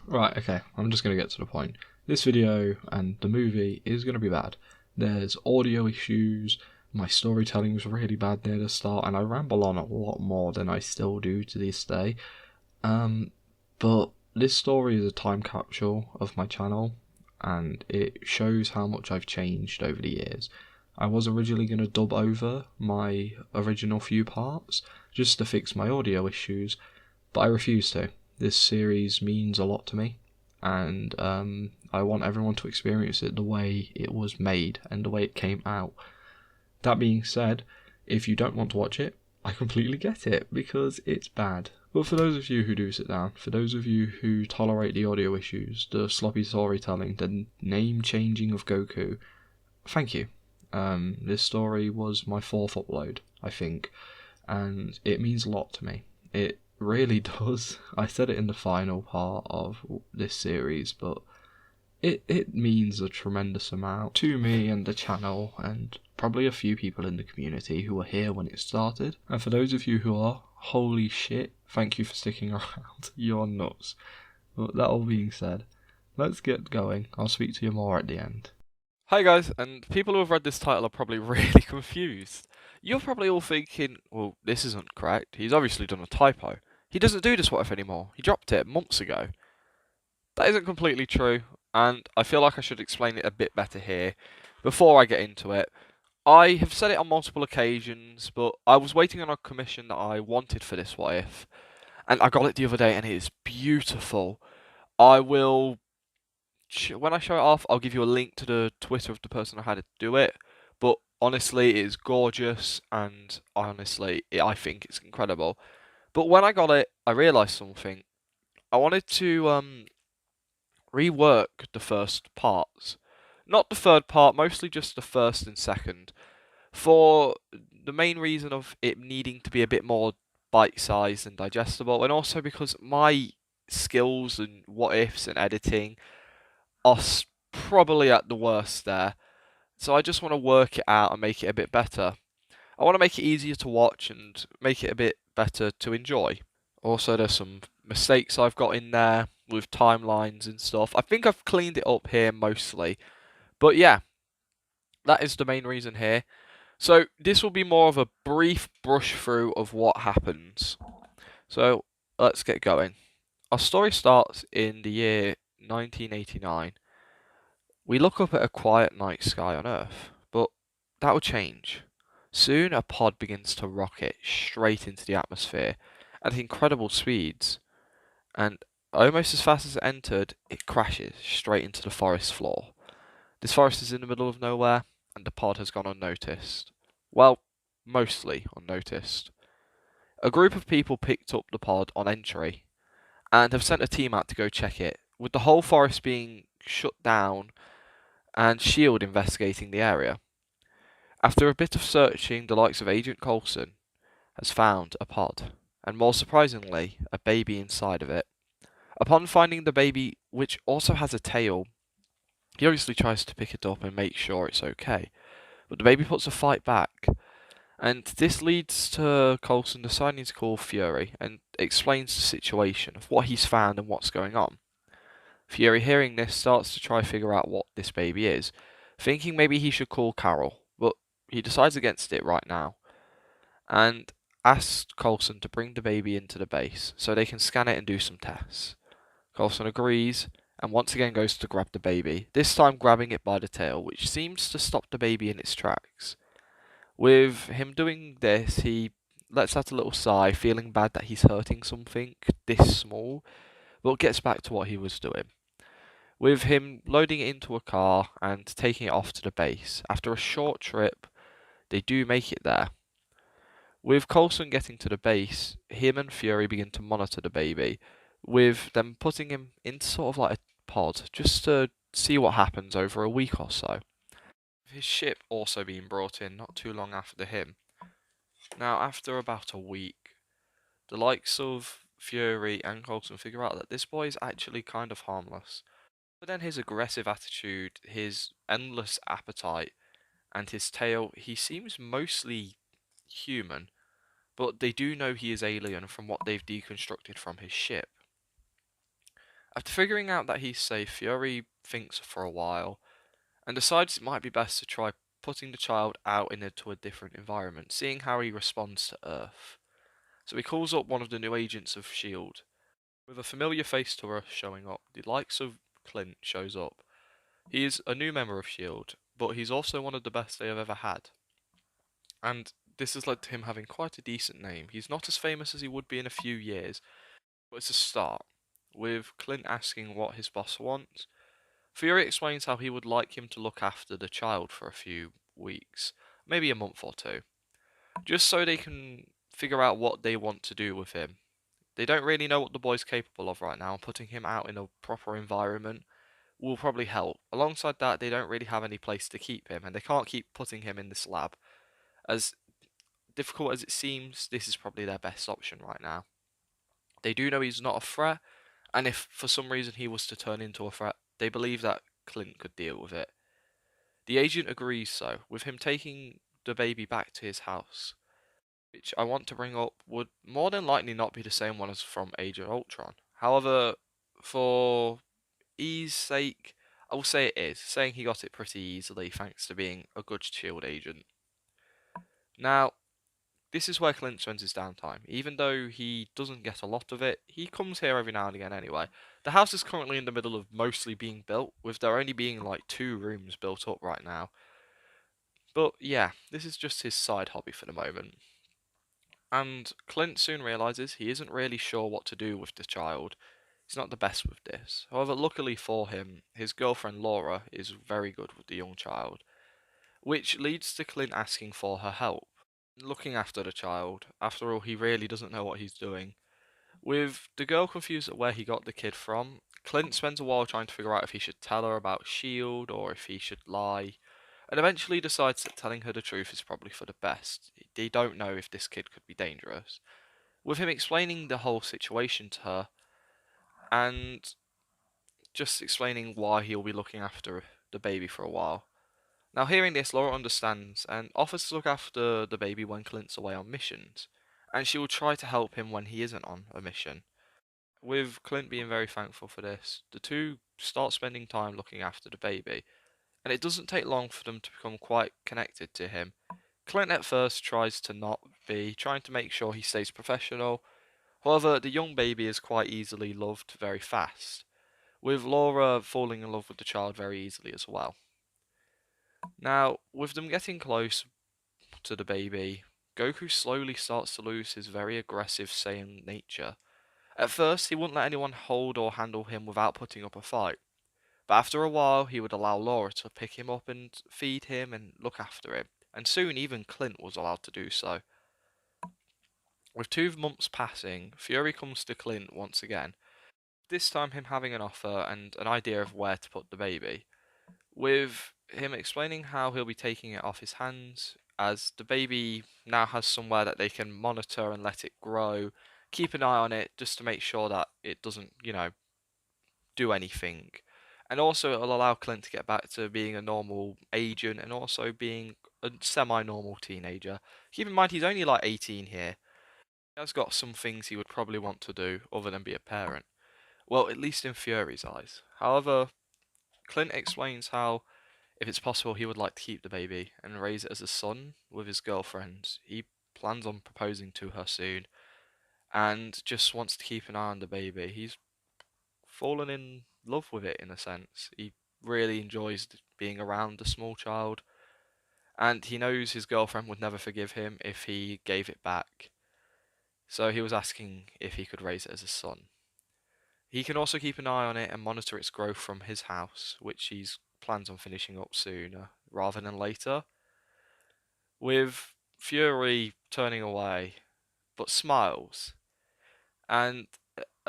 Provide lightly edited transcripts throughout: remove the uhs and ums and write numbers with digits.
Right, okay, I'm just going to get to the point. This video and the movie is going to be bad. There's audio issues, my storytelling was really bad near the start, and I ramble on a lot more than I still do to this day. But this story is a time capsule of my channel, and it shows how much I've changed over the years. I was originally going to dub over my original few parts, just to fix my audio issues, but I refuse to. This series means a lot to me, and I want everyone to experience it the way it was made and the way it came out. That being said, if you don't want to watch it, I completely get it, because it's bad. But for those of you who do sit down, for those of you who tolerate the audio issues, the sloppy storytelling, the name changing of Goku, thank you. This story was my fourth upload, I think, and it means a lot to me. It really does. I said it in the final part of this series, but it means a tremendous amount to me and the channel, and probably a few people in the community who were here when it started. And for those of you who are, holy shit, thank you for sticking around. You're nuts. But that all being said, let's get going. I'll speak to you more at the end. Hi guys, and people who have read this title are probably really confused. You're probably all thinking, well, this isn't correct. He's obviously done a typo. He doesn't do this what if anymore. He dropped it months ago. That isn't completely true, and I feel like I should explain it a bit better here before I get into it. I have said it on multiple occasions, but I was waiting on a commission that I wanted for this what if, and I got it the other day, and it is beautiful. I will when I show it off, I'll give you a link to the Twitter of the person who had to do it. But honestly, it is gorgeous, and honestly, I think it's incredible. But when I got it, I realised something. I wanted to rework the first parts, not the third part, mostly just the first and second, for the main reason of it needing to be a bit more bite-sized and digestible, and also because my skills and what ifs and editing are probably at the worst there. So I just want to work it out and make it a bit better. I want to make it easier to watch and make it a bit better to enjoy. Also, there's some mistakes I've got in there with timelines and stuff. I think I've cleaned it up here mostly. But yeah, that is the main reason here. So this will be more of a brief brush through of what happens. So let's get going. Our story starts in the year 1989. We look up at a quiet night sky on Earth, but that will change. Soon a pod begins to rocket straight into the atmosphere at incredible speeds, and almost as fast as it entered, it crashes straight into the forest floor. This forest is in the middle of nowhere, and the pod has gone unnoticed. Well, mostly unnoticed. A group of people picked up the pod on entry, and have sent a team out to go check it, with the whole forest being shut down and S.H.I.E.L.D. investigating the area. After a bit of searching, the likes of Agent Coulson has found a pod, and more surprisingly, a baby inside of it. Upon finding the baby, which also has a tail, he obviously tries to pick it up and make sure it's okay, but the baby puts a fight back, and this leads to Coulson deciding to call Fury and explains the situation of what he's found and what's going on. Fury, hearing this, starts to try figure out what this baby is, thinking maybe he should call Carol, but he decides against it right now, and asks Coulson to bring the baby into the base so they can scan it and do some tests. Coulson agrees, and once again goes to grab the baby, this time grabbing it by the tail, which seems to stop the baby in its tracks. With him doing this, he lets out a little sigh, feeling bad that he's hurting something this small, but gets back to what he was doing. With him loading it into a car and taking it off to the base. After a short trip, they do make it there. With Coulson getting to the base, him and Fury begin to monitor the baby, with them putting him into sort of like a pod, just to see what happens over a week or so. His ship also being brought in not too long after him. Now, after about a week, the likes of Fury and Coulson figure out that this boy is actually kind of harmless. But then his aggressive attitude, his endless appetite, and his tail, he seems mostly human, but they do know he is alien from what they've deconstructed from his ship. After figuring out that he's safe, Fury thinks for a while and decides it might be best to try putting the child out into a different environment, seeing how he responds to Earth. So he calls up one of the new agents of S.H.I.E.L.D. With a familiar face to us showing up, the likes of Clint shows up. He is a new member of S.H.I.E.L.D., but he's also one of the best they have ever had. And this has led to him having quite a decent name. He's not as famous as he would be in a few years, but it's a start. With Clint asking what his boss wants, Fury explains how he would like him to look after the child for a few weeks, maybe a month or two, just so they can figure out what they want to do with him. They don't really know what the boy's capable of right now, and putting him out in a proper environment will probably help. Alongside that, they don't really have any place to keep him, and they can't keep putting him in this lab. As difficult as it seems, this is probably their best option right now. They do know he's not a threat, and if for some reason he was to turn into a threat, they believe that Clint could deal with it. The agent agrees so, with him taking the baby back to his house, which I want to bring up would more than likely not be the same one as from Age of Ultron. However, for ease sake, I will say it is, saying he got it pretty easily thanks to being a good shield agent. Now, this is where Clint spends his downtime. Even though he doesn't get a lot of it, he comes here every now and again anyway. The house is currently in the middle of mostly being built, with there only being like 2 rooms built up right now. But yeah, this is just his side hobby for the moment. And Clint soon realizes he isn't really sure what to do with the child. He's not the best with this. However, luckily for him, his girlfriend Laura is very good with the young child, which leads to Clint asking for her help. Looking after the child. After all, he really doesn't know what he's doing. With the girl confused at where he got the kid from, Clint spends a while trying to figure out if he should tell her about S.H.I.E.L.D. or if he should lie, and eventually decides that telling her the truth is probably for the best. They don't know if this kid could be dangerous. With him explaining the whole situation to her, and just explaining why he'll be looking after the baby for a while. Now, hearing this, Laura understands and offers to look after the baby when Clint's away on missions, and she will try to help him when he isn't on a mission. With Clint being very thankful for this, the two start spending time looking after the baby, and it doesn't take long for them to become quite connected to him. Clint at first tries to not be, trying to make sure he stays professional. However, the young baby is quite easily loved very fast, with Laura falling in love with the child very easily as well. Now, with them getting close to the baby, Goku slowly starts to lose his very aggressive Saiyan nature. At first, he wouldn't let anyone hold or handle him without putting up a fight, but after a while, he would allow Laura to pick him up and feed him and look after him, and soon even Clint was allowed to do so. With 2 months passing, Fury comes to Clint once again, this time him having an offer and an idea of where to put the baby, with him explaining how he'll be taking it off his hands, as the baby now has somewhere that they can monitor and let it grow, keep an eye on it just to make sure that it doesn't, do anything. And also it'll allow Clint to get back to being a normal agent and also being a semi-normal teenager. Keep in mind he's only like 18 here. He has got some things he would probably want to do other than be a parent. Well, at least in Fury's eyes. However, Clint explains how if it's possible, he would like to keep the baby and raise it as a son with his girlfriend. He plans on proposing to her soon and just wants to keep an eye on the baby. He's fallen in love with it in a sense. He really enjoys being around the small child, and he knows his girlfriend would never forgive him if he gave it back. So he was asking if he could raise it as a son. He can also keep an eye on it and monitor its growth from his house, which he plans on finishing up sooner rather than later. With Fury turning away, but smiles, and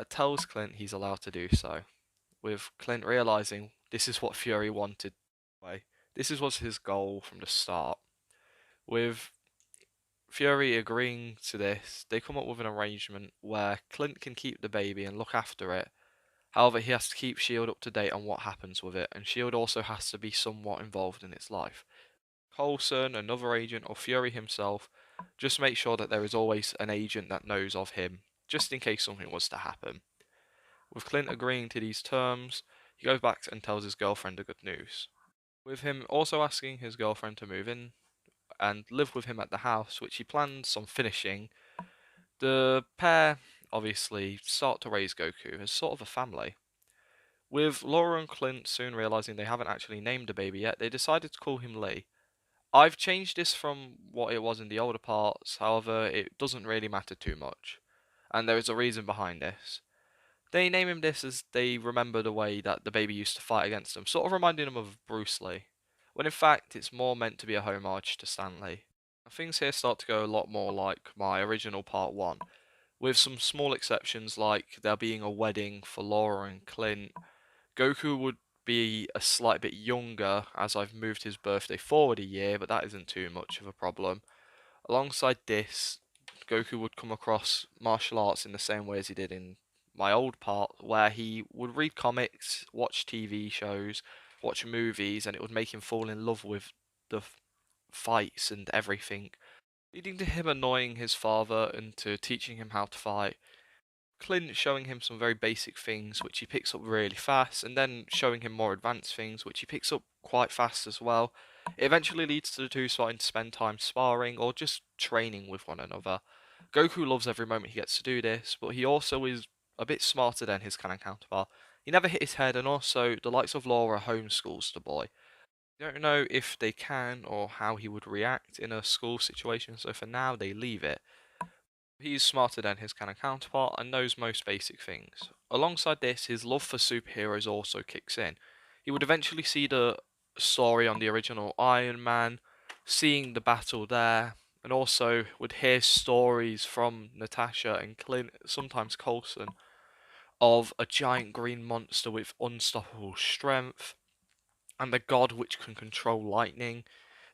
tells Clint he's allowed to do so. With Clint realizing this is what Fury wanted. This was his goal from the start. With Fury agreeing to this, they come up with an arrangement where Clint can keep the baby and look after it. However, he has to keep S.H.I.E.L.D. up to date on what happens with it, and S.H.I.E.L.D. also has to be somewhat involved in its life. Coulson, another agent, or Fury himself, just make sure that there is always an agent that knows of him, just in case something was to happen. With Clint agreeing to these terms, he goes back and tells his girlfriend the good news. With him also asking his girlfriend to move in and live with him at the house, which he plans on finishing, the pair obviously start to raise Goku as sort of a family. With Laura and Clint soon realizing they haven't actually named the baby yet, they decided to call him Lee. I've changed this from what it was in the older parts, however, it doesn't really matter too much, and there is a reason behind this. They name him this as they remember the way that the baby used to fight against them, sort of reminding them of Bruce Lee, when in fact it's more meant to be a homage to Stan Lee. Things here start to go a lot more like my original part 1, with some small exceptions like there being a wedding for Laura and Clint. Goku would be a slight bit younger as I've moved his birthday forward a year, but that isn't too much of a problem. Alongside this, Goku would come across martial arts in the same way as he did in my old part, where he would read comics, watch TV shows, watch movies, and it would make him fall in love with the fights and everything, leading to him annoying his father into teaching him how to fight. Clint showing him some very basic things which he picks up really fast, and then showing him more advanced things which he picks up quite fast as well. It eventually leads to the two starting to spend time sparring or just training with one another. Goku loves every moment he gets to do this, but he also is a bit smarter than his canon counterpart. He never hit his head, and also the likes of Laura homeschools the boy. I don't know if they can or how he would react in a school situation, so for now they leave it. He's smarter than his canon counterpart and knows most basic things. Alongside this, his love for superheroes also kicks in. He would eventually see the story on the original Iron Man, seeing the battle there, and also would hear stories from Natasha and Clint, sometimes Coulson, of a giant green monster with unstoppable strength, and the god which can control lightning.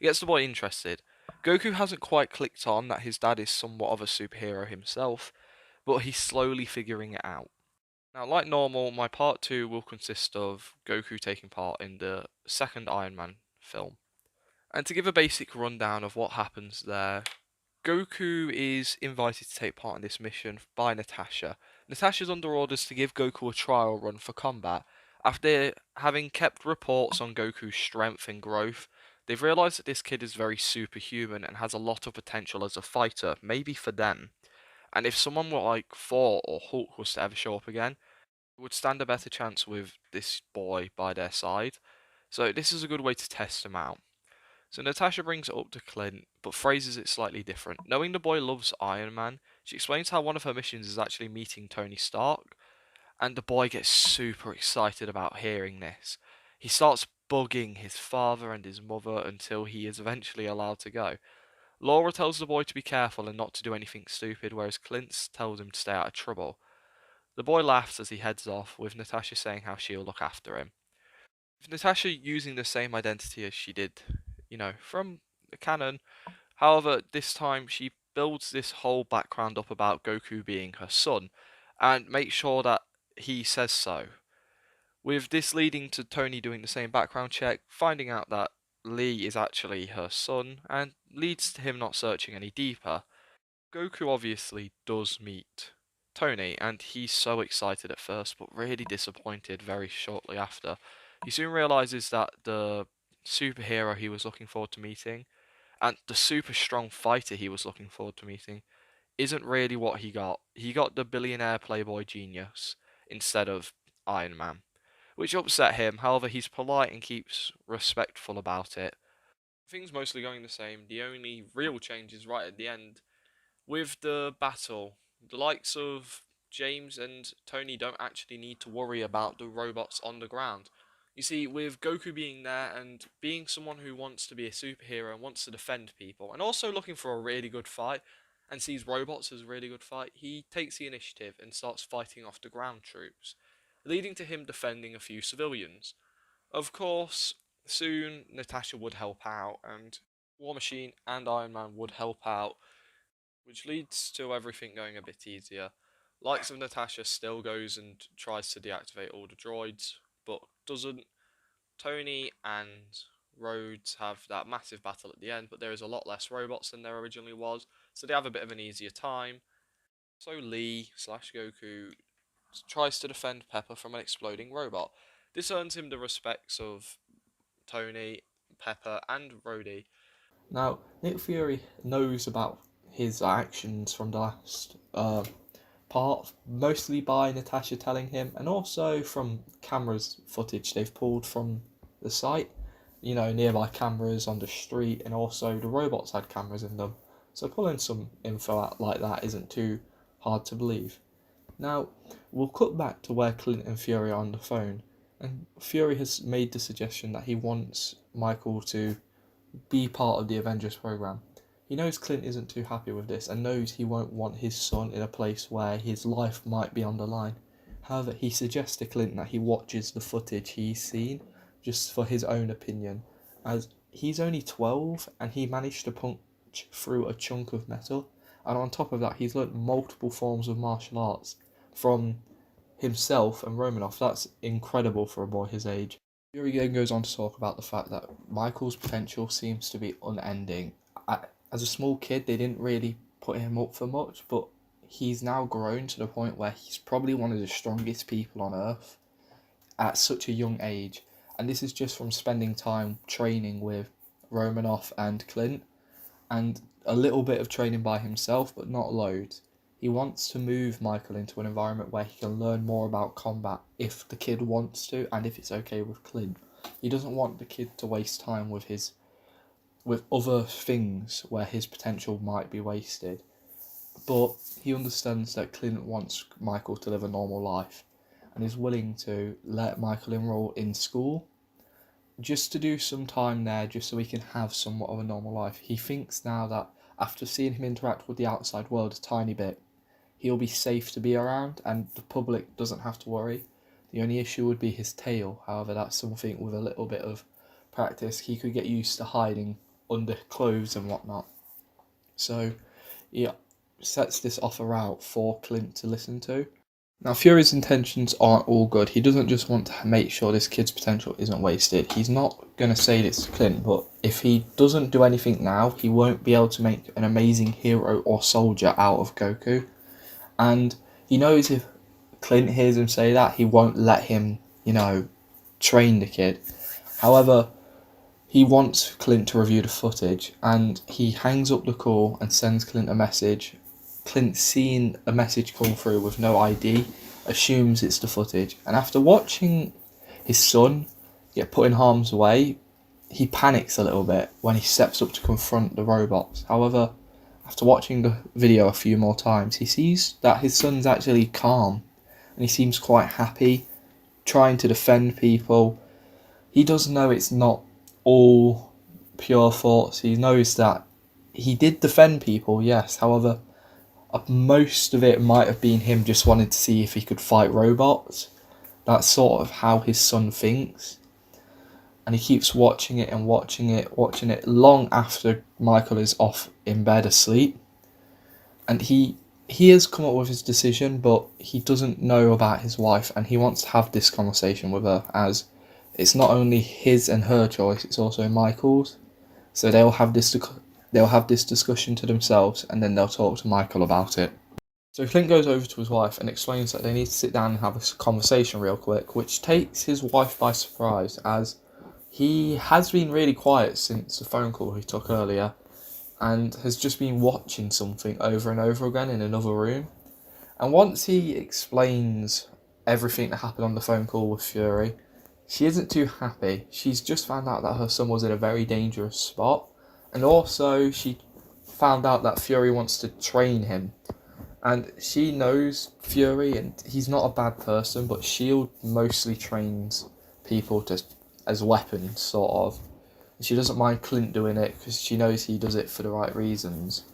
It gets the boy interested. Goku hasn't quite clicked on that his dad is somewhat of a superhero himself, but he's slowly figuring it out. Now, like normal, my part 2 will consist of Goku taking part in the second Iron Man film. And to give a basic rundown of what happens there, Goku is invited to take part in this mission by Natasha. Natasha's under orders to give Goku a trial run for combat. After having kept reports on Goku's strength and growth, they've realised that this kid is very superhuman and has a lot of potential as a fighter, maybe for them. And if someone like Thor or Hulk was to ever show up again, it would stand a better chance with this boy by their side. So this is a good way to test him out. So Natasha brings it up to Clint, but phrases it slightly different. Knowing the boy loves Iron Man, she explains how one of her missions is actually meeting Tony Stark, and the boy gets super excited about hearing this. He starts bugging his father and his mother until he is eventually allowed to go. Laura tells the boy to be careful and not to do anything stupid, whereas Clint tells him to stay out of trouble. The boy laughs as he heads off, with Natasha saying how she'll look after him. With Natasha using the same identity as she did, from the canon. However, this time she builds this whole background up about Goku being her son and makes sure that he says so. With this leading to Tony doing the same background check, finding out that Lee is actually her son, and leads to him not searching any deeper. Goku obviously does meet Tony, and he's so excited at first, but really disappointed very shortly after. He soon realizes that the superhero he was looking forward to meeting, and the super strong fighter he was looking forward to meeting, isn't really what he got. He got the billionaire playboy genius instead of Iron Man, which upset him. However, he's polite and keeps respectful about it. Things mostly going the same. The only real change is right at the end with the battle. The likes of James and Tony don't actually need to worry about the robots on the ground. You see, with Goku being there and being someone who wants to be a superhero and wants to defend people, and also looking for a really good fight, and sees robots as a really good fight, he takes the initiative and starts fighting off the ground troops, leading to him defending a few civilians. Of course, soon Natasha would help out, and War Machine and Iron Man would help out, which leads to everything going a bit easier. Likes of Natasha still goes and tries to deactivate all the droids, but doesn't. Tony and Rhodes have that massive battle at the end, but there is a lot less robots than there originally was, so they have a bit of an easier time. So Lee slash Goku tries to defend Pepper from an exploding robot. This earns him the respects of Tony, Pepper, and Rhodey. Now, Nick Fury knows about his actions from the last part, mostly by Natasha telling him, and also from cameras footage they've pulled from the site. You know, nearby cameras on the street, and also the robots had cameras in them. So pulling some info out like that isn't too hard to believe. Now, we'll cut back to where Clint and Fury are on the phone, and Fury has made the suggestion that he wants Michael to be part of the Avengers program. He knows Clint isn't too happy with this and knows he won't want his son in a place where his life might be on the line. However, he suggests to Clint that he watches the footage he's seen just for his own opinion, as he's only 12 and he managed to punch through a chunk of metal, and on top of that, he's learnt multiple forms of martial arts from himself and Romanoff. That's incredible for a boy his age. Fury then goes on to talk about the fact that Michael's potential seems to be unending. As a small kid, they didn't really put him up for much, but he's now grown to the point where he's probably one of the strongest people on Earth at such a young age. And this is just from spending time training with Romanoff and Clint, and a little bit of training by himself, but not loads. He wants to move Michael into an environment where he can learn more about combat if the kid wants to, and if it's okay with Clint. He doesn't want the kid to waste time with other things where his potential might be wasted. But he understands that Clint wants Michael to live a normal life and is willing to let Michael enroll in school just to do some time there, just so he can have somewhat of a normal life. He thinks now that after seeing him interact with the outside world a tiny bit, he'll be safe to be around and the public doesn't have to worry. The only issue would be his tail. However, that's something with a little bit of practice he could get used to hiding under clothes and whatnot. So he sets this offer out for Clint to listen to. Now, Fury's intentions aren't all good. He doesn't just want to make sure this kid's potential isn't wasted. He's not going to say this to Clint, but if he doesn't do anything now, he won't be able to make an amazing hero or soldier out of Goku. And he knows if Clint hears him say that, he won't let him, train the kid. However, he wants Clint to review the footage, and he hangs up the call and sends Clint a message. Clint, seeing a message come through with no ID, assumes it's the footage. And after watching his son get put in harm's way, he panics a little bit when he steps up to confront the robots. However, after watching the video a few more times, he sees that his son's actually calm and he seems quite happy, trying to defend people. He does know it's not all pure thoughts. He knows that he did defend people, yes. However, most of it might have been him just wanting to see if he could fight robots. That's sort of how his son thinks. And he keeps watching it and watching it long after Michael is off in bed asleep. And he has come up with his decision, but he doesn't know about his wife, and he wants to have this conversation with her, as it's not only his and her choice, it's also Michael's. So they'll have this discussion to themselves, and then they'll talk to Michael about it. So Clint goes over to his wife and explains that they need to sit down and have a conversation real quick, which takes his wife by surprise, as he has been really quiet since the phone call he took earlier, and has just been watching something over and over again in another room. And once he explains everything that happened on the phone call with Fury, she isn't too happy. She's just found out that her son was in a very dangerous spot, and also she found out that Fury wants to train him. And she knows Fury, and he's not a bad person, but S.H.I.E.L.D. mostly trains people as weapons, sort of. She doesn't mind Clint doing it because she knows he does it for the right reasons.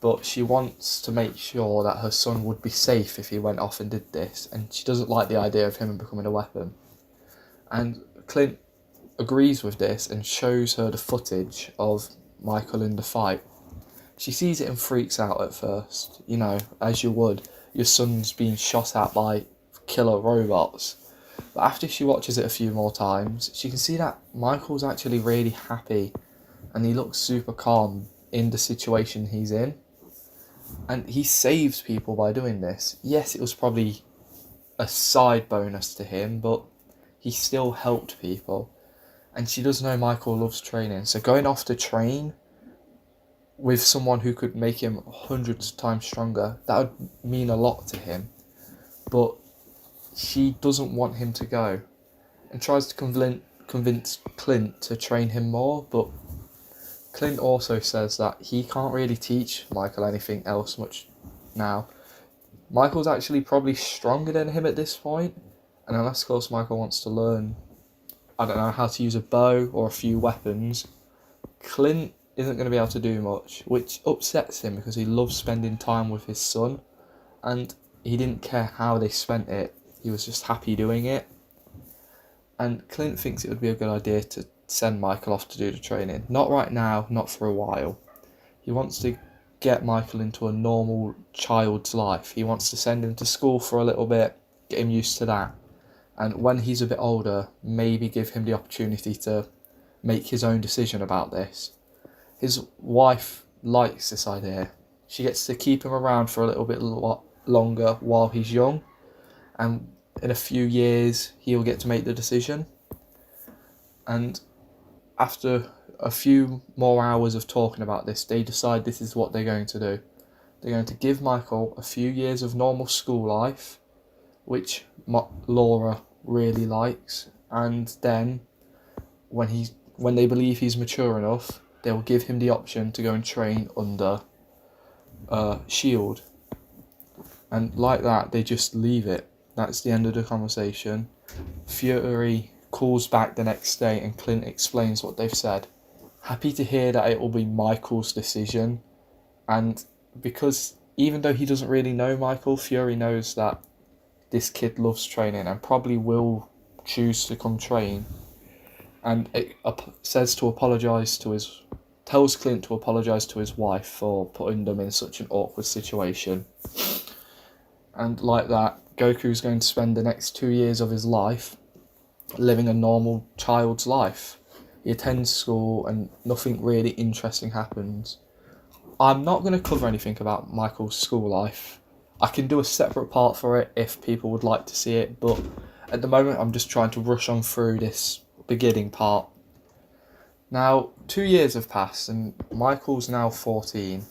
But she wants to make sure that her son would be safe if he went off and did this, and she doesn't like the idea of him becoming a weapon. And Clint agrees with this and shows her the footage of Michael in the fight. She sees it and freaks out at first, as you would. Your son's being shot at by killer robots. But after she watches it a few more times, she can see that Michael's actually really happy and he looks super calm in the situation he's in. And he saves people by doing this. Yes, it was probably a side bonus to him, but he still helped people. And she does know Michael loves training, so going off to train with someone who could make him hundreds of times stronger, that would mean a lot to him. But she doesn't want him to go, and tries to convince Clint to train him more, but Clint also says that he can't really teach Michael anything else much now. Michael's actually probably stronger than him at this point, and unless of course Michael wants to learn, I don't know, how to use a bow or a few weapons, Clint isn't going to be able to do much, which upsets him because he loves spending time with his son, and he didn't care how they spent it, he was just happy doing it. And Clint thinks it would be a good idea to send Michael off to do the training. Not right now, not for a while. He wants to get Michael into a normal child's life. He wants to send him to school for a little bit, get him used to that. And when he's a bit older, maybe give him the opportunity to make his own decision about this. His wife likes this idea. She gets to keep him around for a little bit longer while he's young, and in a few years he'll get to make the decision. And after a few more hours of talking about this, they decide this is what they're going to do. They're going to give Michael a few years of normal school life, which Laura really likes, and then when they believe he's mature enough, they will give him the option to go and train under SHIELD. And like that, they just leave it. That's the end of the conversation. Fury calls back the next day and Clint explains what they've said. Happy to hear that it will be Michael's decision. And because even though he doesn't really know Michael, Fury knows that this kid loves training and probably will choose to come train. And it tells Clint to apologise to his wife for putting them in such an awkward situation. And like that, Goku's going to spend the next 2 years of his life living a normal child's life. He attends school and nothing really interesting happens. I'm not going to cover anything about Michael's school life. I can do a separate part for it if people would like to see it, but at the moment I'm just trying to rush on through this beginning part. Now, 2 years have passed and Michael's now 14.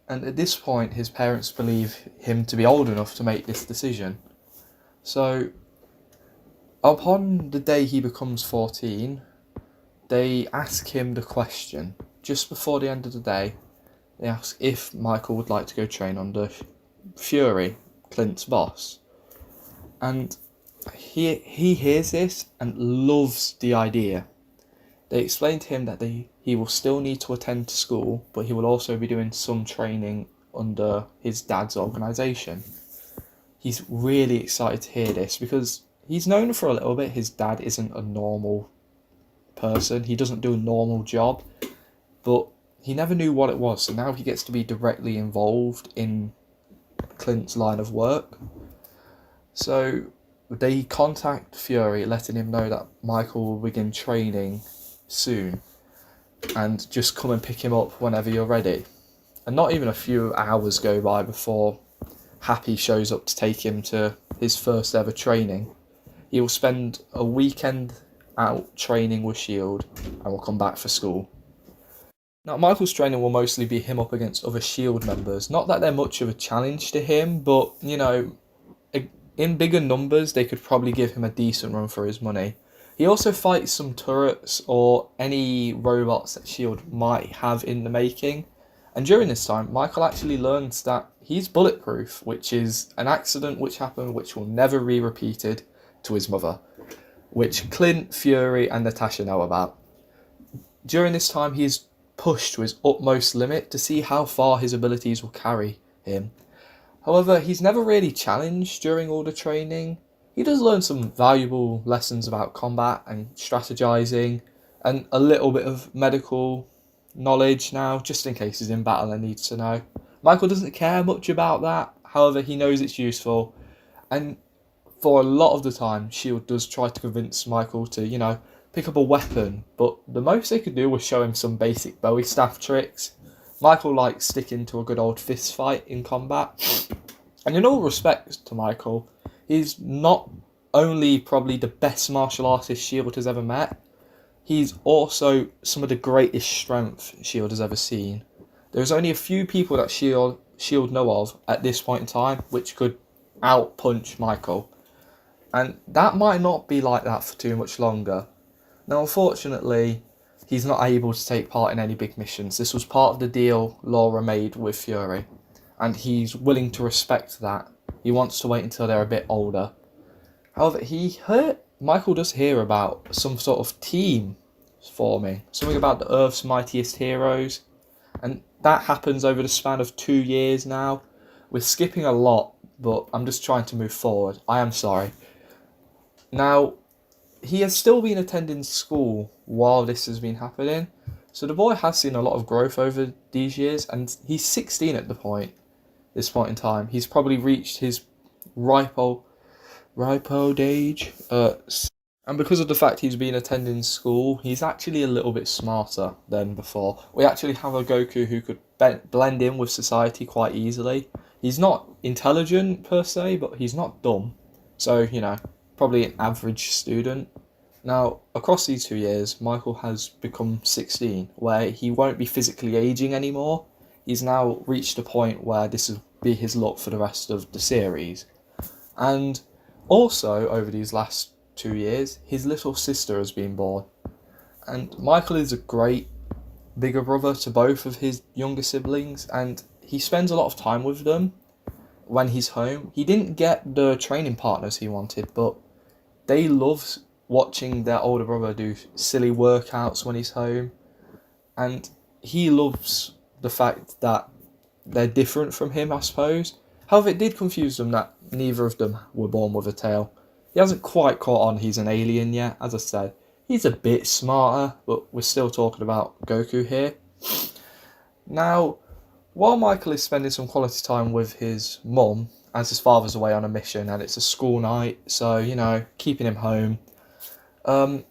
And at this point, his parents believe him to be old enough to make this decision. So, upon the day he becomes 14, they ask him the question. Just before the end of the day, they ask if Michael would like to go train under Fury, Clint's boss. And he hears this and loves the idea. They explain to him that he will still need to attend to school, but he will also be doing some training under his dad's organisation. He's really excited to hear this because he's known for a little bit his dad isn't a normal person. He doesn't do a normal job, but he never knew what it was. So now he gets to be directly involved in Clint's line of work. So they contact Fury, letting him know that Michael will begin training soon and just come and pick him up whenever you're ready. And not even a few hours go by before Happy shows up to take him to his first ever training. He will spend a weekend out training with SHIELD and will come back for school. Now, Michael's training will mostly be him up against other SHIELD members. Not that they're much of a challenge to him, but, you know, in bigger numbers, they could probably give him a decent run for his money. He also fights some turrets or any robots that SHIELD might have in the making. And during this time, Michael actually learns that he's bulletproof, which is an accident which happened which will never be repeated to his mother, which Clint, Fury and Natasha know about. During this time, he is pushed to his utmost limit to see how far his abilities will carry him. However, he's never really challenged during all the training. He does learn some valuable lessons about combat and strategizing and a little bit of medical knowledge now, just in case he's in battle and needs to know. Michael doesn't care much about that, however he knows it's useful, and for a lot of the time SHIELD does try to convince Michael to, pick up a weapon, but the most they could do was show him some basic Bowie staff tricks. Michael likes sticking to a good old fist fight in combat, and in all respects to Michael, He's not only probably the best martial artist S.H.I.E.L.D. has ever met, he's also some of the greatest strength S.H.I.E.L.D. has ever seen. There's only a few people that S.H.I.E.L.D. know of at this point in time which could outpunch Michael. And that might not be like that for too much longer. Now, unfortunately, he's not able to take part in any big missions. This was part of the deal Laura made with Fury, and he's willing to respect that. He wants to wait until they're a bit older. However, Michael does hear about some sort of team forming, something about the Earth's mightiest heroes, and that happens over the span of 2 years now. We're skipping a lot, but I'm just trying to move forward. I am sorry. Now, he has still been attending school while this has been happening, so the boy has seen a lot of growth over these years, and he's 16 at this point in time. He's probably reached his ripe old age, and because of the fact he's been attending school, he's actually a little bit smarter than before. We actually have a Goku who could blend in with society quite easily. He's not intelligent per se, but he's not dumb, so probably an average student. Now, across these 2 years, Michael has become 16, where he won't be physically aging anymore. He's now reached a point where this will be his look for the rest of the series. And also, over these last 2 years, his little sister has been born. And Michael is a great bigger brother to both of his younger siblings, and he spends a lot of time with them when he's home. He didn't get the training partners he wanted, but they love watching their older brother do silly workouts when he's home, and he loves the fact that they're different from him, I suppose. However, it did confuse them that neither of them were born with a tail. He hasn't quite caught on he's an alien yet. As I said, he's a bit smarter, but we're still talking about Goku here. Now, while Michael is spending some quality time with his mum, as his father's away on a mission and it's a school night, so, keeping him home,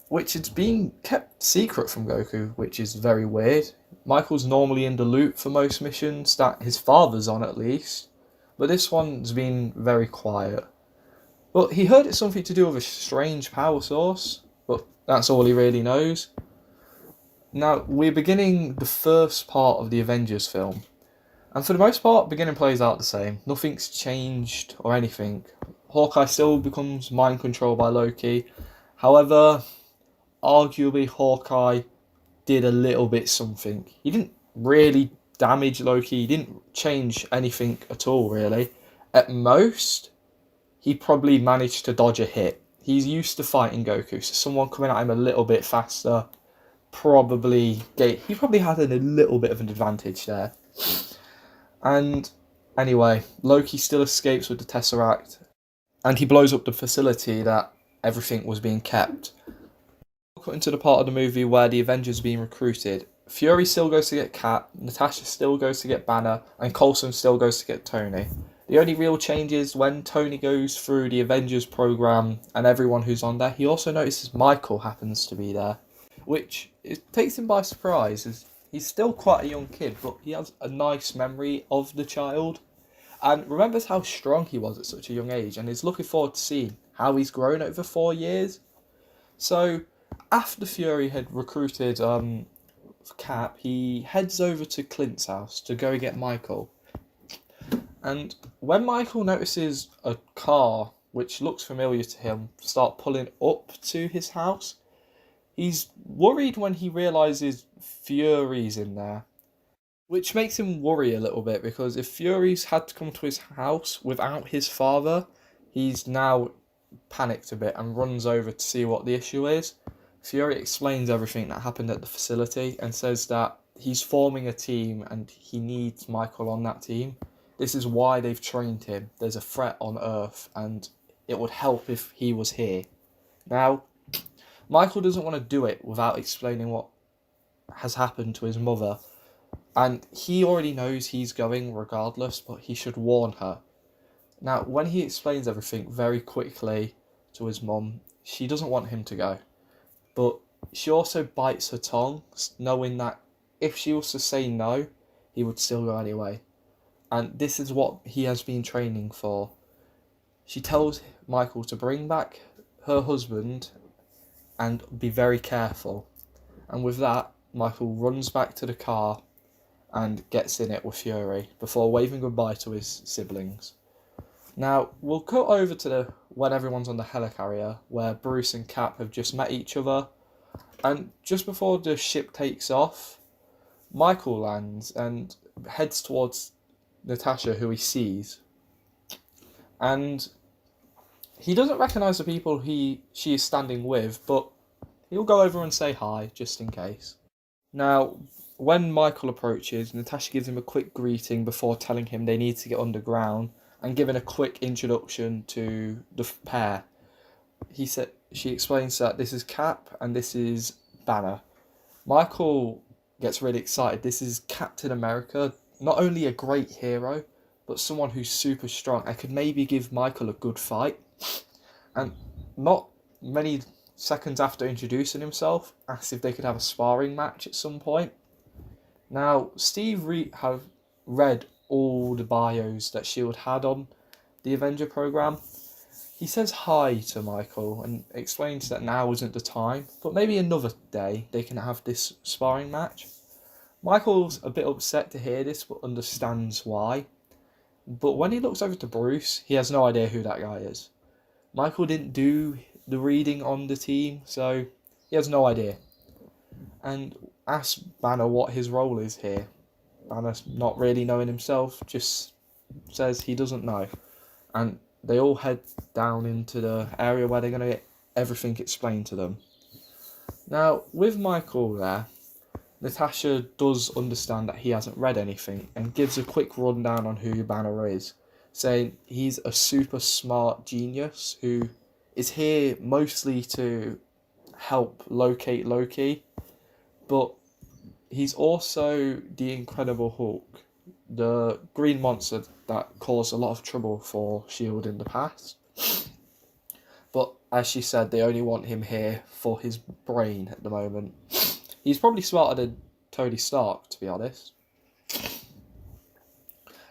which is being kept secret from Goku, which is very weird. Michael's normally in the loop for most missions that his father's on, at least, but this one's been very quiet. But he heard it's something to do with a strange power source, but that's all he really knows. Now, we're beginning the first part of the Avengers film, and for the most part, beginning plays out the same. Nothing's changed or anything. Hawkeye still becomes mind controlled by Loki. However, arguably Hawkeye did a little bit something. He didn't really damage Loki. He didn't change anything at all, really. At most, he probably managed to dodge a hit. He's used to fighting Goku, so someone coming at him a little bit faster he probably had a little bit of an advantage there. And anyway, Loki still escapes with the Tesseract, and he blows up the facility that everything was being kept. Cut into the part of the movie where the Avengers are being recruited. Fury still goes to get Cap, Natasha still goes to get Banner, and Coulson still goes to get Tony. The only real change is when Tony goes through the Avengers program and everyone who's on there, he also notices Michael happens to be there, which it takes him by surprise, as he's still quite a young kid, but he has a nice memory of the child and remembers how strong he was at such a young age, and is looking forward to seeing how he's grown over 4 years. So, after Fury had recruited Cap, he heads over to Clint's house to go get Michael. And when Michael notices a car, which looks familiar to him, start pulling up to his house, he's worried when he realises Fury's in there. Which makes him worry a little bit, because if Fury's had to come to his house without his father, he's now panicked a bit and runs over to see what the issue is. Fury explains everything that happened at the facility and says that he's forming a team and he needs Michael on that team. This is why they've trained him. There's a threat on Earth and it would help if he was here. Now, Michael doesn't want to do it without explaining what has happened to his mother. And he already knows he's going regardless, but he should warn her. Now, when he explains everything very quickly to his mum, she doesn't want him to go. But she also bites her tongue, knowing that if she was to say no, he would still go anyway. And this is what he has been training for. She tells Michael to bring back her husband and be very careful. And with that, Michael runs back to the car and gets in it with Fury before waving goodbye to his siblings. Now, we'll cut over to when everyone's on the helicarrier, where Bruce and Cap have just met each other, and just before the ship takes off, Michael lands and heads towards Natasha, who he sees, and he doesn't recognise the people she is standing with, but he'll go over and say hi, just in case. Now, when Michael approaches, Natasha gives him a quick greeting before telling him they need to get underground and giving a quick introduction to the pair. She explains that this is Cap and this is Banner. Michael gets really excited. This is Captain America, not only a great hero, but someone who's super strong and could maybe give Michael a good fight. And not many seconds after introducing himself, asked if they could have a sparring match at some point. Now, Steve have read all the bios that S.H.I.E.L.D. had on the Avenger program. He says hi to Michael and explains that now isn't the time, but maybe another day they can have this sparring match. Michael's a bit upset to hear this, but understands why. But when he looks over to Bruce, he has no idea who that guy is. Michael didn't do the reading on the team, so he has no idea. And asks Banner what his role is here. Banner, not really knowing himself, just says he doesn't know. And they all head down into the area where they're going to get everything explained to them. Now, with Michael there, Natasha does understand that he hasn't read anything and gives a quick rundown on who Banner is, saying he's a super smart genius who is here mostly to help locate Loki, but he's also the Incredible Hulk, the green monster that caused a lot of trouble for S.H.I.E.L.D. in the past. But as she said, they only want him here for his brain at the moment. He's probably smarter than Tony Stark, to be honest.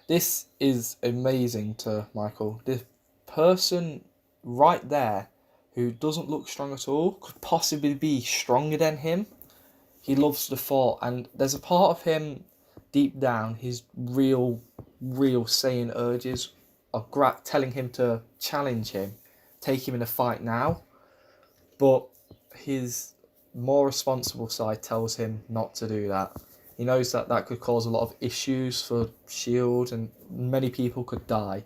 This is amazing to Michael. This person right there, who doesn't look strong at all, could possibly be stronger than him. He loves the thought, and there's a part of him deep down, his real Saiyan urges are telling him to challenge him, take him in a fight now, but his more responsible side tells him not to do that. He knows that that could cause a lot of issues for S.H.I.E.L.D. and many people could die.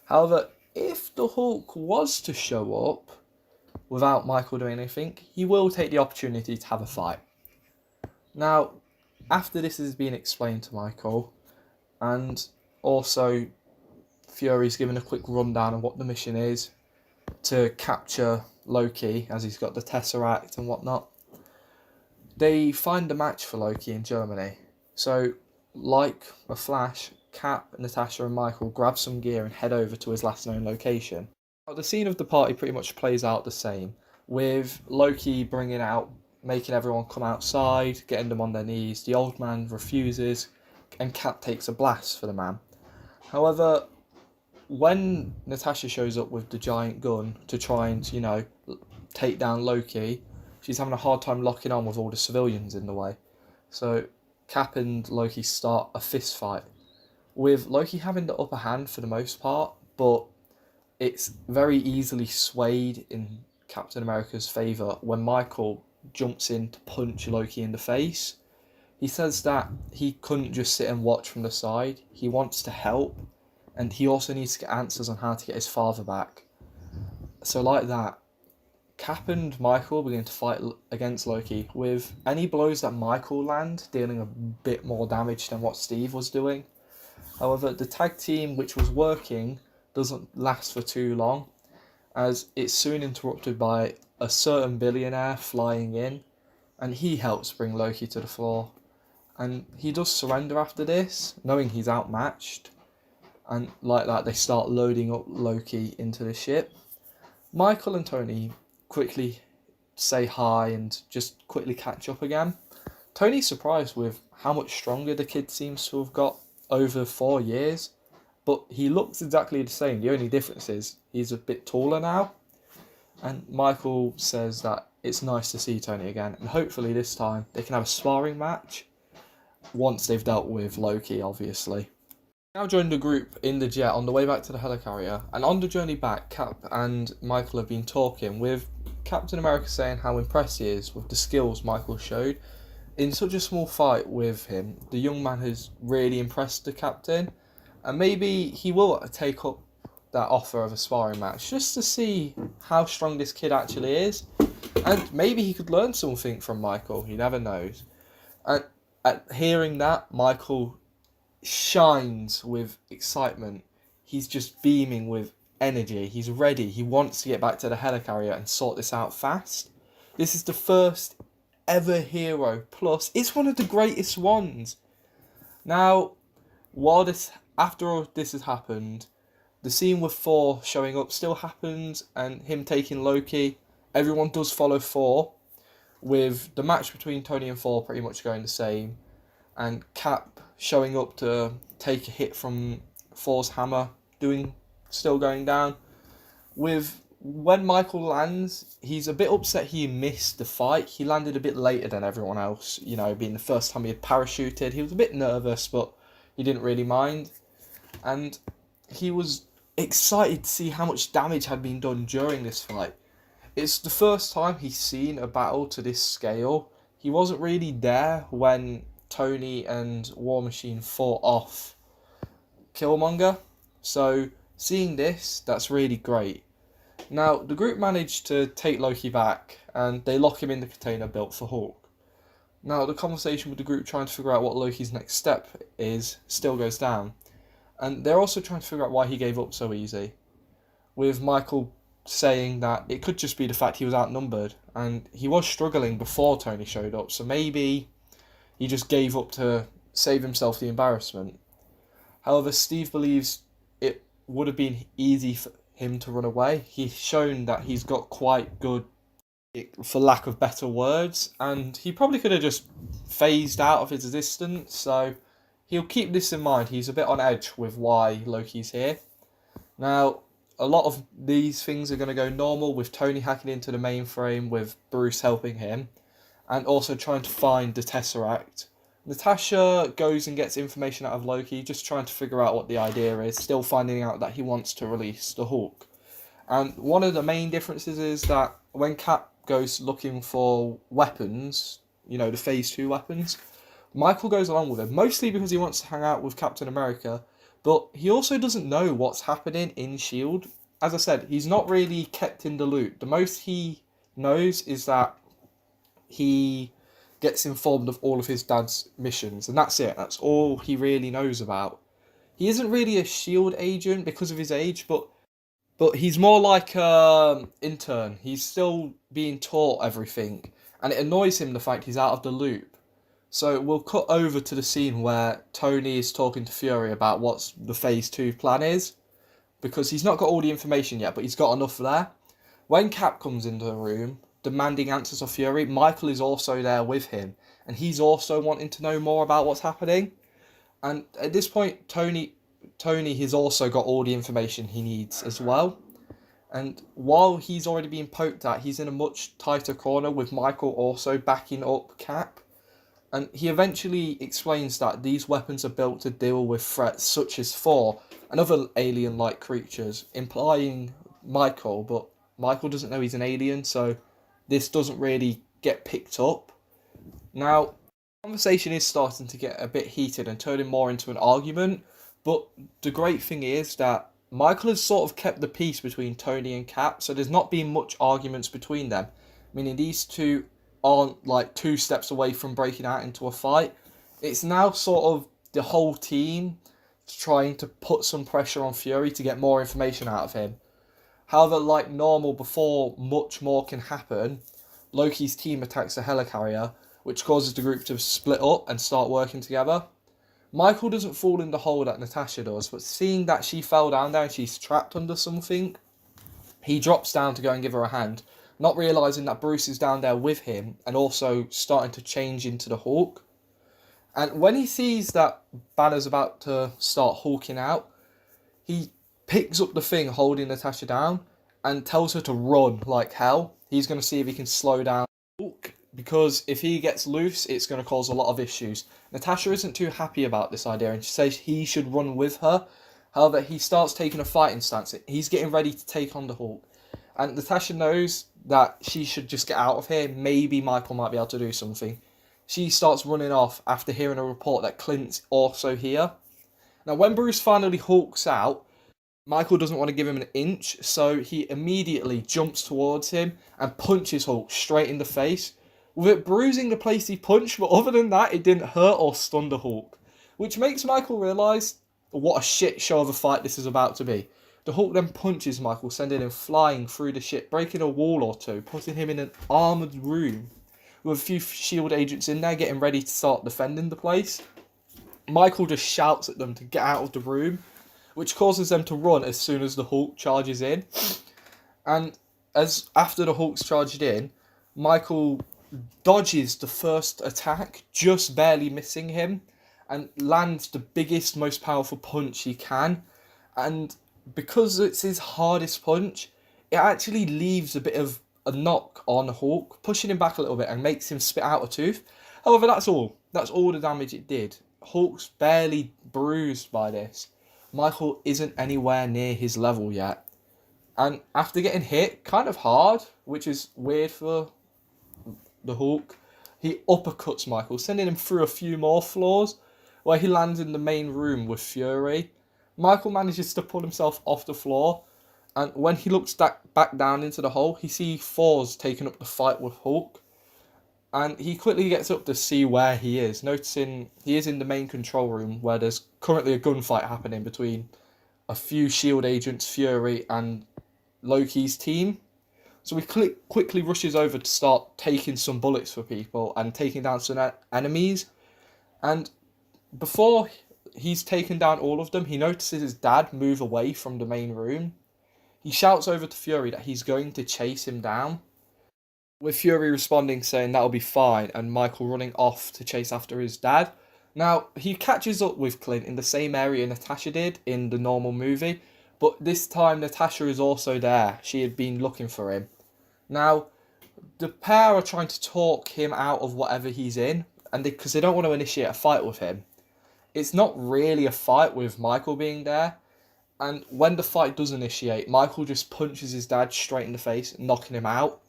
However, if the Hulk was to show up without Michael doing anything, he will take the opportunity to have a fight. Now, after this has been explained to Michael, and also Fury's given a quick rundown of what the mission is to capture Loki, as he's got the Tesseract and whatnot, they find a match for Loki in Germany. So, like a flash, Cap, Natasha and Michael grab some gear and head over to his last known location. The scene of the party pretty much plays out the same, with Loki making everyone come outside, getting them on their knees. The old man refuses, and Cap takes a blast for the man. However, when Natasha shows up with the giant gun to try and, take down Loki, she's having a hard time locking on with all the civilians in the way. So Cap and Loki start a fist fight, with Loki having the upper hand for the most part, but it's very easily swayed in Captain America's favour when Michael jumps in to punch Loki in the face. He says that he couldn't just sit and watch from the side, he wants to help, and he also needs to get answers on how to get his father back. So like that, Cap and Michael begin to fight against Loki, with any blows that Michael land dealing a bit more damage than what Steve was doing. However, the tag team, which was working, doesn't last for too long, as it's soon interrupted by a certain billionaire flying in, and he helps bring Loki to the floor. And he does surrender after this, knowing he's outmatched, and like that they start loading up Loki into the ship. Michael and Tony quickly say hi and just quickly catch up again. Tony's surprised with how much stronger the kid seems to have got over 4 years, but he looks exactly the same. The only difference is he's a bit taller now. And Michael says that it's nice to see Tony again, and hopefully this time they can have a sparring match once they've dealt with Loki, obviously. Now joined the group in the jet on the way back to the helicarrier, and on the journey back, Cap and Michael have been talking, with Captain America saying how impressed he is with the skills Michael showed. In such a small fight with him, the young man has really impressed the captain, and maybe he will take up that offer of a sparring match just to see how strong this kid actually is, and maybe he could learn something from Michael. He never knows. And at hearing that, Michael shines with excitement. He's just beaming with energy. He's ready. He wants to get back to the helicarrier and sort this out fast. This is the first ever hero plus. It's one of the greatest ones. Now, after all this has happened, the scene with Thor showing up still happens, and him taking Loki. Everyone does follow Thor, with the match between Tony and Thor pretty much going the same, and Cap showing up to take a hit from Thor's hammer, still going down. When Michael lands, he's a bit upset he missed the fight. He landed a bit later than everyone else, being the first time he had parachuted. He was a bit nervous, but he didn't really mind. And he was excited to see how much damage had been done during this fight. It's the first time he's seen a battle to this scale. He wasn't really there when Tony and War Machine fought off Killmonger. So seeing this, that's really great. Now, the group managed to take Loki back, and they lock him in the container built for Hulk. Now, the conversation with the group trying to figure out what Loki's next step is still goes down. And they're also trying to figure out why he gave up so easy, with Michael saying that it could just be the fact he was outnumbered, and he was struggling before Tony showed up, so maybe he just gave up to save himself the embarrassment. However, Steve believes it would have been easy for him to run away. He's shown that he's got quite good, for lack of better words, and he probably could have just phased out of his existence, so he'll keep this in mind. He's a bit on edge with why Loki's here. Now, a lot of these things are going to go normal, with Tony hacking into the mainframe, with Bruce helping him, and also trying to find the Tesseract. Natasha goes and gets information out of Loki, just trying to figure out what the idea is, still finding out that he wants to release the Hulk. And one of the main differences is that when Cap goes looking for weapons, the Phase 2 weapons, Michael goes along with him, mostly because he wants to hang out with Captain America, but he also doesn't know what's happening in S.H.I.E.L.D. As I said, he's not really kept in the loop. The most he knows is that he gets informed of all of his dad's missions, and that's it. That's all he really knows about. He isn't really a S.H.I.E.L.D. agent because of his age, but he's more like an intern. He's still being taught everything, and it annoys him the fact he's out of the loop. So we'll cut over to the scene where Tony is talking to Fury about what the Phase 2 plan is, because he's not got all the information yet, but he's got enough there. When Cap comes into the room, demanding answers of Fury, Michael is also there with him, and he's also wanting to know more about what's happening. And at this point, Tony has also got all the information he needs as well. And while he's already been poked at, he's in a much tighter corner, with Michael also backing up Cap. And he eventually explains that these weapons are built to deal with threats such as Thor and other alien-like creatures, implying Michael, but Michael doesn't know he's an alien, so this doesn't really get picked up. Now, the conversation is starting to get a bit heated and turning more into an argument, but the great thing is that Michael has sort of kept the peace between Tony and Cap, so there's not been much arguments between them, meaning these two aren't like 2 steps away from breaking out into a fight. It's now sort of the whole team trying to put some pressure on Fury to get more information out of him. However, like normal, before much more can happen, Loki's team attacks a helicarrier, which causes the group to split up and start working together. Michael doesn't fall in the hole that Natasha does, but seeing that she fell down there and she's trapped under something, he drops down to go and give her a hand, not realising that Bruce is down there with him and also starting to change into the Hulk. And when he sees that Banner's about to start hulking out, he picks up the thing holding Natasha down and tells her to run like hell. He's going to see if he can slow down Hulk, because if he gets loose, it's going to cause a lot of issues. Natasha isn't too happy about this idea and she says he should run with her. However, he starts taking a fighting stance. He's getting ready to take on the Hulk. And Natasha knows that she should just get out of here. Maybe Michael might be able to do something. She starts running off after hearing a report that Clint's also here. Now, when Bruce finally hulks out, Michael doesn't want to give him an inch, so he immediately jumps towards him and punches Hulk straight in the face, with it bruising the place he punched, but other than that, it didn't hurt or stun the Hulk. Which makes Michael realise what a shit show of a fight this is about to be. The Hulk then punches Michael, sending him flying through the ship, breaking a wall or two, putting him in an armoured room with a few S.H.I.E.L.D. agents in there getting ready to start defending the place. Michael just shouts at them to get out of the room, which causes them to run as soon as the Hulk charges in. And as after the Hulk's charged in, Michael dodges the first attack, just barely missing him, and lands the biggest, most powerful punch he can. And because it's his hardest punch, it actually leaves a bit of a knock on Hulk, pushing him back a little bit and makes him spit out a tooth. However, that's all. That's all the damage it did. Hulk's barely bruised by this. Michael isn't anywhere near his level yet. And after getting hit kind of hard, which is weird for the Hulk, he uppercuts Michael, sending him through a few more floors, where he lands in the main room with Fury. Michael manages to pull himself off the floor, and when he looks back down into the hole, he sees Thor's taking up the fight with Hulk. And he quickly gets up to see where he is, noticing he is in the main control room, where there's currently a gunfight happening between a few S.H.I.E.L.D. agents, Fury, and Loki's team. So he quickly rushes over to start taking some bullets for people and taking down some enemies. And before he's taken down all of them, he notices his dad move away from the main room. He shouts over to Fury that he's going to chase him down, with Fury responding saying that'll be fine, and Michael running off to chase after his dad. Now, he catches up with Clint in the same area Natasha did in the normal movie, but this time Natasha is also there. She had been looking for him. Now, the pair are trying to talk him out of whatever he's in, and because they don't want to initiate a fight with him. It's not really a fight with Michael being there, and when the fight does initiate, Michael just punches his dad straight in the face, knocking him out.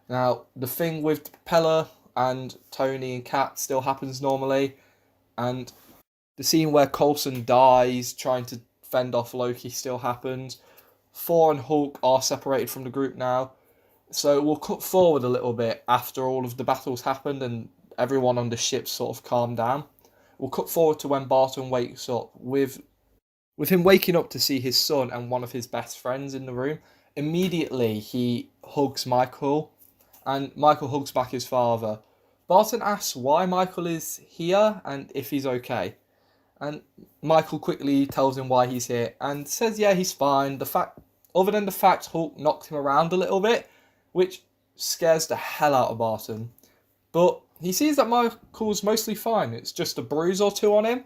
Now, the thing with Pella and Tony and Kat still happens normally, and the scene where Coulson dies trying to fend off Loki still happens. Thor and Hulk are separated from the group now, so we'll cut forward a little bit after all of the battles happened and everyone on the ship sort of calmed down. We'll cut forward to when Barton wakes up, with him waking up to see his son and one of his best friends in the room. Immediately, he hugs Michael, and Michael hugs back his father. Barton asks why Michael is here and if he's okay. And Michael quickly tells him why he's here and says, yeah, he's fine. Other than the fact Hulk knocked him around a little bit, which scares the hell out of Barton. But he sees that Michael's mostly fine. It's just a bruise or two on him.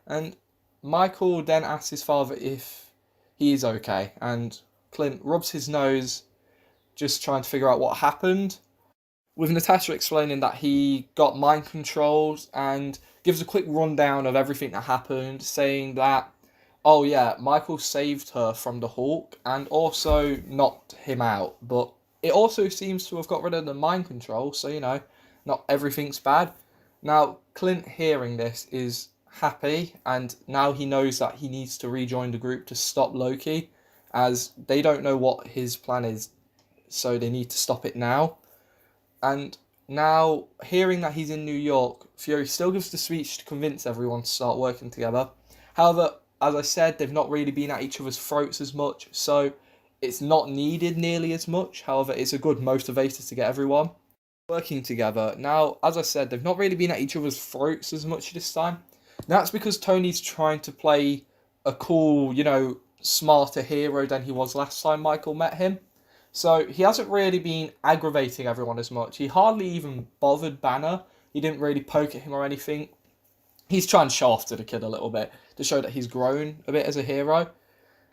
And Michael then asks his father if he is okay. And Clint rubs his nose, just trying to figure out what happened, with Natasha explaining that he got mind controlled and gives a quick rundown of everything that happened, saying that, oh yeah, Michael saved her from the Hulk and also knocked him out, but it also seems to have got rid of the mind control, so not everything's bad. Now, Clint, hearing this, is happy, and now he knows that he needs to rejoin the group to stop Loki, as they don't know what his plan is, so they need to stop it now. And now, hearing that he's in New York, Fury still gives the speech to convince everyone to start working together. However, as I said, they've not really been at each other's throats as much, so it's not needed nearly as much. However, it's a good motivator to get everyone working together. Now, as I said, they've not really been at each other's throats as much this time. That's because Tony's trying to play a cool, smarter hero than he was last time Michael met him. So he hasn't really been aggravating everyone as much. He hardly even bothered Banner. He didn't really poke at him or anything. He's trying to show off to the kid a little bit to show that he's grown a bit as a hero.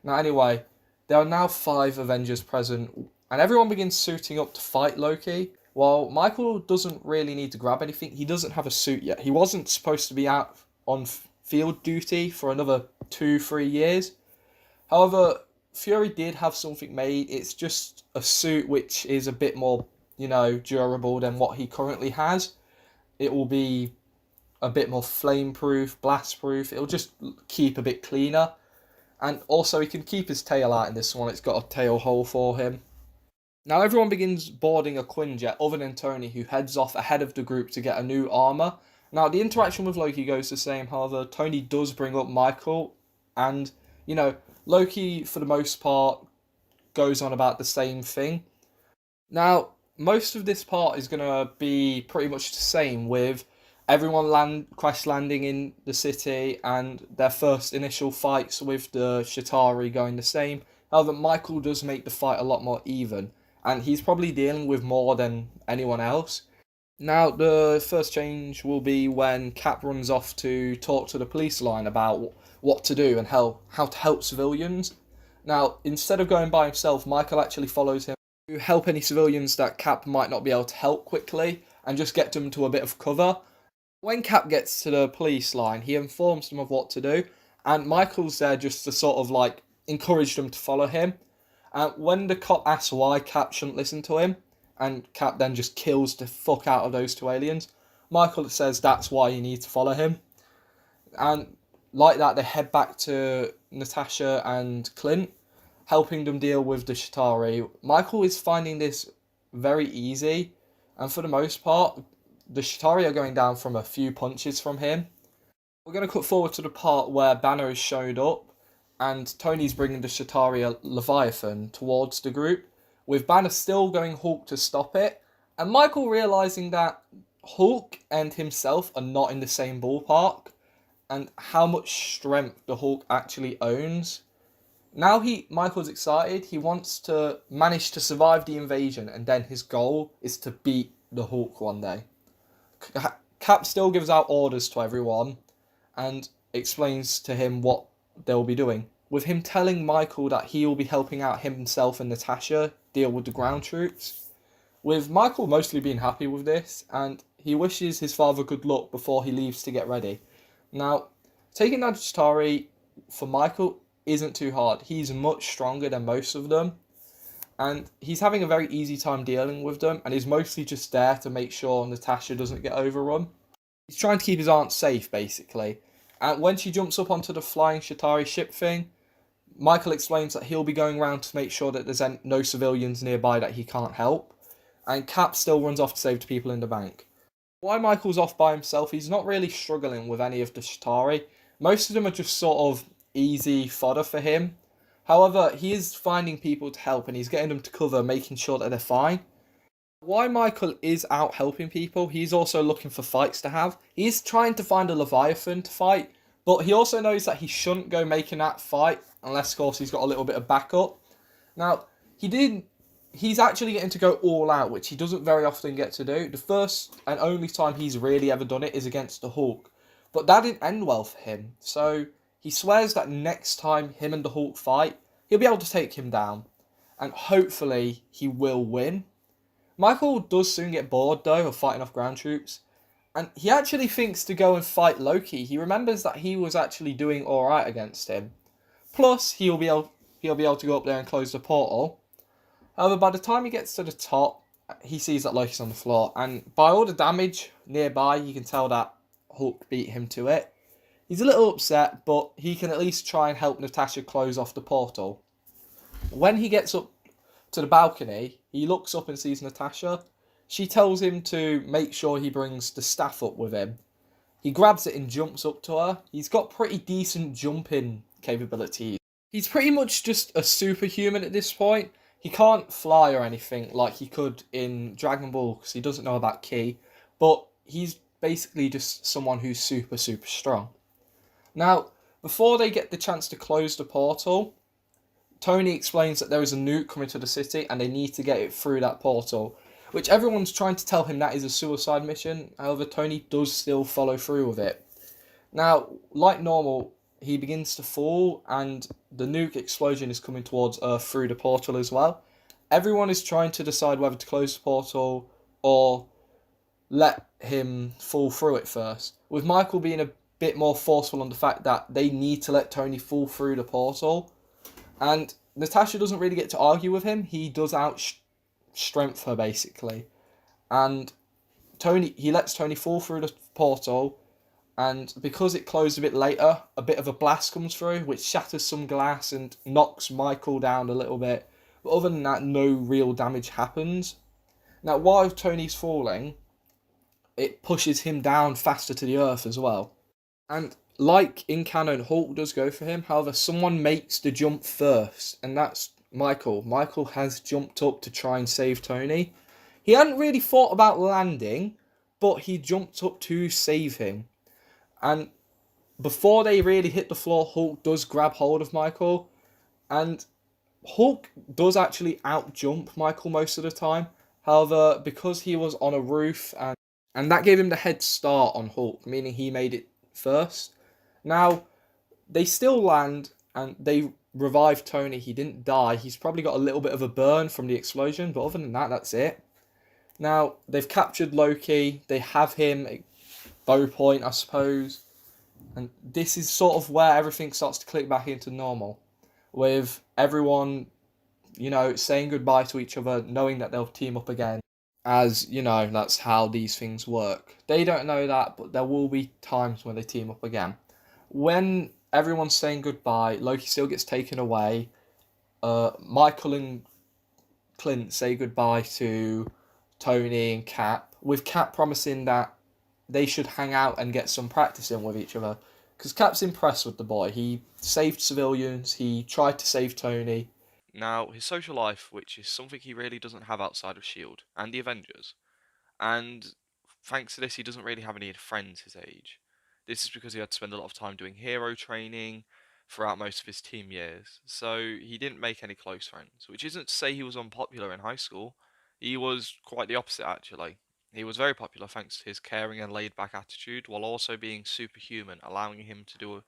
Now, anyway, there are now 5 Avengers present, and everyone begins suiting up to fight Loki. While Michael doesn't really need to grab anything, he doesn't have a suit yet. He wasn't supposed to be out on field duty for another 2-3 years. However, Fury did have something made. It's just a suit which is a bit more, durable than what he currently has. It will be a bit more flame-proof, blast-proof. It'll just keep a bit cleaner. And also, he can keep his tail out in this one. It's got a tail hole for him. Now, everyone begins boarding a Quinjet other than Tony, who heads off ahead of the group to get a new armour. Now, the interaction with Loki goes the same. However, Tony does bring up Michael. And, Loki, for the most part, goes on about the same thing. Now, most of this part is going to be pretty much the same, with everyone crash landing in the city and their first initial fights with the Chitauri going the same. However, Michael does make the fight a lot more even, and he's probably dealing with more than anyone else. Now, the first change will be when Cap runs off to talk to the police line about what to do and how to help civilians. Now, instead of going by himself, Michael actually follows him to help any civilians that Cap might not be able to help quickly and just get them to a bit of cover. When Cap gets to the police line, he informs them of what to do, and Michael's there just to sort of encourage them to follow him. When the cop asks why Cap shouldn't listen to him, and Cap then just kills the fuck out of those 2 aliens, Michael says that's why you need to follow him. And like that, they head back to Natasha and Clint, helping them deal with the Chitauri. Michael is finding this very easy, and for the most part, the Chitauri are going down from a few punches from him. We're going to cut forward to the part where Banner has showed up, and Tony's bringing the Chitauri Leviathan towards the group, with Banner still going Hulk to stop it, and Michael realising that Hulk and himself are not in the same ballpark, and how much strength the Hulk actually owns. Now Michael's excited. He wants to manage to survive the invasion, and then his goal is to beat the Hulk one day. Cap still gives out orders to everyone and explains to him what they'll be doing, with him telling Michael that he will be helping out himself and Natasha deal with the ground troops, with Michael mostly being happy with this, and he wishes his father good luck before he leaves to get ready. Now, taking down Chitauri for Michael isn't too hard. He's much stronger than most of them, and he's having a very easy time dealing with them, and he's mostly just there to make sure Natasha doesn't get overrun. He's trying to keep his aunt safe, basically. And when she jumps up onto the flying Chitauri ship thing, Michael explains that he'll be going around to make sure that there's no civilians nearby that he can't help, and Cap still runs off to save the people in the bank. While Michael's off by himself, he's not really struggling with any of the Chitauri. Most of them are just sort of easy fodder for him. However, he is finding people to help, and he's getting them to cover, making sure that they're fine. While Michael is out helping people, he's also looking for fights to have. He's trying to find a Leviathan to fight, but he also knows that he shouldn't go making that fight unless, of course, he's got a little bit of backup. Now, he's actually getting to go all out, which he doesn't very often get to do. The first and only time he's really ever done it is against the Hulk, but that didn't end well for him. So he swears that next time him and the Hulk fight, he'll be able to take him down, and hopefully he will win. Michael does soon get bored, though, of fighting off ground troops, and he actually thinks to go and fight Loki. He remembers that he was actually doing alright against him. Plus, he'll be able to go up there and close the portal. However, by the time he gets to the top, he sees that Loki's on the floor, and by all the damage nearby, you can tell that Hulk beat him to it. He's a little upset, but he can at least try and help Natasha close off the portal. When he gets up to the balcony, he looks up and sees Natasha. She tells him to make sure he brings the staff up with him. He grabs it and jumps up to her. He's got pretty decent jumping capabilities. He's pretty much just a superhuman at this point. He can't fly or anything like he could in Dragon Ball because he doesn't know about Ki, but he's basically just someone who's super, super strong. Now, before they get the chance to close the portal, Tony explains that there is a nuke coming to the city and they need to get it through that portal, which everyone's trying to tell him that is a suicide mission. However, Tony does still follow through with it. Now, like normal, he begins to fall, and the nuke explosion is coming towards Earth through the portal as well. Everyone is trying to decide whether to close the portal or let him fall through it first. With Michael being a bit more forceful on the fact that they need to let Tony fall through the portal, and Natasha doesn't really get to argue with him. He does out strength her basically, and he lets Tony fall through the portal, and because it closed a bit later, a bit of a blast comes through, which shatters some glass and knocks Michael down a little bit. But other than that, no real damage happens. Now, while Tony's falling, it pushes him down faster to the earth as well. And like in canon, Hulk does go for him. However, someone makes the jump first, and that's Michael. Michael has jumped up to try and save Tony. He hadn't really thought about landing, but he jumped up to save him. And before they really hit the floor, Hulk does grab hold of Michael, and Hulk does actually outjump Michael most of the time. However, because he was on a roof, and that gave him the head start on Hulk, meaning he made it first. Now, they still land, and they revive Tony. He didn't die. He's probably got a little bit of a burn from the explosion, but other than that, that's it. Now, they've captured Loki. They have him at bow point, I suppose. And this is sort of where everything starts to click back into normal. With everyone, saying goodbye to each other, knowing that they'll team up again. As, that's how these things work. They don't know that, but there will be times when they team up again. When everyone's saying goodbye, Loki still gets taken away. Michael and Clint say goodbye to Tony and Cap, with Cap promising that they should hang out and get some practice in with each other. Because Cap's impressed with the boy. He saved civilians, he tried to save Tony. Now, his social life, which is something he really doesn't have outside of S.H.I.E.L.D. and the Avengers, and thanks to this, he doesn't really have any friends his age. This is because he had to spend a lot of time doing hero training throughout most of his teen years, so he didn't make any close friends, which isn't to say he was unpopular in high school. He was quite the opposite, actually. He was very popular thanks to his caring and laid back attitude, while also being superhuman, allowing him to do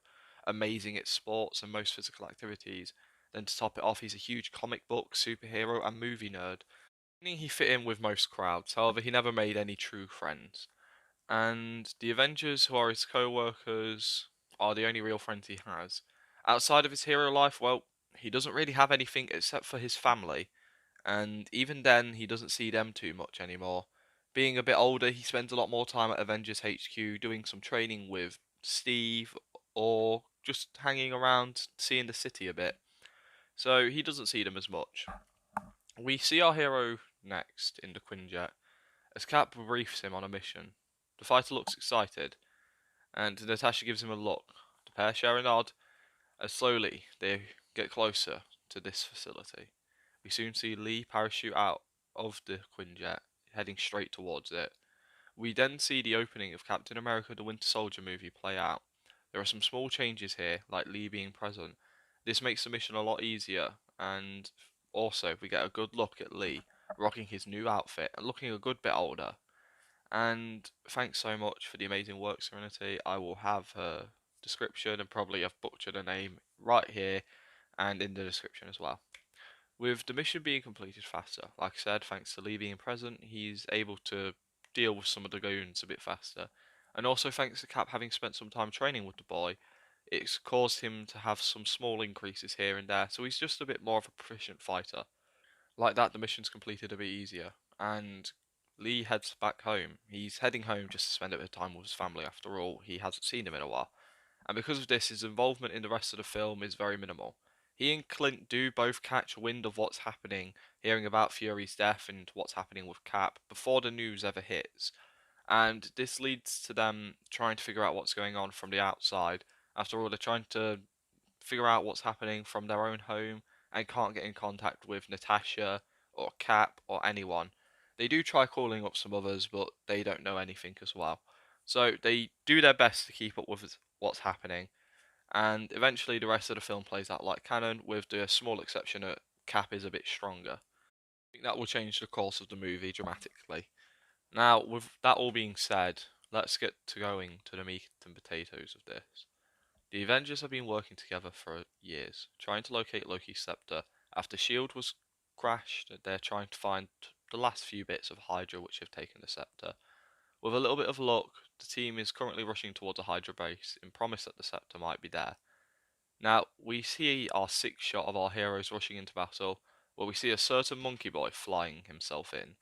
amazing at sports and most physical activities. Then to top it off, he's a huge comic book, superhero, and movie nerd, meaning he fit in with most crowds. However, he never made any true friends. And the Avengers, who are his co-workers, are the only real friends he has. Outside of his hero life, well, he doesn't really have anything except for his family, and even then, he doesn't see them too much anymore. Being a bit older, he spends a lot more time at Avengers HQ doing some training with Steve, or just hanging around seeing the city a bit. So he doesn't see them as much. We see our hero next in the Quinjet as Cap briefs him on a mission. The fighter looks excited, and Natasha gives him a look. The pair share a nod as slowly they get closer to this facility. We soon see Lee parachute out of the Quinjet, heading straight towards it. We then see the opening of Captain America the Winter Soldier movie play out. There are some small changes here, like Lee being present. This makes the mission a lot easier, and also we get a good look at Lee rocking his new outfit and looking a good bit older. And thanks so much for the amazing work, Serenity. I will have her description, and probably I've butchered her name, right here and in the description as well. With the mission being completed faster, like I said, thanks to Lee being present, he's able to deal with some of the goons a bit faster. And also thanks to Cap having spent some time training with the boy, it's caused him to have some small increases here and there, so he's just a bit more of a proficient fighter. Like that, the mission's completed a bit easier, and Lee heads back home. He's heading home just to spend a bit of time with his family after all, he hasn't seen them in a while. And because of this, his involvement in the rest of the film is very minimal. He and Clint do both catch wind of what's happening, hearing about Fury's death and what's happening with Cap before the news ever hits. And this leads to them trying to figure out what's going on from the outside. After all, they're trying to figure out what's happening from their own home and can't get in contact with Natasha or Cap or anyone. They do try calling up some others, but they don't know anything as well. So they do their best to keep up with what's happening, and eventually the rest of the film plays out like canon, with the small exception that Cap is a bit stronger. I think that will change the course of the movie dramatically. Now, with that all being said, let's get to going to the meat and potatoes of this. The Avengers have been working together for years, trying to locate Loki's scepter. After S.H.I.E.L.D. was crashed, they're trying to find the last few bits of Hydra which have taken the scepter. With a little bit of luck, the team is currently rushing towards a Hydra base in promise that the scepter might be there. Now, we see our sixth shot of our heroes rushing into battle, where we see a certain monkey boy flying himself in.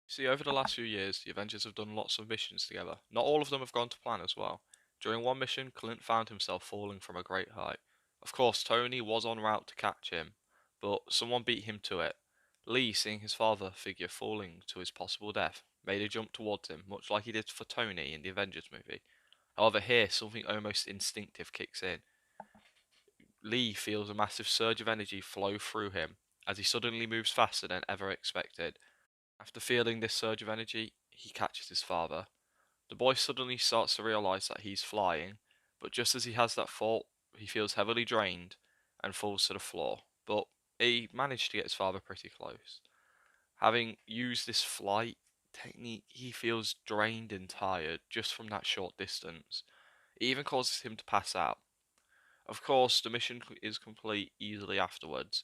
See, over the last few years, the Avengers have done lots of missions together. Not all of them have gone to plan as well. During one mission, Clint found himself falling from a great height. Of course, Tony was en route to catch him, but someone beat him to it. Lee, seeing his father figure falling to his possible death, made a jump towards him, much like he did for Tony in the Avengers movie. However, here, something almost instinctive kicks in. Lee feels a massive surge of energy flow through him as he suddenly moves faster than ever expected. After feeling this surge of energy, he catches his father. The boy suddenly starts to realize that he's flying, but just as he has that thought, he feels heavily drained and falls to the floor. But he managed to get his father pretty close. Having used this flight technique, he feels drained and tired just from that short distance. It even causes him to pass out. Of course, the mission is complete easily afterwards,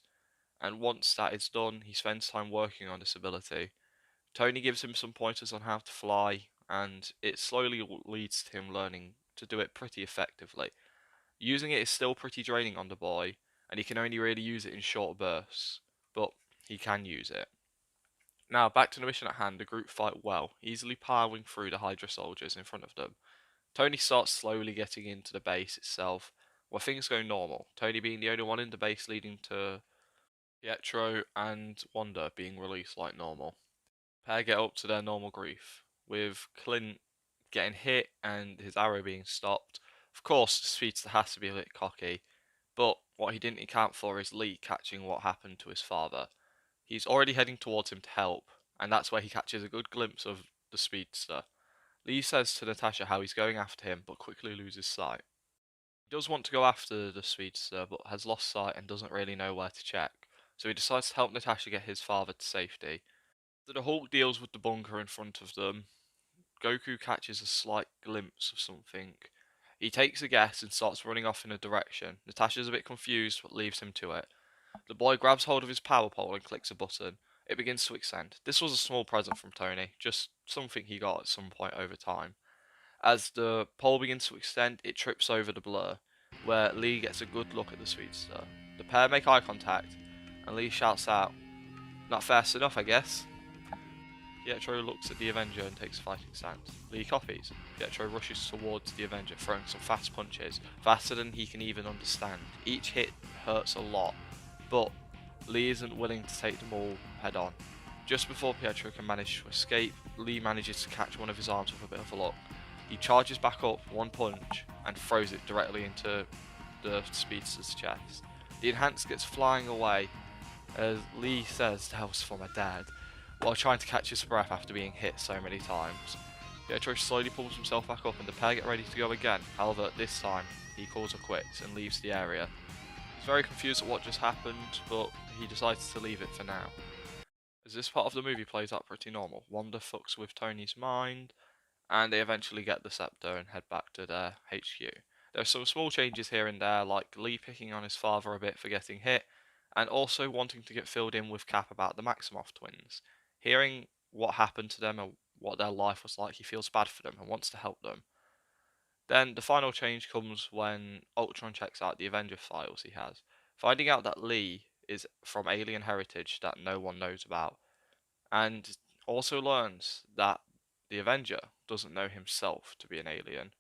and once that is done, he spends time working on this ability. Tony gives him some pointers on how to fly, and it slowly leads to him learning to do it pretty effectively. Using it is still pretty draining on the boy, and he can only really use it in short bursts, but he can use it. Now, back to the mission at hand, the group fight well, easily powering through the Hydra soldiers in front of them. Tony starts slowly getting into the base itself, where things go normal, Tony being the only one in the base, leading to Pietro and Wanda being released like normal. Pair get up to their normal grief, with Clint getting hit and his arrow being stopped. Of course, the speedster has to be a bit cocky, but what he didn't account for is Lee catching what happened to his father. He's already heading towards him to help, and that's where he catches a good glimpse of the speedster. Lee says to Natasha how he's going after him, but quickly loses sight. He does want to go after the speedster, but has lost sight and doesn't really know where to check, so he decides to help Natasha get his father to safety. After the Hulk deals with the bunker in front of them, Goku catches a slight glimpse of something. He takes a guess and starts running off in a direction. Natasha's a bit confused, but leaves him to it. The boy grabs hold of his power pole and clicks a button. It begins to extend. This was a small present from Tony, just something he got at some point over time. As the pole begins to extend, it trips over the blur, where Lee gets a good look at the speedster. The pair make eye contact, and Lee shouts out, "Not fast enough, I guess." Pietro looks at the Avenger and takes a fighting stance. Lee copies. Pietro rushes towards the Avenger, throwing some fast punches, faster than he can even understand. Each hit hurts a lot, but Lee isn't willing to take them all head on. Just before Pietro can manage to escape, Lee manages to catch one of his arms with a bit of luck. He charges back up one punch and throws it directly into the speedster's chest. The enhance gets flying away as Lee says that was for my dad, while trying to catch his breath after being hit so many times. Pietro slowly pulls himself back up and the pair get ready to go again. However, this time he calls a quits and leaves the area. He's very confused at what just happened, but he decides to leave it for now. As this part of the movie plays out pretty normal, Wanda fucks with Tony's mind, and they eventually get the scepter and head back to their HQ. There are some small changes here and there, like Lee picking on his father a bit for getting hit, and also wanting to get filled in with Cap about the Maximoff twins. Hearing what happened to them and what their life was like, he feels bad for them and wants to help them. Then the final change comes when Ultron checks out the Avenger files he has, finding out that Lee is from alien heritage that no one knows about, and also learns that the Avenger doesn't know himself to be an alien.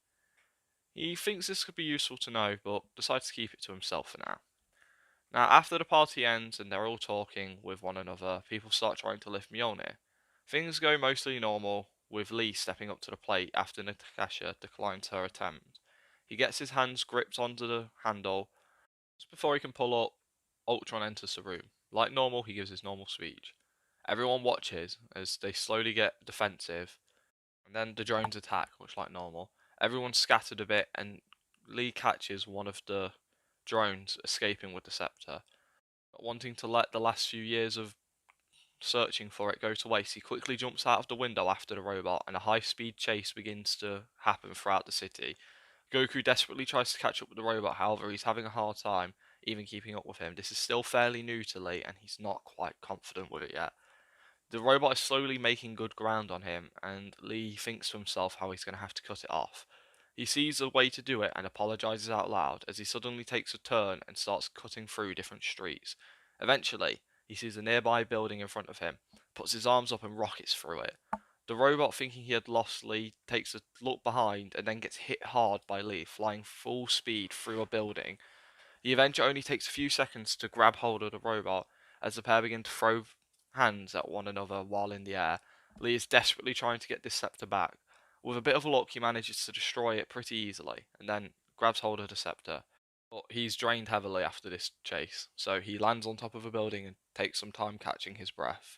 He thinks this could be useful to know, but decides to keep it to himself for now. Now, after the party ends and they're all talking with one another, people start trying to lift Mjolnir. Things go mostly normal, with Lee stepping up to the plate after Natasha declines her attempt. He gets his hands gripped onto the handle. Just before he can pull up, Ultron enters the room. Like normal, he gives his normal speech. Everyone watches as they slowly get defensive, and then the drones attack, much like normal. Everyone's scattered a bit, and Lee catches one of the drones escaping with the scepter. Not wanting to let the last few years of searching for it go to waste, he quickly jumps out of the window after the robot, and a high-speed chase begins to happen throughout the city. Goku desperately tries to catch up with the robot, however, he's having a hard time even keeping up with him. This is still fairly new to Lee, and he's not quite confident with it yet. The robot is slowly making good ground on him, and Lee thinks to himself how he's going to have to cut it off. He sees a way to do it and apologizes out loud as he suddenly takes a turn and starts cutting through different streets. Eventually, he sees a nearby building in front of him, puts his arms up and rockets through it. The robot, thinking he had lost Lee, takes a look behind and then gets hit hard by Lee, flying full speed through a building. The Avenger only takes a few seconds to grab hold of the robot as the pair begin to throw hands at one another while in the air. Lee is desperately trying to get this scepter back. With a bit of luck, he manages to destroy it pretty easily and then grabs hold of the scepter. But he's drained heavily after this chase, so he lands on top of a building and takes some time catching his breath.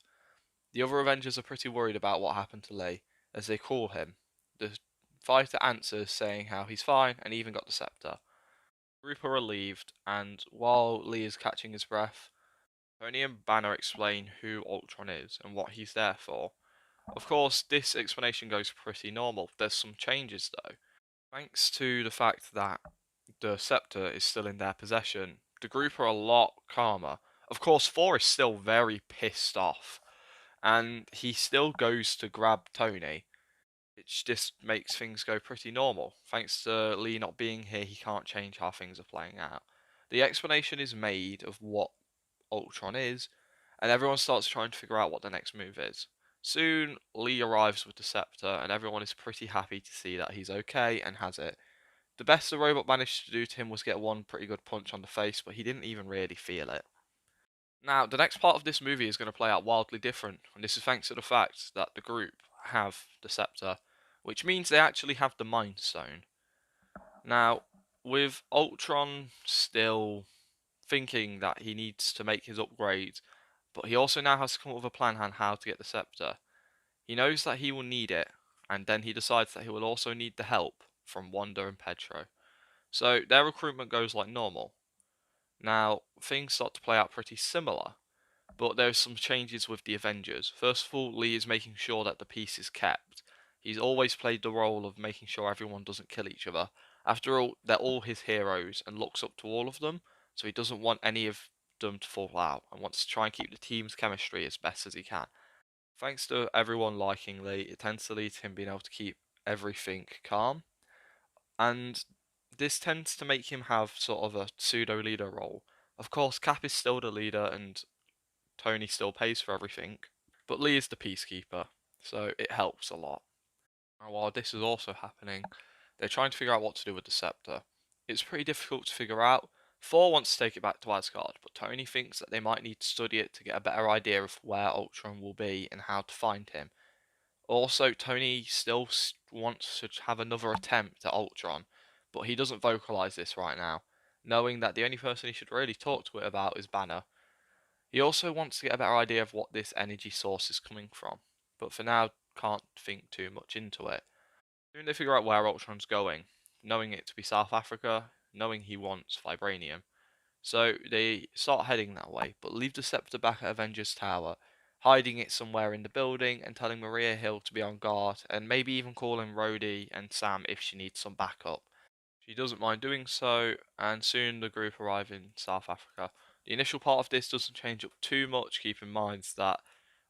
The other Avengers are pretty worried about what happened to Lee as they call him. The fighter answers saying how he's fine and even got the scepter. The group are relieved, and while Lee is catching his breath, Tony and Banner explain who Ultron is and what he's there for. Of course, this explanation goes pretty normal. There's some changes though. Thanks to the fact that the scepter is still in their possession, the group are a lot calmer. Of course, Thor is still very pissed off, and he still goes to grab Tony, which just makes things go pretty normal. Thanks to Lee not being here, he can't change how things are playing out. The explanation is made of what Ultron is, and everyone starts trying to figure out what the next move is. Soon, Lee arrives with the scepter, and everyone is pretty happy to see that he's okay and has it. The best the robot managed to do to him was get one pretty good punch on the face, but he didn't even really feel it. Now, the next part of this movie is going to play out wildly different, and this is thanks to the fact that the group have the scepter, which means they actually have the Mind Stone. Now, with Ultron still thinking that he needs to make his upgrade, but he also now has to come up with a plan on how to get the scepter. He knows that he will need it, and then he decides that he will also need the help from Wanda and Pedro. So their recruitment goes like normal. Now, things start to play out pretty similar, but there's some changes with the Avengers. First of all, Lee is making sure that the peace is kept. He's always played the role of making sure everyone doesn't kill each other. After all, they're all his heroes and looks up to all of them, so he doesn't want any of them to fall out and wants to try and keep the team's chemistry as best as he can. Thanks to everyone liking Lee, it tends to lead to him being able to keep everything calm, and this tends to make him have sort of a pseudo leader role. Of course, Cap is still the leader and Tony still pays for everything, but Lee is the peacekeeper, so it helps a lot. And while this is also happening, they're trying to figure out what to do with the scepter. It's pretty difficult to figure out. Thor wants to take it back to Asgard, but Tony thinks that they might need to study it to get a better idea of where Ultron will be and how to find him. Also, Tony still wants to have another attempt at Ultron, but he doesn't vocalize this right now, knowing that the only person he should really talk to it about is Banner. He also wants to get a better idea of what this energy source is coming from, but for now can't think too much into it. Soon they figure out where Ultron's going, knowing it to be South Africa, knowing he wants vibranium. So they start heading that way, but leave the scepter back at Avengers Tower, hiding it somewhere in the building and telling Maria Hill to be on guard and maybe even calling Rhodey and Sam if she needs some backup. She doesn't mind doing so, and soon the group arrive in South Africa. The initial part of this doesn't change up too much, keep in mind that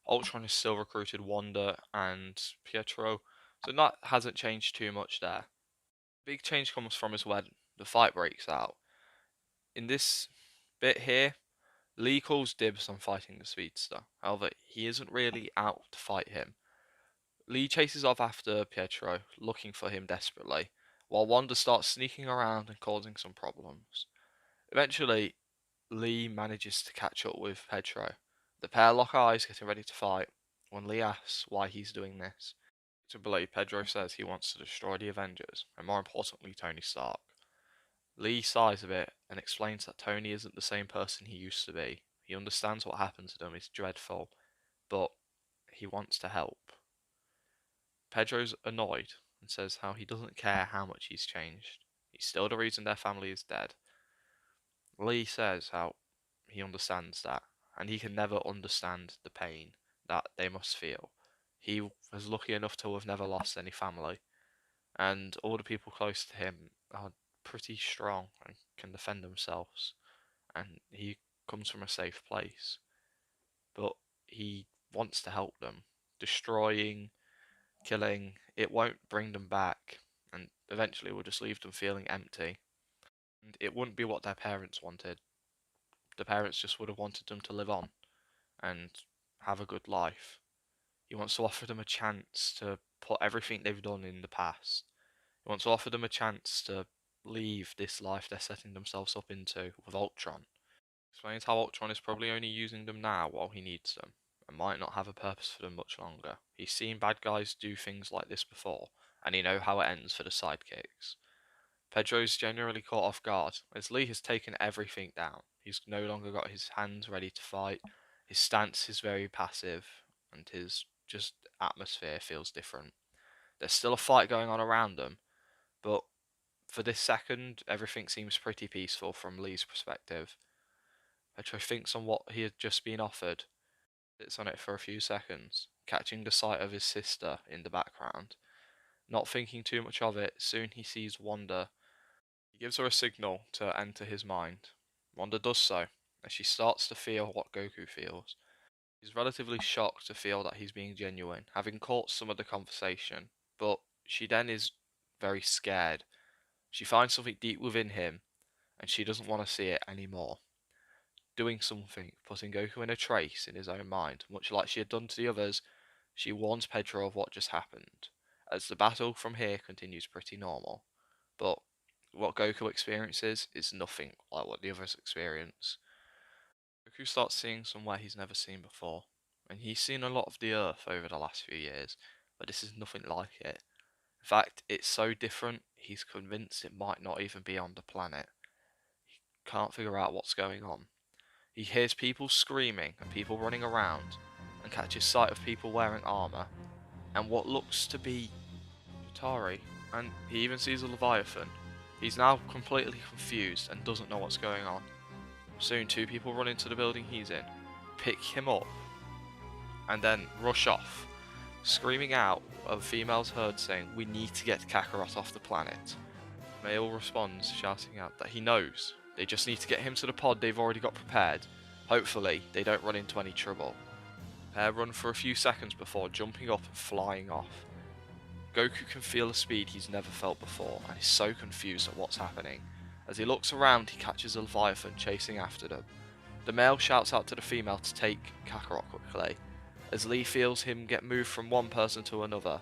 Ultron has still recruited Wanda and Pietro, so that hasn't changed too much there. Big change comes from is when the fight breaks out. In this bit here, Lee calls dibs on fighting the speedster. However, he isn't really out to fight him. Lee chases off after Pietro, looking for him desperately, while Wanda starts sneaking around and causing some problems. Eventually, Lee manages to catch up with Pedro. The pair lock eyes, getting ready to fight, when Lee asks why he's doing this. To believe, Pedro says he wants to destroy the Avengers, and more importantly, Tony Stark. Lee sighs a bit and explains that Tony isn't the same person he used to be. He understands what happened to them is dreadful, but he wants to help. Pedro's annoyed and says how he doesn't care how much he's changed. He's still the reason their family is dead. Lee says how he understands that, and he can never understand the pain that they must feel. He was lucky enough to have never lost any family, and all the people close to him are pretty strong and can defend themselves, and he comes from a safe place. But he wants to help them. Destroying, killing, it won't bring them back, and eventually will just leave them feeling empty. And it wouldn't be what their parents wanted. The parents just would have wanted them to live on and have a good life. He wants to offer them a chance to put everything they've done in the past. He wants to offer them a chance to leave this life they're setting themselves up into with Ultron. Explains how Ultron is probably only using them now while he needs them, and might not have a purpose for them much longer. He's seen bad guys do things like this before, and he knows how it ends for the sidekicks. Pedro's generally caught off guard, as Lee has taken everything down. He's no longer got his hands ready to fight, his stance is very passive, and his just atmosphere feels different. There's still a fight going on around them, but for this second, everything seems pretty peaceful from Lee's perspective. Pedro thinks on what he had just been offered, sits on it for a few seconds, catching the sight of his sister in the background. Not thinking too much of it, soon he sees Wanda. He gives her a signal to enter his mind. Wanda does so, and she starts to feel what Goku feels. He's relatively shocked to feel that he's being genuine, having caught some of the conversation, but she then is very scared. She finds something deep within him, and she doesn't want to see it anymore. Doing something, putting Goku in a trace in his own mind, much like she had done to the others, she warns Pedro of what just happened, as the battle from here continues pretty normal. But what Goku experiences is nothing like what the others experience. Goku starts seeing somewhere he's never seen before, and he's seen a lot of the Earth over the last few years, but this is nothing like it. In fact, it's so different, he's convinced it might not even be on the planet. He can't figure out what's going on. He hears people screaming and people running around, and catches sight of people wearing armour, and what looks to be Atari, and he even sees a Leviathan. He's now completely confused and doesn't know what's going on. Soon, two people run into the building he's in, pick him up, and then rush off, screaming out of a female's heard saying, "We need to get Kakarot off the planet." Male responds, shouting out that he knows. They just need to get him to the pod they've already got prepared. Hopefully, they don't run into any trouble. The pair run for a few seconds before jumping up and flying off. Goku can feel a speed he's never felt before, and is so confused at what's happening. As he looks around, he catches a Leviathan chasing after them. The male shouts out to the female to take Kakarot quickly, as Lee feels him get moved from one person to another,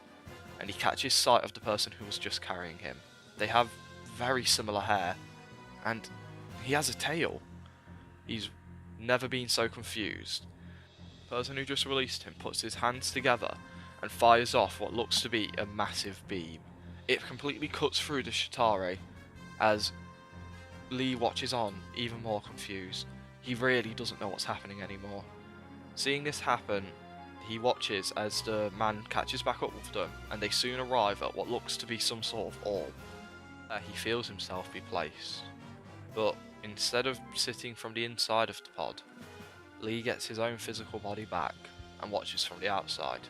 and he catches sight of the person who was just carrying him. They have very similar hair, and he has a tail. He's never been so confused. The person who just released him puts his hands together and fires off what looks to be a massive beam. It completely cuts through the Shatare as Lee watches on, even more confused. He really doesn't know what's happening anymore. Seeing this happen, he watches as the man catches back up with them, and they soon arrive at what looks to be some sort of orb. There he feels himself be placed. But instead of sitting from the inside of the pod, Lee gets his own physical body back and watches from the outside.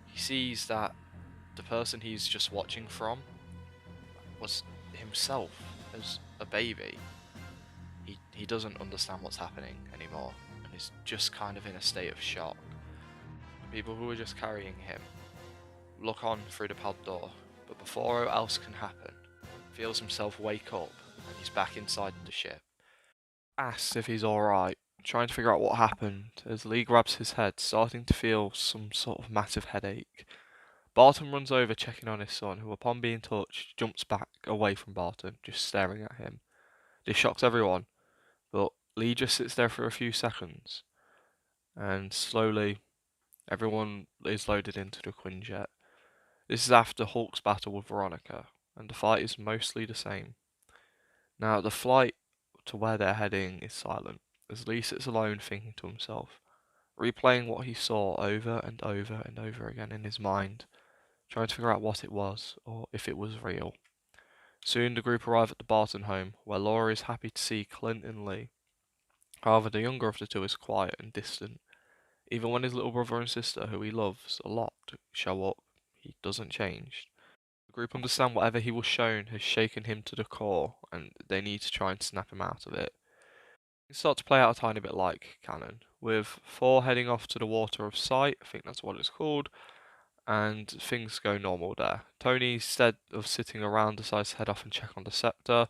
He sees that the person he's just watching from was himself as a baby. He doesn't understand what's happening anymore, and is just kind of in a state of shock. The people who were just carrying him look on through the pod door, but before else can happen, feels himself wake up, and he's back inside the ship. Asks if he's alright, trying to figure out what happened, as Lee grabs his head, starting to feel some sort of massive headache. Barton runs over checking on his son, who upon being touched, jumps back away from Barton, just staring at him. This shocks everyone, but Lee just sits there for a few seconds, and slowly everyone is loaded into the Quinjet. This is after Hulk's battle with Veronica, and the fight is mostly the same. Now, the flight to where they're heading is silent, as Lee sits alone thinking to himself, replaying what he saw over and over and over again in his mind, trying to figure out what it was, or if it was real. Soon the group arrive at the Barton home, where Laura is happy to see Clint and Lee. However, the younger of the two is quiet and distant. Even when his little brother and sister, who he loves a lot, show up, he doesn't change. The The group understand whatever he was shown has shaken him to the core, and they need to try and snap him out of it. It starts to play out a tiny bit like canon, with Thor heading off to the Water of Sight, I think that's what it's called, and things go normal there. Tony, instead of sitting around, decides to head off and check on the scepter,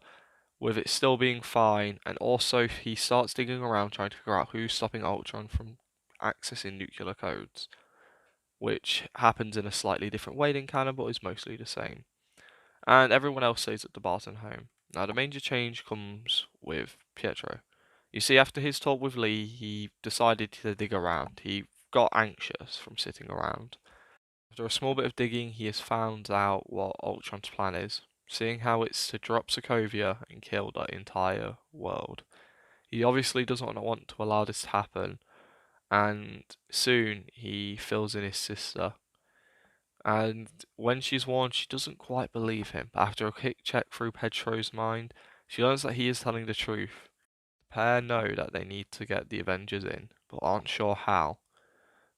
with it still being fine, and also he starts digging around trying to figure out who's stopping Ultron from accessing nuclear codes, which happens in a slightly different way than canon, but is mostly the same. And everyone else stays at the Barton home. Now, the major change comes with Pietro. You see, after his talk with Lee, he decided to dig around. He got anxious from sitting around. After a small bit of digging, he has found out what Ultron's plan is, seeing how it's to drop Sokovia and kill the entire world. He obviously doesn't want to allow this to happen, and soon he fills in his sister. And when she's warned, she doesn't quite believe him. But after a quick check through Petro's mind, she learns that he is telling the truth. The pair know that they need to get the Avengers in, but aren't sure how.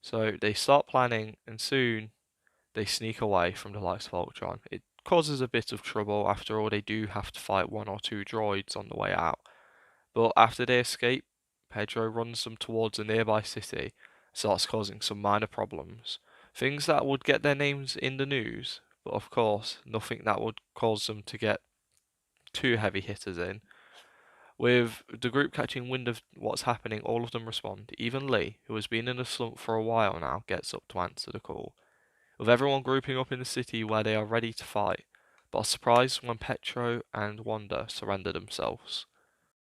So they start planning, and soon they sneak away from the likes of Ultron. It causes a bit of trouble. After all, they do have to fight one or two droids on the way out. But after they escape, Pedro runs them towards a nearby city, starts causing some minor problems. Things that would get their names in the news, but of course, nothing that would cause them to get two heavy hitters in. With the group catching wind of what's happening, all of them respond. Even Lee, who has been in a slump for a while now, gets up to answer the call. With everyone grouping up in the city where they are ready to fight, but are surprised when Petro and Wanda surrender themselves.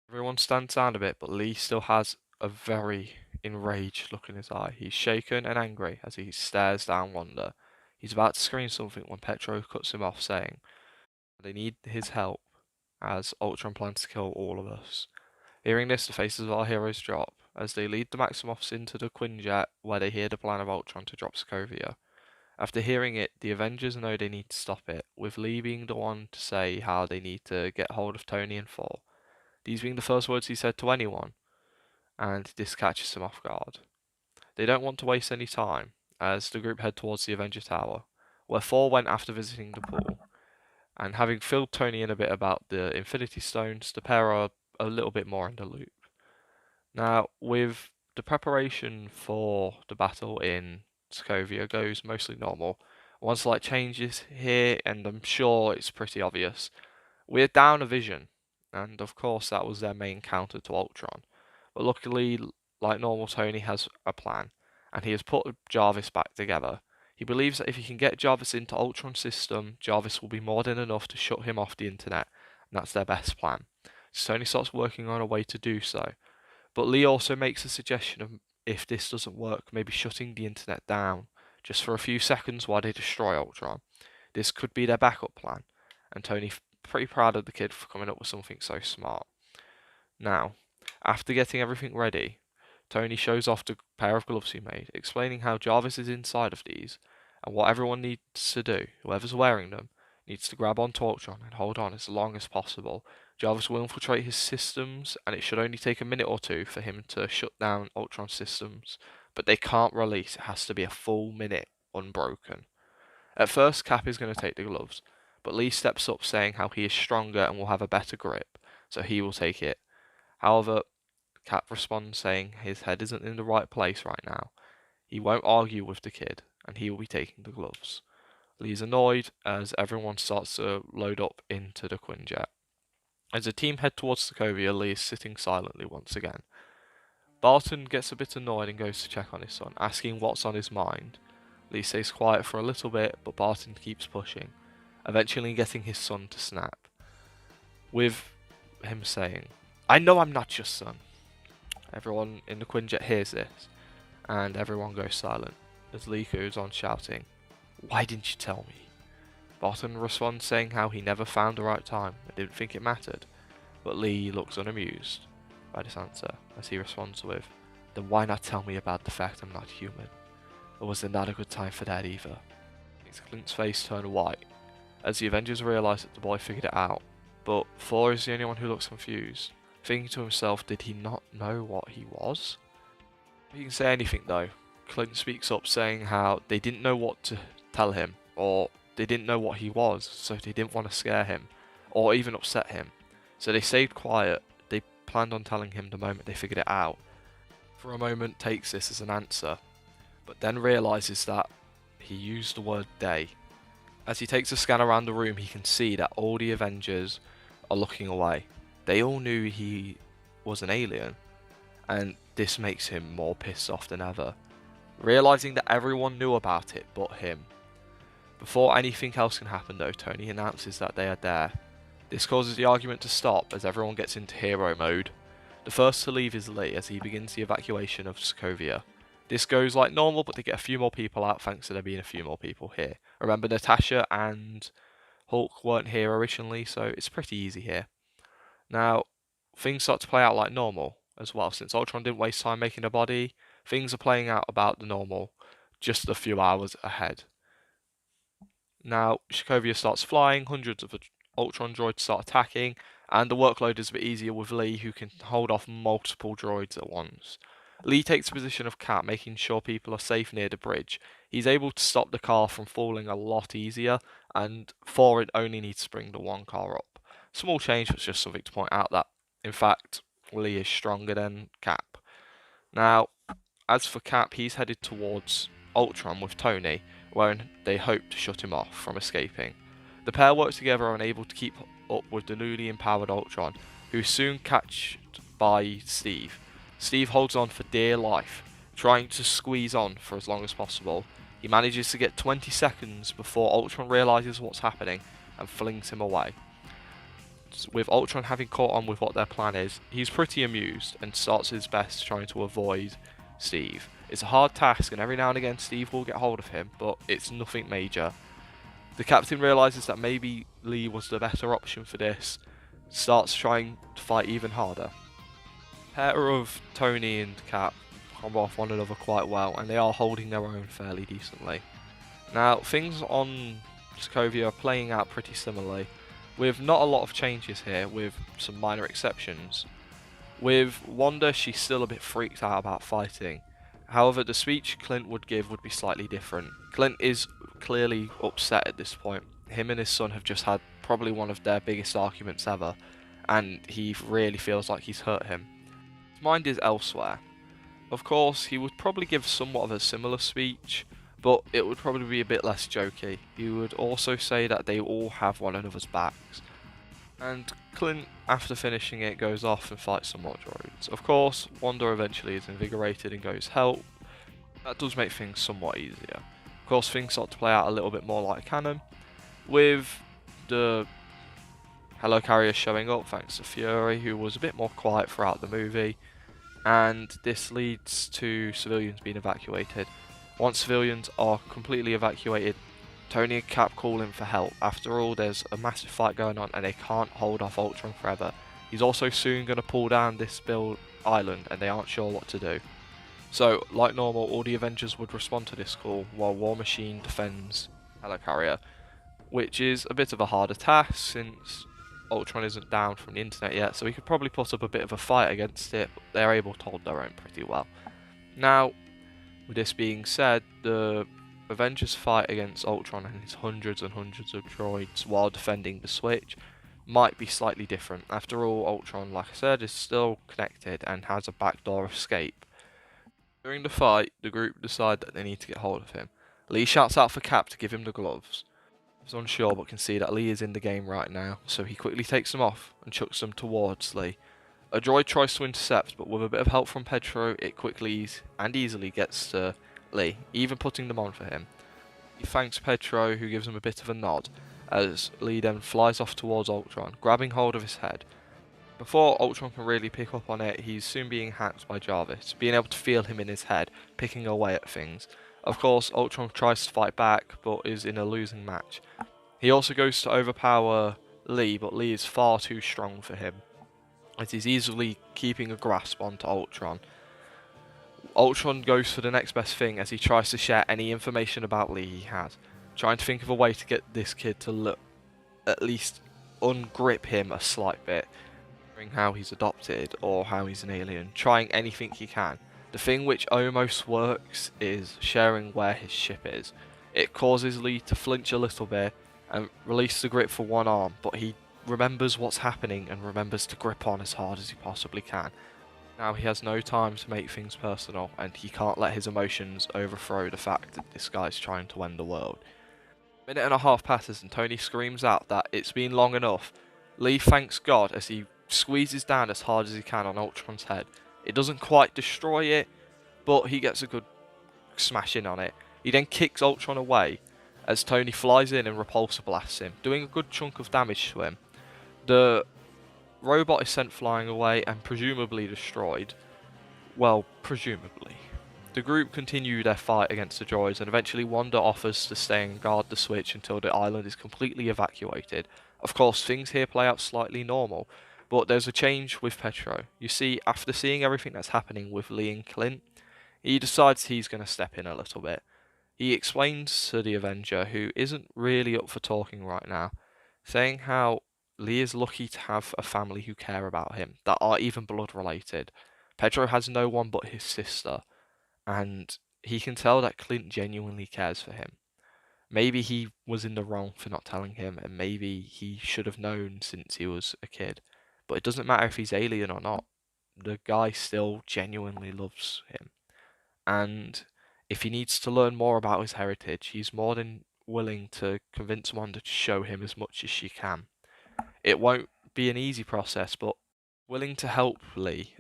Everyone stands down a bit, but Lee still has a very enraged look in his eye. He's shaken and angry as he stares down Wanda. He's about to scream something when Petro cuts him off, saying they need his help, as Ultron plans to kill all of us. Hearing this, the faces of our heroes drop, as they lead the Maximoffs into the Quinjet, where they hear the plan of Ultron to drop Sokovia. After hearing it, the Avengers know they need to stop it, with Lee being the one to say how they need to get hold of Tony and Thor. These being the first words he said to anyone, and this catches them off guard. They don't want to waste any time, as the group head towards the Avenger Tower, where Thor went after visiting the pool. And having filled Tony in a bit about the Infinity Stones, the pair are a little bit more in the loop. Now, with the preparation for the battle in Sokovia goes mostly normal. One slight change is here, and I'm sure it's pretty obvious. We're down a Vision, and of course that was their main counter to Ultron. But luckily, like normal, Tony has a plan, and he has put Jarvis back together. He believes that if he can get Jarvis into Ultron's system, Jarvis will be more than enough to shut him off the internet, and that's their best plan. So Tony starts working on a way to do so. But Lee also makes a suggestion of, if this doesn't work, maybe shutting the internet down, just for a few seconds while they destroy Ultron. This could be their backup plan, and Tony's pretty proud of the kid for coming up with something so smart. Now, after getting everything ready, Tony shows off the pair of gloves he made, explaining how Jarvis is inside of these, and what everyone needs to do, whoever's wearing them, needs to grab onto Ultron and hold on as long as possible. Jarvis will infiltrate his systems, and it should only take a minute or two for him to shut down Ultron's systems, but they can't release. It has to be a full minute unbroken. At first, Cap is going to take the gloves, but Lee steps up saying how he is stronger and will have a better grip, so he will take it. However, Cap responds saying his head isn't in the right place right now. He won't argue with the kid, and he will be taking the gloves. Lee's annoyed as everyone starts to load up into the Quinjet. As the team head towards Sokovia, Lee is sitting silently once again. Barton gets a bit annoyed and goes to check on his son, asking what's on his mind. Lee stays quiet for a little bit, but Barton keeps pushing, eventually getting his son to snap, with him saying, "I know I'm not your son." Everyone in the Quinjet hears this, and everyone goes silent, as Lee goes on shouting, "Why didn't you tell me?" Barton responds saying how he never found the right time and didn't think it mattered, but Lee looks unamused by this answer, as he responds with, "Then why not tell me about the fact I'm not human? Or was there not a good time for that either?" Makes Clint's face turn white, as the Avengers realise that the boy figured it out, but Thor is the only one who looks confused, thinking to himself, did he not know what he was? He can say anything though. Clint speaks up saying how they didn't know what to tell him, or they didn't know what he was, so they didn't want to scare him or even upset him. So they stayed quiet. They planned on telling him the moment they figured it out. For a moment takes this as an answer, but then realises that he used the word they. As he takes a scan around the room, he can see that all the Avengers are looking away. They all knew he was an alien, and this makes him more pissed off than ever, realising that everyone knew about it but him. Before anything else can happen though, Tony announces that they are there. This causes the argument to stop as everyone gets into hero mode. The first to leave is Lee as he begins the evacuation of Sokovia. This goes like normal, but they get a few more people out thanks to there being a few more people here. Remember, Natasha and Hulk weren't here originally, so it's pretty easy here. Now, things start to play out like normal as well. Since Ultron didn't waste time making a body, things are playing out about the normal, just a few hours ahead. Now, Sokovia starts flying, hundreds of Ultron droids start attacking, and the workload is a bit easier with Lee, who can hold off multiple droids at once. Lee takes the position of Cap, making sure people are safe near the bridge. He's able to stop the car from falling a lot easier, and for it only needs to bring the one car up. Small change, but just something to point out that, in fact, Lee is stronger than Cap. Now, as for Cap, he's headed towards Ultron with Tony, where they hope to shut him off from escaping. The pair work together and are able to keep up with the newly empowered Ultron, who is soon catched by Steve. Steve holds on for dear life, trying to squeeze on for as long as possible. He manages to get 20 seconds before Ultron realises what's happening and flings him away. With Ultron having caught on with what their plan is, he's pretty amused and starts his best trying to avoid Steve. It's a hard task, and every now and again Steve will get hold of him, but it's nothing major. The captain realises that maybe Lee was the better option for this, starts trying to fight even harder. The pair of Tony and Cap come off one another quite well, and they are holding their own fairly decently. Now, things on Sokovia are playing out pretty similarly, with not a lot of changes here, with some minor exceptions. With Wanda, she's still a bit freaked out about fighting. However, the speech Clint would give would be slightly different. Clint is clearly upset at this point. Him and his son have just had probably one of their biggest arguments ever, and he really feels like he's hurt him. His mind is elsewhere. Of course, he would probably give somewhat of a similar speech, but it would probably be a bit less jokey. He would also say that they all have one another's backs. And Clint, after finishing it, goes off and fights some more droids. Of course, Wanda eventually is invigorated and goes help. That does make things somewhat easier. Of course, things start to play out a little bit more like canon, with the helicarrier showing up thanks to Fury, who was a bit more quiet throughout the movie, and this leads to civilians being evacuated. Once civilians are completely evacuated, Tony and Cap call in for help. After all, there's a massive fight going on and they can't hold off Ultron forever. He's also soon going to pull down this island and they aren't sure what to do. So, like normal, all the Avengers would respond to this call while War Machine defends helicarrier, which is a bit of a harder task since Ultron isn't down from the internet yet, so he could probably put up a bit of a fight against it, but they're able to hold their own pretty well. Now, with this being said, the Avengers fight against Ultron and his hundreds and hundreds of droids while defending the Switch might be slightly different. After all, Ultron, like I said, is still connected and has a backdoor escape. During the fight, the group decide that they need to get hold of him. Lee shouts out for Cap to give him the gloves. He's unsure but can see that Lee is in the game right now, so he quickly takes them off and chucks them towards Lee. A droid tries to intercept, but with a bit of help from Pedro, it quickly and easily gets to Lee, even putting them on for him. He thanks Pedro, who gives him a bit of a nod, as Lee then flies off towards Ultron, grabbing hold of his head. Before Ultron can really pick up on it, he's soon being hacked by Jarvis, being able to feel him in his head, picking away at things. Of course, Ultron tries to fight back, but is in a losing match. He also goes to overpower Lee, but Lee is far too strong for him, as he's easily keeping a grasp onto Ultron. Ultron goes for the next best thing as he tries to share any information about Lee he has, trying to think of a way to get this kid to at least ungrip him a slight bit, how he's adopted or how he's an alien, trying anything he can. The thing which almost works is sharing where his ship is. It causes Lee to flinch a little bit and release the grip for one arm, but he remembers what's happening and remembers to grip on as hard as he possibly can. Now he has no time to make things personal, and he can't let his emotions overthrow the fact that this guy's trying to end the world. A minute and a half passes and Tony screams out that it's been long enough. Lee thanks God as he squeezes down as hard as he can on Ultron's head. It doesn't quite destroy it, but he gets a good smash in on it. He then kicks Ultron away as Tony flies in and repulsor blasts him, doing a good chunk of damage to him. The robot is sent flying away and presumably destroyed. Well, presumably. The group continue their fight against the droids, and eventually Wanda offers to stay and guard the switch until the island is completely evacuated. Of course, things here play out slightly normal, but there's a change with Petro. You see, after seeing everything that's happening with Lee and Clint, he decides he's going to step in a little bit. He explains to the Avenger, who isn't really up for talking right now, saying how Lee is lucky to have a family who care about him, that are even blood related. Petro has no one but his sister, and he can tell that Clint genuinely cares for him. Maybe he was in the wrong for not telling him, and maybe he should have known since he was a kid. But it doesn't matter if he's alien or not. The guy still genuinely loves him. And if he needs to learn more about his heritage, he's more than willing to convince Wanda to show him as much as she can. It won't be an easy process, but willing to help Lee,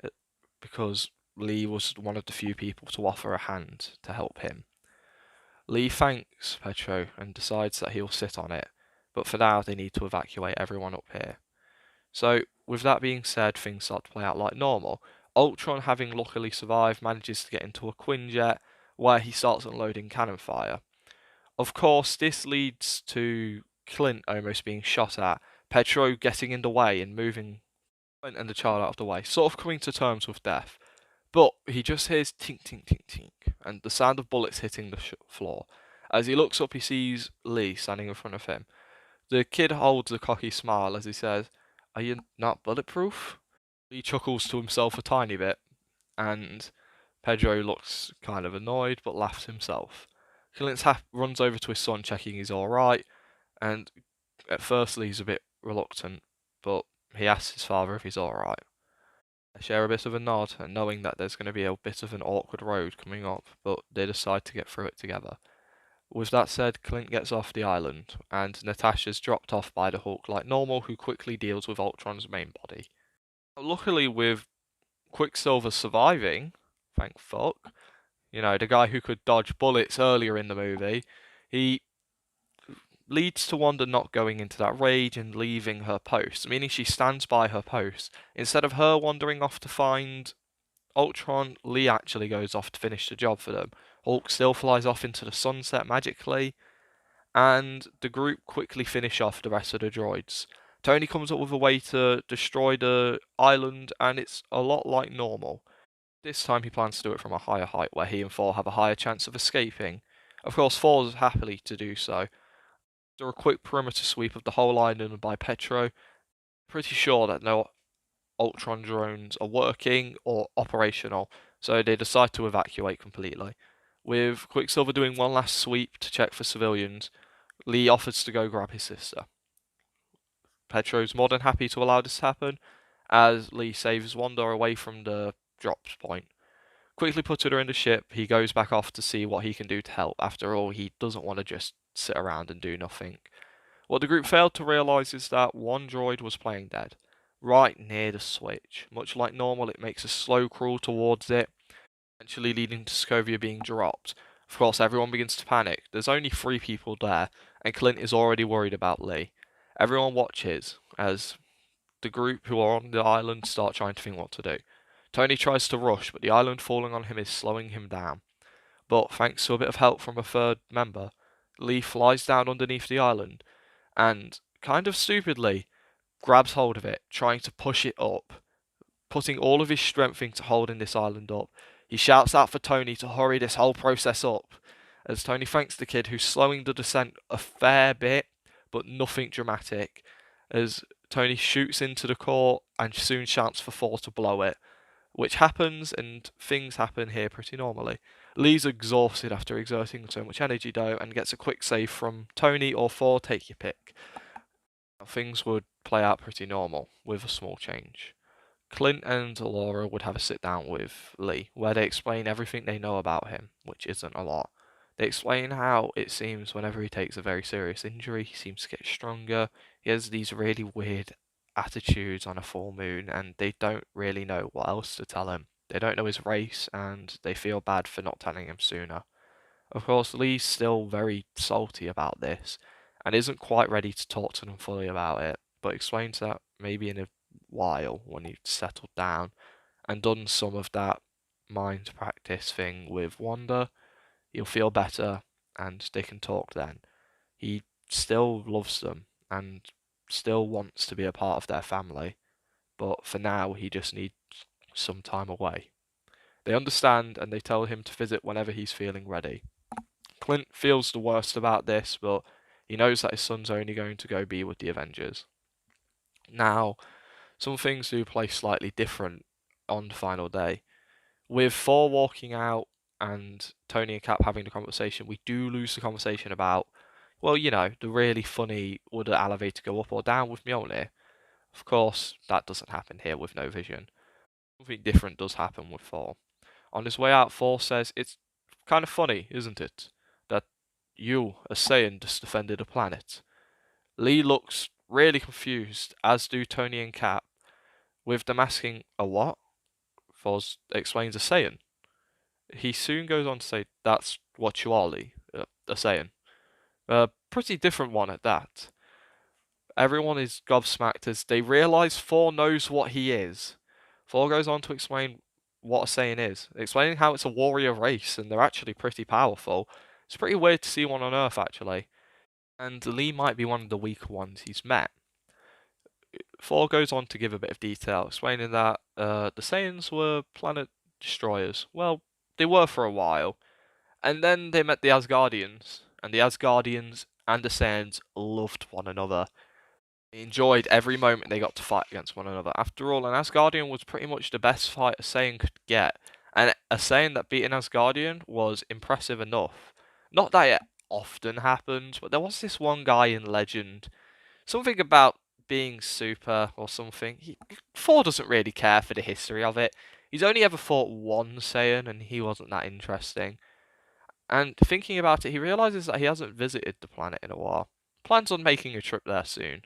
because Lee was one of the few people to offer a hand to help him. Lee thanks Petro and decides that he'll sit on it, but for now they need to evacuate everyone up here. So, with that being said, things start to play out like normal. Ultron, having luckily survived, manages to get into a Quinjet, where he starts unloading cannon fire. Of course, this leads to Clint almost being shot at, Petro getting in the way and moving Clint and the child out of the way, sort of coming to terms with death. But he just hears tink tink tink tink, and the sound of bullets hitting the floor. As he looks up, he sees Lee standing in front of him. The kid holds a cocky smile as he says, "Are you not bulletproof?" Lee chuckles to himself a tiny bit, and Pedro looks kind of annoyed but laughs himself. Clint runs over to his son, checking he's alright, and at first Lee's a bit reluctant, but he asks his father if he's alright. They share a bit of a nod, and knowing that there's going to be a bit of an awkward road coming up, but they decide to get through it together. With that said, Clint gets off the island, and Natasha's dropped off by the Hulk like normal, who quickly deals with Ultron's main body. Luckily, with Quicksilver surviving, thank fuck, you know, the guy who could dodge bullets earlier in the movie, he leads to Wanda not going into that rage and leaving her post, meaning she stands by her post. Instead of her wandering off to find Ultron, Lee actually goes off to finish the job for them. Hulk still flies off into the sunset magically, and the group quickly finish off the rest of the droids. Tony comes up with a way to destroy the island, and it's a lot like normal. This time he plans to do it from a higher height, where he and Thor have a higher chance of escaping. Of course, Thor's happily to do so. After a quick perimeter sweep of the whole island by Petro, pretty sure that no Ultron drones are working or operational, so they decide to evacuate completely. With Quicksilver doing one last sweep to check for civilians, Lee offers to go grab his sister. Petro's more than happy to allow this to happen, as Lee saves Wanda away from the drop point. Quickly putting her in the ship, he goes back off to see what he can do to help. After all, he doesn't want to just sit around and do nothing. What the group failed to realise is that one droid was playing dead, right near the switch. Much like normal, it makes a slow crawl towards it, eventually leading to Sokovia being dropped. Of course, everyone begins to panic. There's only 3 people there, and Clint is already worried about Lee. Everyone watches as the group who are on the island start trying to think what to do. Tony tries to rush, but the island falling on him is slowing him down. But thanks to a bit of help from a third member, Lee flies down underneath the island and, kind of stupidly, grabs hold of it, trying to push it up, putting all of his strength into holding this island up. He shouts out for Tony to hurry this whole process up, as Tony thanks the kid, who's slowing the descent a fair bit, but nothing dramatic, as Tony shoots into the core and soon shouts for Thor to blow it, which happens, and things happen here pretty normally. Lee's exhausted after exerting so much energy though, and gets a quick save from Tony or Thor, take your pick. Things would play out pretty normal, with a small change. Clint and Laura would have a sit down with Lee, where they explain everything they know about him, which isn't a lot. They explain how it seems whenever he takes a very serious injury, he seems to get stronger. He has these really weird attitudes on a full moon, and they don't really know what else to tell him. They don't know his race, and they feel bad for not telling him sooner. Of course, Lee's still very salty about this, and isn't quite ready to talk to them fully about it, but explains that maybe in a while, when you've settled down and done some of that mind practice thing with Wanda, you'll feel better and they can talk then. He still loves them and still wants to be a part of their family, but for now he just needs some time away. They understand and they tell him to visit whenever he's feeling ready. Clint feels the worst about this, but he knows that his son's only going to go be with the Avengers. Now, some things do play slightly different on the final day. With Thor walking out and Tony and Cap having the conversation, we do lose the conversation about, well, the really funny, would the elevator go up or down with Mjolnir? Of course, that doesn't happen here with no vision. Something different does happen with Thor. On his way out, Thor says, it's kind of funny, isn't it, that you, a Saiyan, just defended a planet. Lee looks really confused, as do Tony and Cap, with them asking, a what? Thor explains a Saiyan. He soon goes on to say, that's what you are, Lee, a Saiyan. A pretty different one at that. Everyone is gobsmacked as they realise Thor knows what he is. Thor goes on to explain what a Saiyan is, explaining how it's a warrior race and they're actually pretty powerful. It's pretty weird to see one on Earth, actually. And Lee might be one of the weaker ones he's met. Thor goes on to give a bit of detail, explaining that the Saiyans were planet destroyers. Well, they were for a while. And then they met the Asgardians, and the Asgardians and the Saiyans loved one another. They enjoyed every moment they got to fight against one another. After all, an Asgardian was pretty much the best fight a Saiyan could get, and a Saiyan that beat an Asgardian was impressive enough. Not that it often happens, but there was this one guy in Legend, something about being super or something. Thor doesn't really care for the history of it. He's only ever fought one Saiyan, and he wasn't that interesting. And thinking about it, he realizes that he hasn't visited the planet in a while. Plans on making a trip there soon.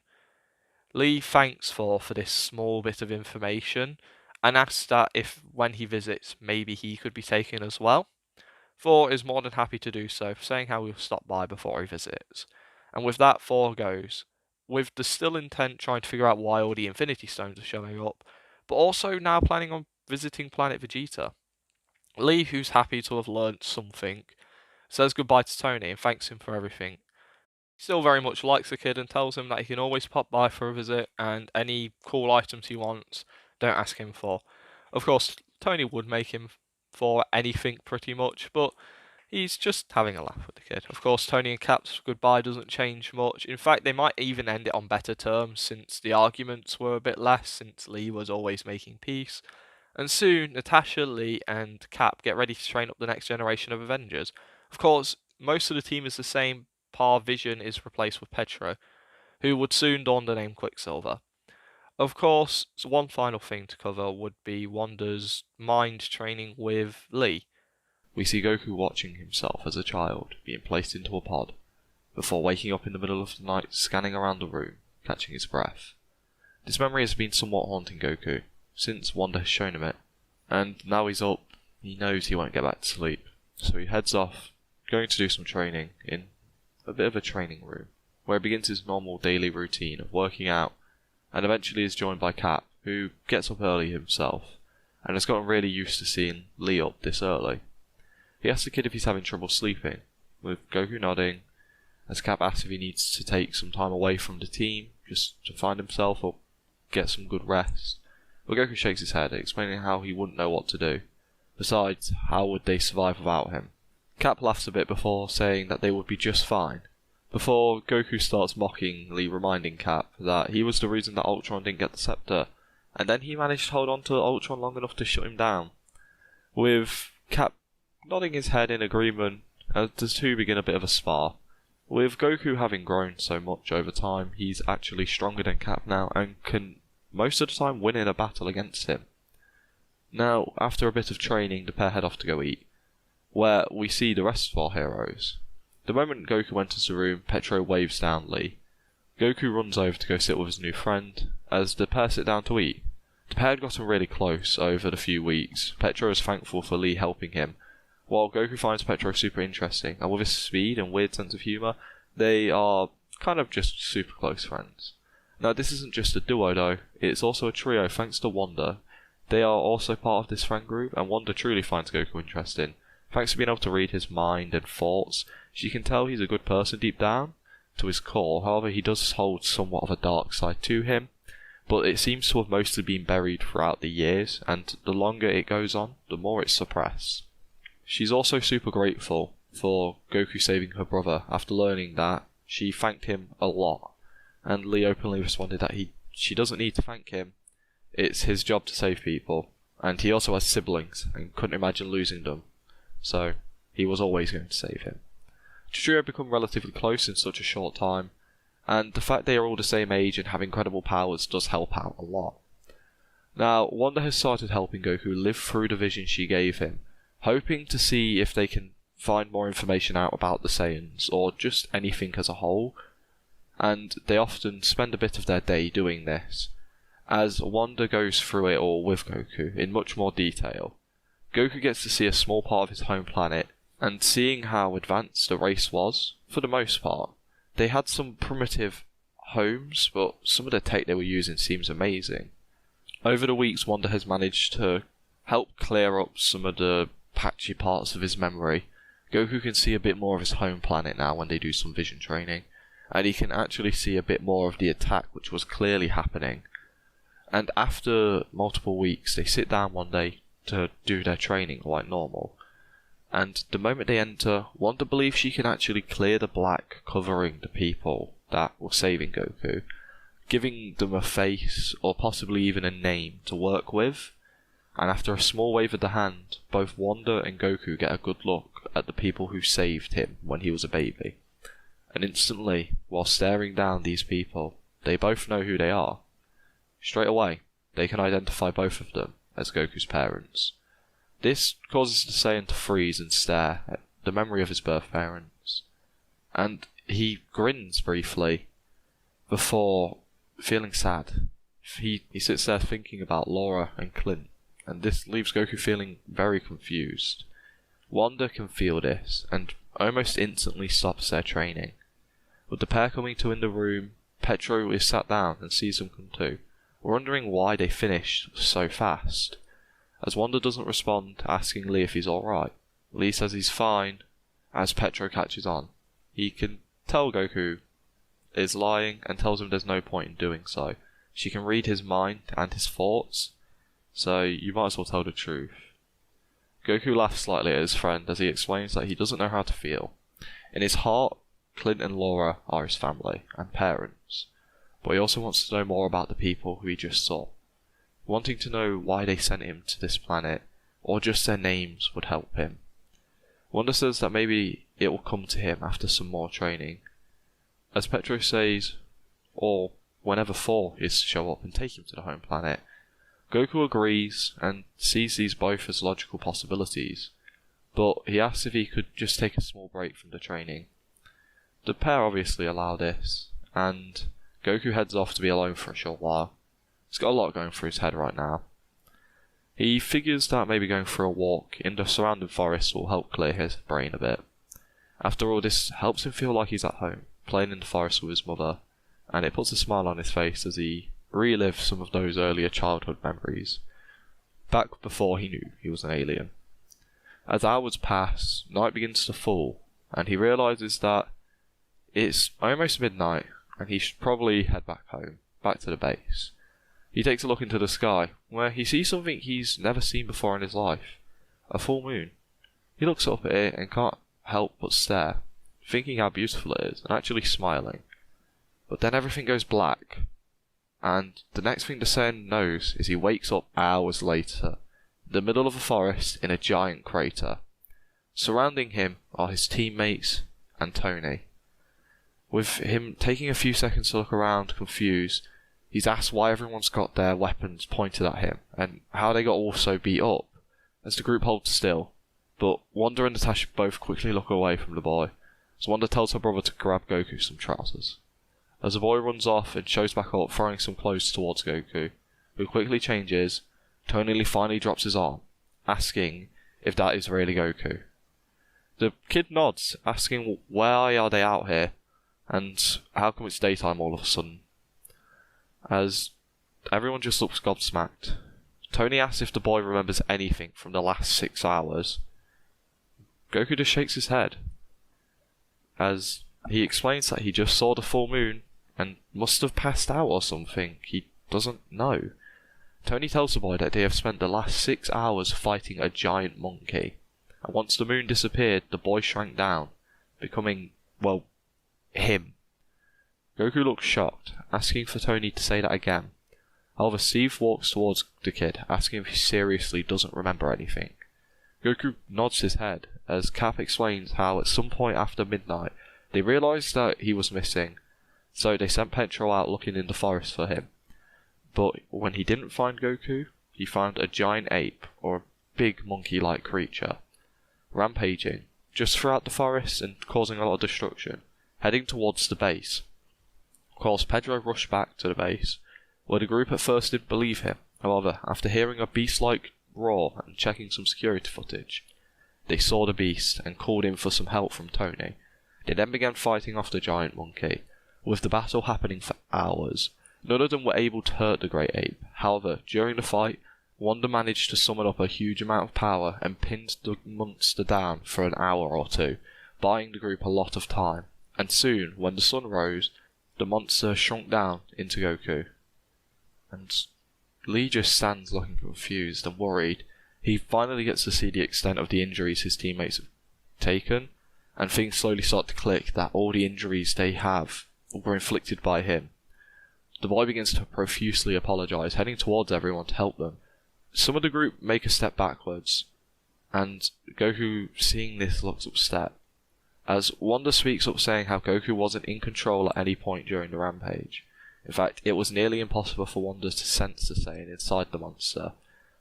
Lee thanks Thor for this small bit of information and asks that if, when he visits, maybe he could be taken as well. Thor is more than happy to do so, saying how he'll stop by before he visits. And with that, Thor goes, with the still intent trying to figure out why all the Infinity Stones are showing up, but also now planning on visiting planet Vegeta. Lee, who's happy to have learnt something, says goodbye to Tony and thanks him for everything. He still very much likes the kid and tells him that he can always pop by for a visit and any cool items he wants, don't ask him for. Of course, Tony would make him for anything pretty much, but he's just having a laugh with the kid. Of course, Tony and Cap's goodbye doesn't change much. In fact, they might even end it on better terms since the arguments were a bit less, since Lee was always making peace. And soon, Natasha, Lee, and Cap get ready to train up the next generation of Avengers. Of course, most of the team is the same. Par Vision is replaced with Petro, who would soon don the name Quicksilver. Of course, one final thing to cover would be Wanda's mind training with Lee. We see Goku watching himself as a child being placed into a pod, before waking up in the middle of the night scanning around the room, catching his breath. This memory has been somewhat haunting Goku, since Wanda has shown him it, and now he's up, he knows he won't get back to sleep, so he heads off, going to do some training in a bit of a training room, where he begins his normal daily routine of working out, and eventually is joined by Cap, who gets up early himself, and has gotten really used to seeing Lee up this early. He asks the kid if he's having trouble sleeping, with Goku nodding, as Cap asks if he needs to take some time away from the team, just to find himself or get some good rest. But Goku shakes his head, explaining how he wouldn't know what to do. Besides, how would they survive without him? Cap laughs a bit before saying that they would be just fine, before Goku starts mockingly reminding Cap that he was the reason that Ultron didn't get the scepter, and then he managed to hold on to Ultron long enough to shut him down. With Cap nodding his head in agreement as the two begin a bit of a spar. With Goku having grown so much over time, he's actually stronger than Cap now and can most of the time win in a battle against him. Now, after a bit of training, the pair head off to go eat, where we see the rest of our heroes. The moment Goku enters the room, Petro waves down Lee. Goku runs over to go sit with his new friend, as the pair sit down to eat. The pair had gotten really close over the few weeks. Petro is thankful for Lee helping him, while Goku finds Petro super interesting, and with his speed and weird sense of humour, they are kind of just super close friends. Now, this isn't just a duo though, it's also a trio thanks to Wanda. They are also part of this friend group, and Wanda truly finds Goku interesting. Thanks to being able to read his mind and thoughts, she can tell he's a good person deep down, to his core. However, he does hold somewhat of a dark side to him, but it seems to have mostly been buried throughout the years, and the longer it goes on, the more it's suppressed. She's also super grateful for Goku saving her brother after learning that. She thanked him a lot, and Lee openly responded that she doesn't need to thank him. It's his job to save people, and he also has siblings and couldn't imagine losing them, so he was always going to save him. The trio have become relatively close in such a short time, and the fact they are all the same age and have incredible powers does help out a lot. Now, Wanda has started helping Goku live through the vision she gave him, hoping to see if they can find more information out about the Saiyans, or just anything as a whole, and they often spend a bit of their day doing this, as Wanda goes through it all with Goku in much more detail. Goku gets to see a small part of his home planet, and seeing how advanced the race was, for the most part. They had some primitive homes, but some of the tech they were using seems amazing. Over the weeks, Wanda has managed to help clear up some of the patchy parts of his memory. Goku can see a bit more of his home planet now when they do some vision training, and he can actually see a bit more of the attack which was clearly happening. And after multiple weeks, they sit down one day to do their training like normal. And the moment they enter, Wanda believes she can actually clear the black covering the people that were saving Goku, giving them a face or possibly even a name to work with. And after a small wave of the hand, both Wanda and Goku get a good look at the people who saved him when he was a baby. And instantly, while staring down these people, they both know who they are. Straight away, they can identify both of them as Goku's parents. This causes the Saiyan to freeze and stare at the memory of his birth parents, and he grins briefly before feeling sad. He sits there thinking about Laura and Clint, and this leaves Goku feeling very confused. Wanda can feel this, and almost instantly stops their training. With the pair coming to in the room, Petro is sat down and sees them come too, wondering why they finished so fast. As Wanda doesn't respond, asking Lee if he's alright. Lee says he's fine, as Petro catches on. He can tell Goku is lying and tells him there's no point in doing so. She can read his mind and his thoughts, so you might as well tell the truth. Goku laughs slightly at his friend as he explains that he doesn't know how to feel. In his heart, Clint and Laura are his family and parents, but he also wants to know more about the people who he just saw. Wanting to know why they sent him to this planet, or just their names, would help him. Wanda says that maybe it will come to him after some more training. As Petro says, or whenever Thor is to show up and take him to the home planet, Goku agrees and sees these both as logical possibilities, but he asks if he could just take a small break from the training. The pair obviously allow this, and Goku heads off to be alone for a short while. He's got a lot going through his head right now. He figures that maybe going for a walk in the surrounding forest will help clear his brain a bit. After all, this helps him feel like he's at home, playing in the forest with his mother, and it puts a smile on his face as he relives some of those earlier childhood memories, back before he knew he was an alien. As hours pass, night begins to fall, and he realises that it's almost midnight, and he should probably head back home, back to the base. He takes a look into the sky, where he sees something he's never seen before in his life, a full moon. He looks up at it and can't help but stare, thinking how beautiful it is, and actually smiling. But then everything goes black, and the next thing the Saiyan knows is he wakes up hours later, in the middle of a forest in a giant crater. Surrounding him are his teammates and Tony. With him taking a few seconds to look around, confused, he's asked why everyone's got their weapons pointed at him, and how they got all so beat up, as the group holds still. But Wanda and Natasha both quickly look away from the boy, so Wanda tells her brother to grab Goku some trousers. As the boy runs off and shows back up, throwing some clothes towards Goku, who quickly changes, Tony finally drops his arm, asking if that is really Goku. The kid nods, asking why are they out here, and how come it's daytime all of a sudden. As everyone just looks gobsmacked. Tony asks if the boy remembers anything from the last 6 hours. Goku just shakes his head, as he explains that he just saw the full moon and must have passed out or something. He doesn't know. Tony tells the boy that they have spent the last 6 hours fighting a giant monkey, and once the moon disappeared, the boy shrank down, becoming, well, him. Goku looks shocked, asking for Tony to say that again. However, Steve walks towards the kid, asking if he seriously doesn't remember anything. Goku nods his head, as Cap explains how at some point after midnight, they realised that he was missing, so they sent Petro out looking in the forest for him. But when he didn't find Goku, he found a giant ape, or a big monkey-like creature, rampaging just throughout the forest and causing a lot of destruction, heading towards the base. Of course, Pedro rushed back to the base, where the group at first didn't believe him. However, after hearing a beast-like roar and checking some security footage, they saw the beast and called in for some help from Tony. They then began fighting off the giant monkey, with the battle happening for hours. None of them were able to hurt the great ape. However, during the fight, Wanda managed to summon up a huge amount of power and pinned the monster down for an hour or two, buying the group a lot of time. And soon, when the sun rose, the monster shrunk down into Goku. And Lee just stands looking confused and worried. He finally gets to see the extent of the injuries his teammates have taken, and things slowly start to click that all the injuries they have were inflicted by him. The boy begins to profusely apologise, heading towards everyone to help them. Some of the group make a step backwards, and Goku, seeing this, looks upset, as Wanda speaks up saying how Goku wasn't in control at any point during the rampage. In fact, it was nearly impossible for Wanda to sense the Saiyan inside the monster.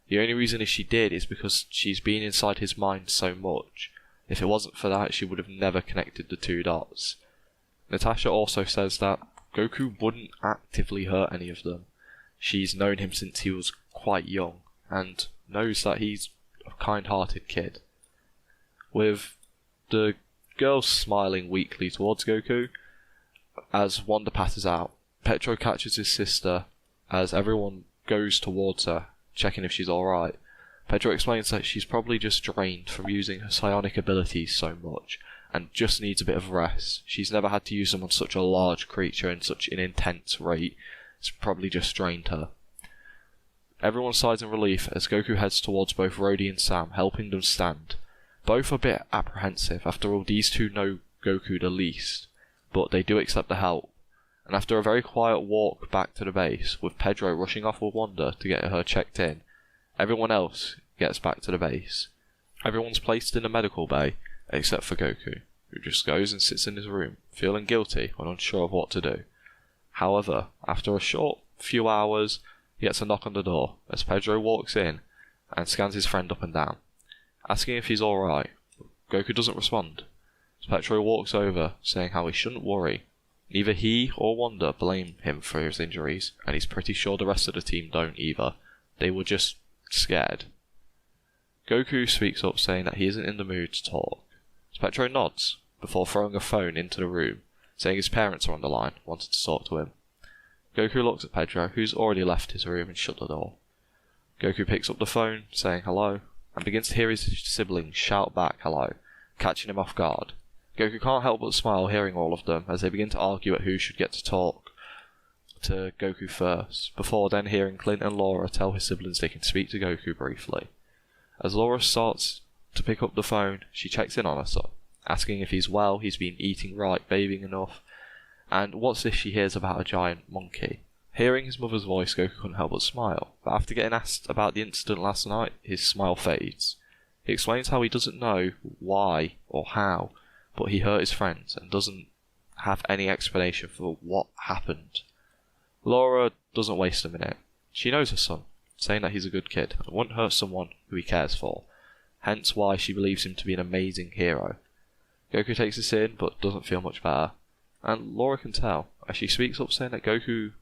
The only reason she did is because she's been inside his mind so much. If it wasn't for that, she would have never connected the two dots. Natasha also says that Goku wouldn't actively hurt any of them. She's known him since he was quite young, and knows that he's a kind-hearted kid. With the girl smiling weakly towards Goku, as Wanda passes out, Petro catches his sister as everyone goes towards her, checking if she's alright. Petro explains that she's probably just drained from using her psionic abilities so much, and just needs a bit of rest. She's never had to use them on such a large creature in such an intense rate. It's probably just drained her. Everyone sighs in relief as Goku heads towards both Rhodey and Sam, helping them stand. Both are a bit apprehensive, after all these two know Goku the least, but they do accept the help. And after a very quiet walk back to the base, with Pedro rushing off with Wanda to get her checked in, everyone else gets back to the base. Everyone's placed in the medical bay, except for Goku, who just goes and sits in his room, feeling guilty when unsure of what to do. However, after a short few hours, he gets a knock on the door, as Pedro walks in and scans his friend up and down, asking if he's alright. Goku doesn't respond, so Pedro walks over, saying how he shouldn't worry. Neither he or Wanda blame him for his injuries, and he's pretty sure the rest of the team don't either. They were just scared. Goku speaks up, saying that he isn't in the mood to talk. Petro nods, before throwing a phone into the room, saying his parents are on the line, wanting to talk to him. Goku looks at Pedro, who's already left his room and shut the door. Goku picks up the phone, saying hello, and begins to hear his siblings shout back hello, catching him off guard. Goku can't help but smile hearing all of them, as they begin to argue at who should get to talk to Goku first, before then hearing Clint and Laura tell his siblings they can speak to Goku briefly. As Laura starts to pick up the phone, she checks in on her son, asking if he's well, he's been eating right, bathing enough, and what's this she hears about a giant monkey. Hearing his mother's voice, Goku couldn't help but smile, but after getting asked about the incident last night, his smile fades. He explains how he doesn't know why or how, but he hurt his friends and doesn't have any explanation for what happened. Laura doesn't waste a minute. She knows her son, saying that he's a good kid and wouldn't hurt someone who he cares for, hence why she believes him to be an amazing hero. Goku takes this in but doesn't feel much better, and Laura can tell as she speaks up, saying that Goku,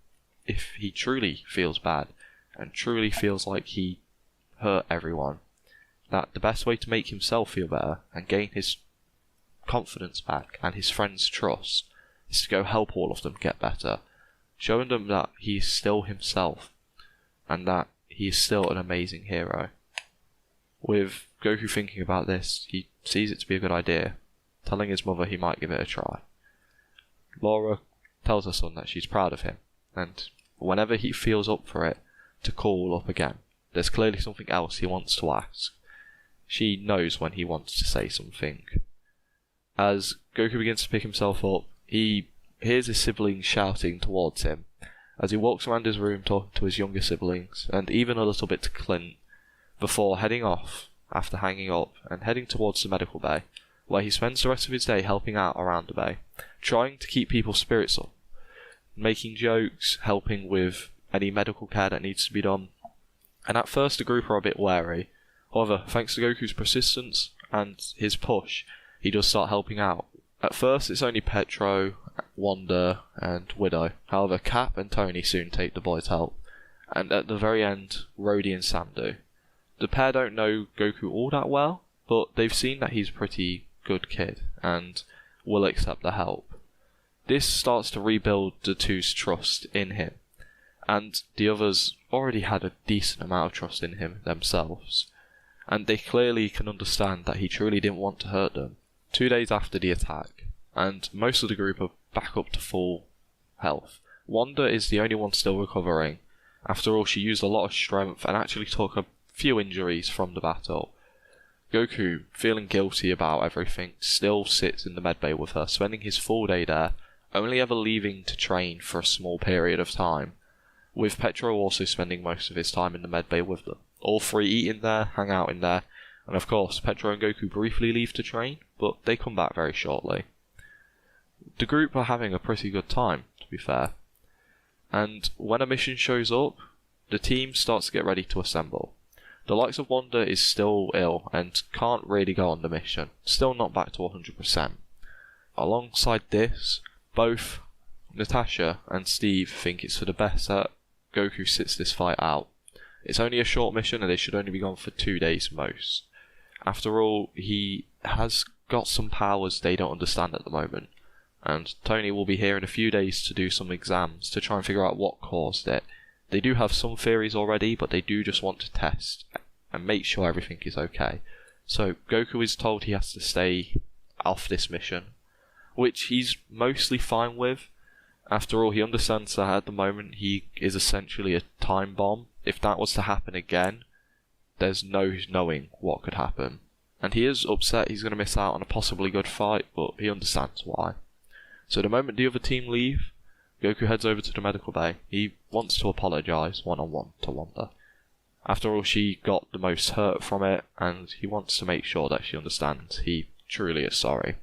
if he truly feels bad and truly feels like he hurt everyone, that the best way to make himself feel better and gain his confidence back and his friends' trust is to go help all of them get better, showing them that he is still himself and that he is still an amazing hero. With Goku thinking about this, he sees it to be a good idea, telling his mother he might give it a try. Laura tells her son that she's proud of him, and whenever he feels up for it, to call up again. There's clearly something else he wants to ask. She knows when he wants to say something. As Goku begins to pick himself up, he hears his siblings shouting towards him as he walks around his room talking to his younger siblings, and even a little bit to Clint, before heading off after hanging up and heading towards the medical bay, where he spends the rest of his day helping out around the bay, trying to keep people's spirits up, making jokes, helping with any medical care that needs to be done. And at first the group are a bit wary. However, thanks to Goku's persistence and his push, he does start helping out. At first it's only Petro, Wanda and Widow. However, Cap and Tony soon take the boys' help. And at the very end, Rhodey and Sam do. The pair don't know Goku all that well, but they've seen that he's a pretty good kid and will accept the help. This starts to rebuild the two's trust in him, and the others already had a decent amount of trust in him themselves, and they clearly can understand that he truly didn't want to hurt them. 2 days after the attack, and most of the group are back up to full health. Wanda is the only one still recovering. After all, she used a lot of strength and actually took a few injuries from the battle. Goku, feeling guilty about everything, still sits in the medbay with her, spending his full day there, only ever leaving to train for a small period of time, with Petro also spending most of his time in the medbay with them. All three eat in there, hang out in there, and of course Petro and Goku briefly leave to train, but they come back very shortly. The group are having a pretty good time, to be fair, and when a mission shows up, the team starts to get ready to assemble. The likes of Wanda is still ill and can't really go on the mission, still not back to 100%. Alongside this, both Natasha and Steve think it's for the best that Goku sits this fight out. It's only a short mission and they should only be gone for 2 days most. After all, he has got some powers they don't understand at the moment, and Tony will be here in a few days to do some exams to try and figure out what caused it. They do have some theories already, but they do just want to test and make sure everything is okay. So Goku is told he has to stay off this mission, which he's mostly fine with. After all, he understands that at the moment he is essentially a time bomb. If that was to happen again, there's no knowing what could happen. And he is upset he's going to miss out on a possibly good fight, but he understands why. So the moment the other team leave, Goku heads over to the medical bay. He wants to apologise one-on-one to Wanda. After all, she got the most hurt from it, and he wants to make sure that she understands he truly is sorry.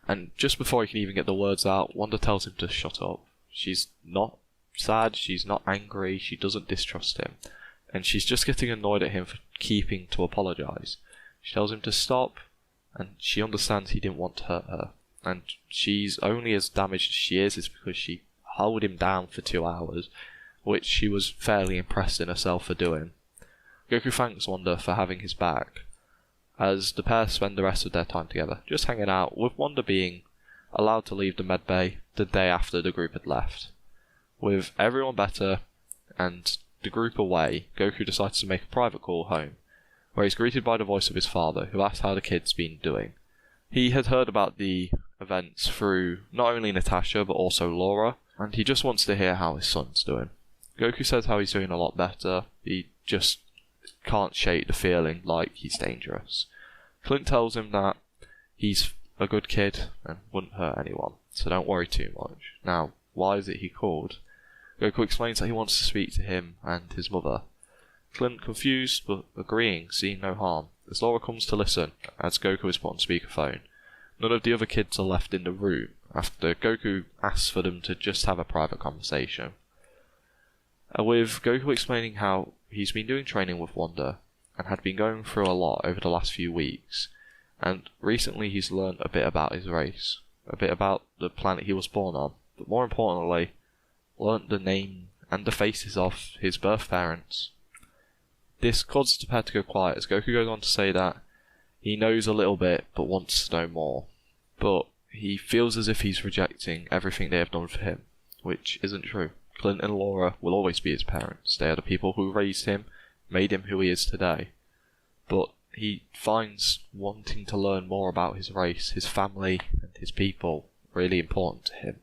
And just before he can even get the words out, Wanda tells him to shut up. She's not sad, she's not angry, she doesn't distrust him, and she's just getting annoyed at him for keeping to apologise. She tells him to stop, and she understands he didn't want to hurt her. And she's only as damaged as she is because she held him down for 2 hours, which she was fairly impressed in herself for doing. Goku thanks Wanda for having his back, as the pair spend the rest of their time together, just hanging out, with Wanda being allowed to leave the medbay the day after the group had left. With everyone better and the group away, Goku decides to make a private call home, where he's greeted by the voice of his father, who asks how the kid's been doing. He had heard about the events through not only Natasha but also Laura, and he just wants to hear how his son's doing. Goku says how he's doing a lot better, he just can't shake the feeling like he's dangerous. Clint tells him that he's a good kid and wouldn't hurt anyone, so don't worry too much. Now, why is it he called? Goku explains that he wants to speak to him and his mother, Clint confused but agreeing, seeing no harm, as Laura comes to listen as Goku is put on speakerphone. None of the other kids are left in the room after Goku asks for them to just have a private conversation. With Goku explaining how he's been doing training with Wanda and had been going through a lot over the last few weeks, and recently he's learned a bit about his race, a bit about the planet he was born on, but more importantly, learnt the name and the faces of his birth parents. This causes the pair to go quiet as Goku goes on to say that he knows a little bit but wants to know more, but he feels as if he's rejecting everything they have done for him, which isn't true. Clint and Laura will always be his parents. They are the people who raised him, made him who he is today. But he finds wanting to learn more about his race, his family, and his people really important to him.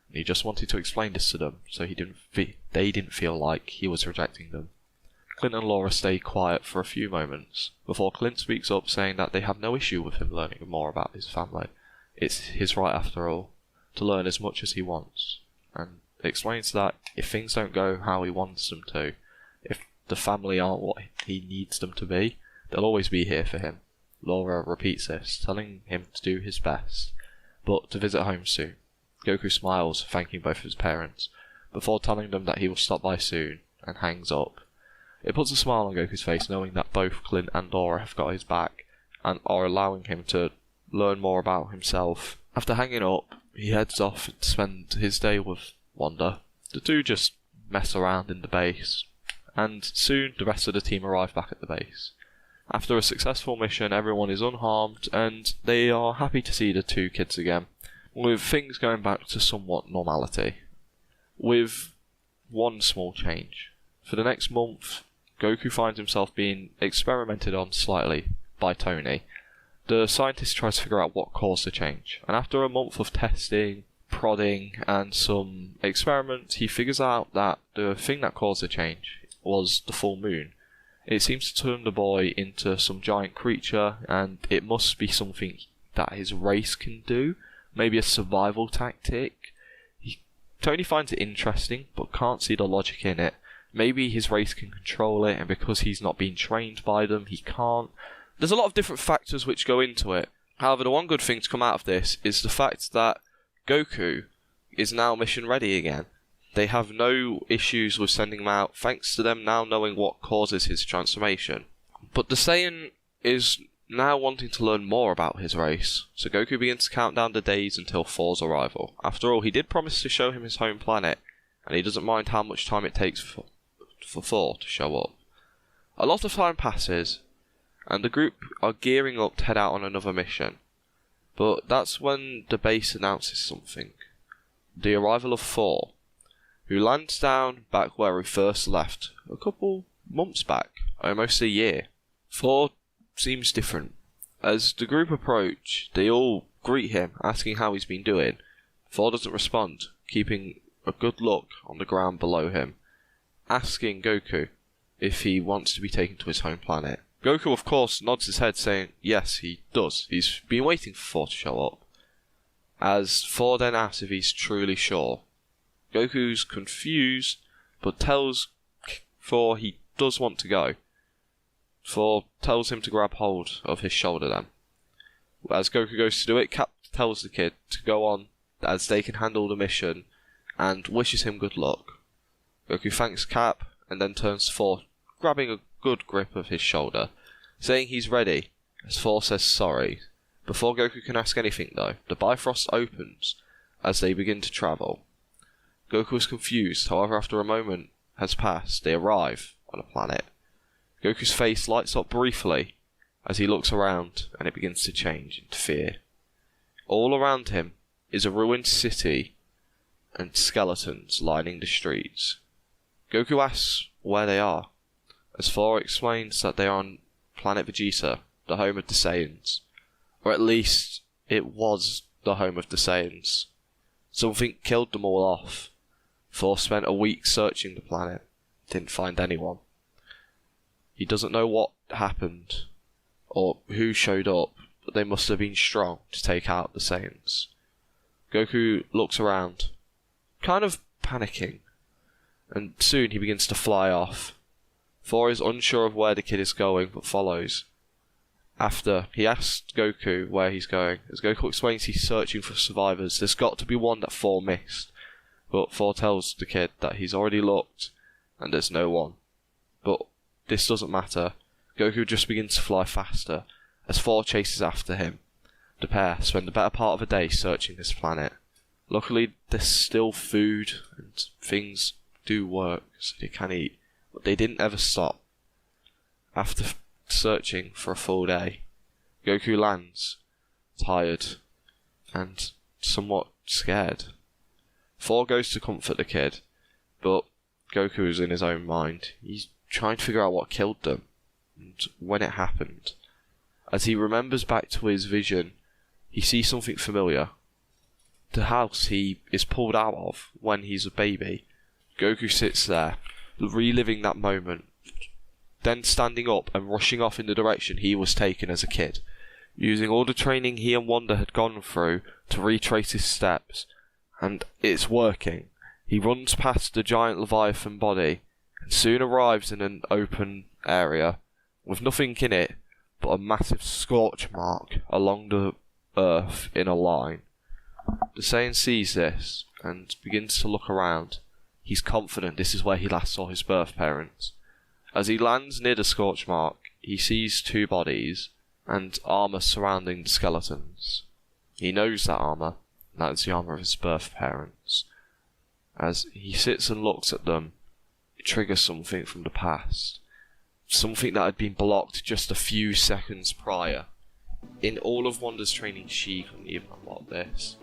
And he just wanted to explain this to them so they didn't feel like he was rejecting them. Clint and Laura stay quiet for a few moments before Clint speaks up, saying that they have no issue with him learning more about his family. It's his right, after all, to learn as much as he wants, and explains that if things don't go how he wants them to, if the family aren't what he needs them to be, they'll always be here for him. Laura repeats this, telling him to do his best, but to visit home soon. Goku smiles, thanking both of his parents, before telling them that he will stop by soon, and hangs up. It puts a smile on Goku's face knowing that both Clint and Laura have got his back, and are allowing him to learn more about himself. After hanging up, he heads off to spend his day with Wanda. The two just mess around in the base, and soon the rest of the team arrive back at the base. After a successful mission, everyone is unharmed, and they are happy to see the two kids again, with things going back to somewhat normality. With one small change. For the next month, Goku finds himself being experimented on slightly by Tony. The scientist tries to figure out what caused the change, and after a month of testing, prodding, and some experiments, he figures out that the thing that caused the change was the full moon. It seems to turn the boy into some giant creature, and it must be something that his race can do, maybe a survival tactic. Tony finds it interesting, but can't see the logic in it. Maybe his race can control it, and because he's not been trained by them, he can't. There's a lot of different factors which go into it. However, the one good thing to come out of this is the fact that Goku is now mission ready again. They have no issues with sending him out, thanks to them now knowing what causes his transformation. But the Saiyan is now wanting to learn more about his race, so Goku begins to count down the days until Thor's arrival. After all, he did promise to show him his home planet, and he doesn't mind how much time it takes for Thor to show up. A lot of time passes, and the group are gearing up to head out on another mission. But that's when the base announces something. The arrival of Thor, who lands down back where he first left a couple months back, almost a year. Thor seems different. As the group approach, they all greet him, asking how he's been doing. Thor doesn't respond, keeping a good look on the ground below him, asking Goku if he wants to be taken to his home planet. Goku, of course, nods his head, saying yes, he does. He's been waiting for Thor to show up. As Thor then asks if he's truly sure. Goku's confused, but tells Thor he does want to go. Thor tells him to grab hold of his shoulder then. As Goku goes to do it, Cap tells the kid to go on, as they can handle the mission, and wishes him good luck. Goku thanks Cap, and then turns to Thor, grabbing a good grip of his shoulder, saying he's ready, as Thor says sorry. Before Goku can ask anything though, the Bifrost opens as they begin to travel. Goku is confused, however after a moment has passed, they arrive on a planet. Goku's face lights up briefly as he looks around, and it begins to change into fear. All around him is a ruined city and skeletons lining the streets. Goku asks where they are, as Thor explains that they are on planet Vegeta, the home of the Saiyans. Or at least, it was the home of the Saiyans. Something killed them all off. Thor spent a week searching the planet, didn't find anyone. He doesn't know what happened, or who showed up, but they must have been strong to take out the Saiyans. Goku looks around, kind of panicking, and soon he begins to fly off. Thor is unsure of where the kid is going, but follows. After he asks Goku where he's going, as Goku explains he's searching for survivors, there's got to be one that Thor missed. But Thor tells the kid that he's already looked, and there's no one. But this doesn't matter. Goku just begins to fly faster, as Thor chases after him. The pair spend the better part of a day searching this planet. Luckily, there's still food, and things do work, so they can eat. But they didn't ever stop. After searching for a full day, Goku lands, tired, and somewhat scared. Thor goes to comfort the kid, but Goku is in his own mind. He's trying to figure out what killed them, and when it happened. As he remembers back to his vision, he sees something familiar. The house he is pulled out of when he's a baby. Goku sits there, reliving that moment, then standing up and rushing off in the direction he was taken as a kid, using all the training he and Wanda had gone through to retrace his steps, and it's working. He runs past the giant Leviathan body, and soon arrives in an open area, with nothing in it but a massive scorch mark along the earth in a line. The Saiyan sees this, and begins to look around. He's confident this is where he last saw his birth parents. As he lands near the scorch mark, he sees two bodies, and armour surrounding the skeletons. He knows that armour, and that is the armour of his birth parents. As he sits and looks at them, it triggers something from the past. Something that had been blocked just a few seconds prior. In all of Wanda's training, she couldn't even unlock this.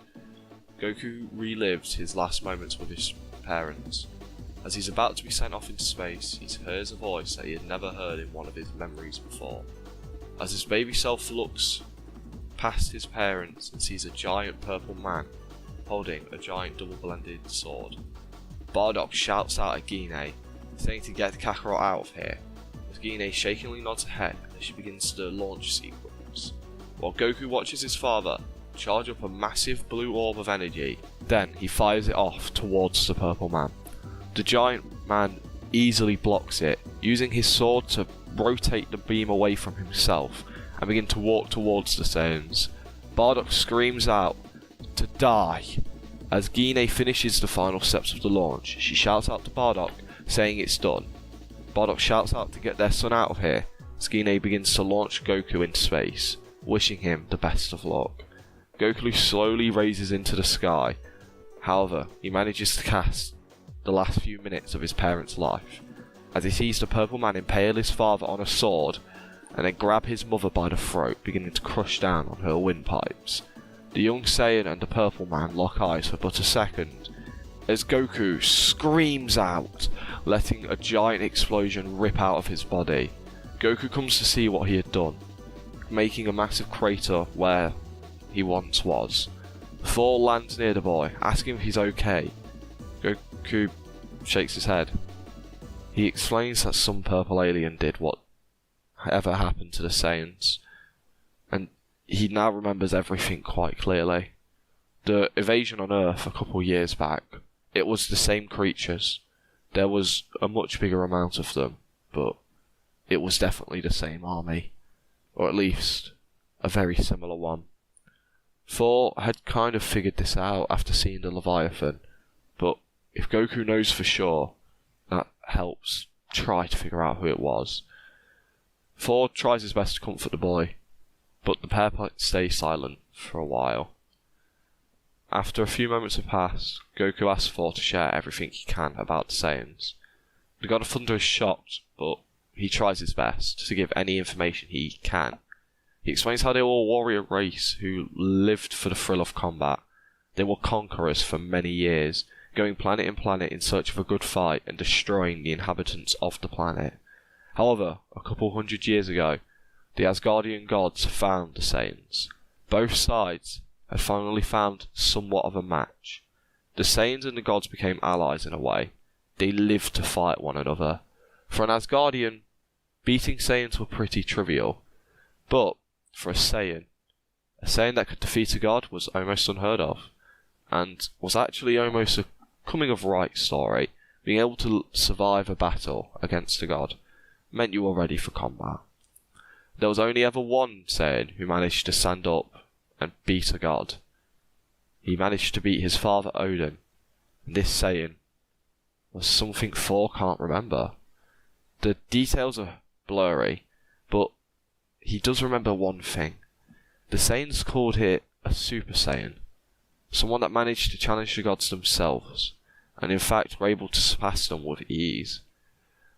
Goku relives his last moments with his parents. As he's about to be sent off into space, he hears a voice that he had never heard in one of his memories before. As his baby self looks past his parents and sees a giant purple man holding a giant double-blended sword, Bardock shouts out at Gine, saying to get Kakarot out of here, as Gine shakingly nods her head as she begins the launch sequence, while Goku watches his father charge up a massive blue orb of energy. Then he fires it off towards the purple man. The giant man easily blocks it, using his sword to rotate the beam away from himself and begin to walk towards the Saiyans. Bardock screams out to die. As Gine finishes the final steps of the launch, she shouts out to Bardock, saying it's done. Bardock shouts out to get their son out of here, as Gine begins to launch Goku into space, wishing him the best of luck. Goku slowly raises into the sky. However, he manages to cast the last few minutes of his parents' life, as he sees the purple man impale his father on a sword, and then grab his mother by the throat, beginning to crush down on her windpipes. The young Saiyan and the purple man lock eyes for but a second, as Goku screams out, letting a giant explosion rip out of his body. Goku comes to see what he had done, making a massive crater where he once was. Thor lands near the boy, asking if he's okay. Goku shakes his head. He explains that some purple alien did whatever happened to the Saiyans, and he now remembers everything quite clearly. The invasion on Earth a couple years back, it was the same creatures. There was a much bigger amount of them, but it was definitely the same army, or at least a very similar one. Thor had kind of figured this out after seeing the Leviathan, but if Goku knows for sure, that helps try to figure out who it was. Thor tries his best to comfort the boy, but the pair stay silent for a while. After a few moments have passed, Goku asks Thor to share everything he can about the Saiyans. The God of Thunder is shocked, but he tries his best to give any information he can. He explains how they were a warrior race who lived for the thrill of combat. They were conquerors for many years, going planet in planet in search of a good fight and destroying the inhabitants of the planet. However, a couple hundred years ago, the Asgardian gods found the Saiyans. Both sides had finally found somewhat of a match. The Saiyans and the gods became allies in a way. They lived to fight one another. For an Asgardian, beating Saiyans were pretty trivial, but for a Saiyan that could defeat a god was almost unheard of, and was actually almost a coming of right story, being able to survive a battle against a god. meant you were ready for combat. There was only ever one Saiyan who managed to stand up and beat a god. He managed to beat his father Odin, and this Saiyan was something Thor can't remember. The details are blurry, but he does remember one thing. The Saiyans called it a Super Saiyan, someone that managed to challenge the gods themselves, and in fact were able to surpass them with ease.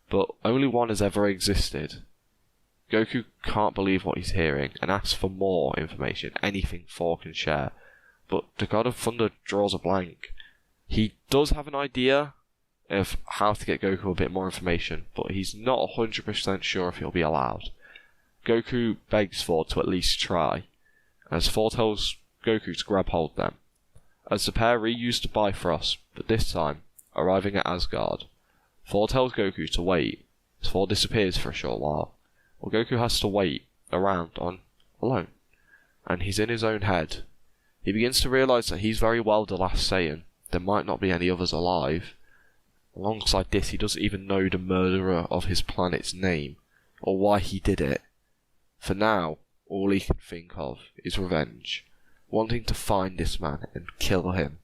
But only one has ever existed. Goku can't believe what he's hearing and asks for more information, anything Thor can share, but the God of Thunder draws a blank. He does have an idea of how to get Goku a bit more information, but he's not 100% sure if he'll be allowed. Goku begs Thor to at least try, as Thor tells Goku to grab hold of them, as the pair reuse the Bifrost, but this time, arriving at Asgard. Thor tells Goku to wait, as Thor disappears for a short while. Well, Goku has to wait around alone, and he's in his own head. He begins to realise that he's very well the last Saiyan. There might not be any others alive. Alongside this, he doesn't even know the murderer of his planet's name, or why he did it. For now, all he can think of is revenge, wanting to find this man and kill him,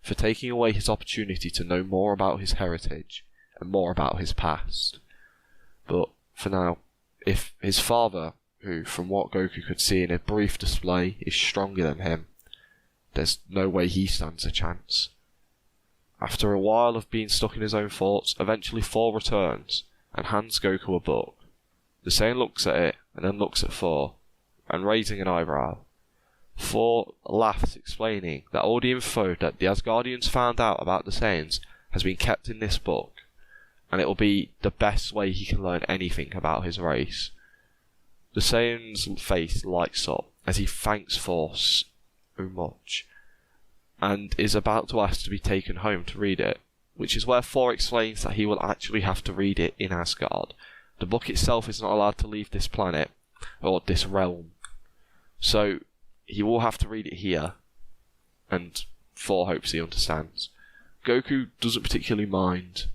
for taking away his opportunity to know more about his heritage, and more about his past. But, for now, if his father, who, from what Goku could see in a brief display, is stronger than him, there's no way he stands a chance. After a while of being stuck in his own thoughts, eventually Thor returns, and hands Goku a book. The Saiyan looks at it, and then looks at Thor, and raising an eyebrow. Thor laughs, explaining that all the info that the Asgardians found out about the Saiyans has been kept in this book, and it will be the best way he can learn anything about his race. The Saiyan's face lights up as he thanks Thor so much, and is about to ask to be taken home to read it, which is where Thor explains that he will actually have to read it in Asgard. The book itself is not allowed to leave this planet, or this realm, so he will have to read it here, and Thor hopes he understands. Goku doesn't particularly mind,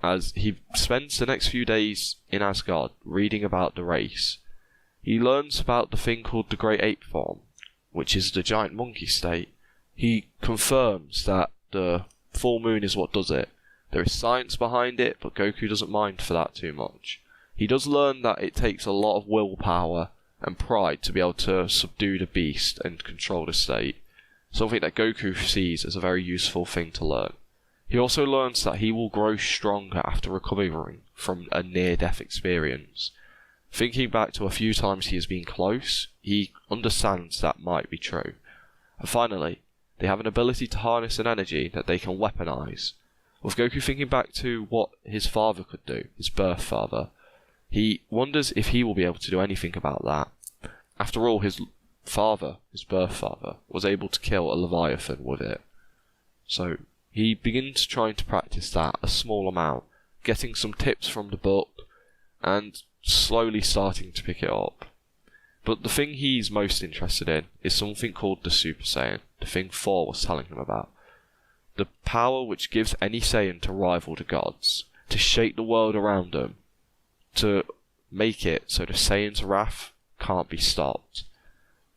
as he spends the next few days in Asgard reading about the race. He learns about the thing called the Great Ape Form, which is the giant monkey state. He confirms that the full moon is what does it. There is science behind it, but Goku doesn't mind for that too much. He does learn that it takes a lot of willpower and pride to be able to subdue the beast and control the state, something that Goku sees as a very useful thing to learn. He also learns that he will grow stronger after recovering from a near-death experience. Thinking back to a few times he has been close, he understands that might be true. And finally, they have an ability to harness an energy that they can weaponize. With Goku thinking back to what his father could do, his birth father, he wonders if he will be able to do anything about that. After all, his father, his birth father, was able to kill a Leviathan with it. So he begins trying to practice that a small amount, getting some tips from the book, and slowly starting to pick it up. But the thing he's most interested in is something called the Super Saiyan, the thing Thor was telling him about. The power which gives any Saiyan to rival the gods, to shake the world around them, to make it so the Saiyan's wrath can't be stopped.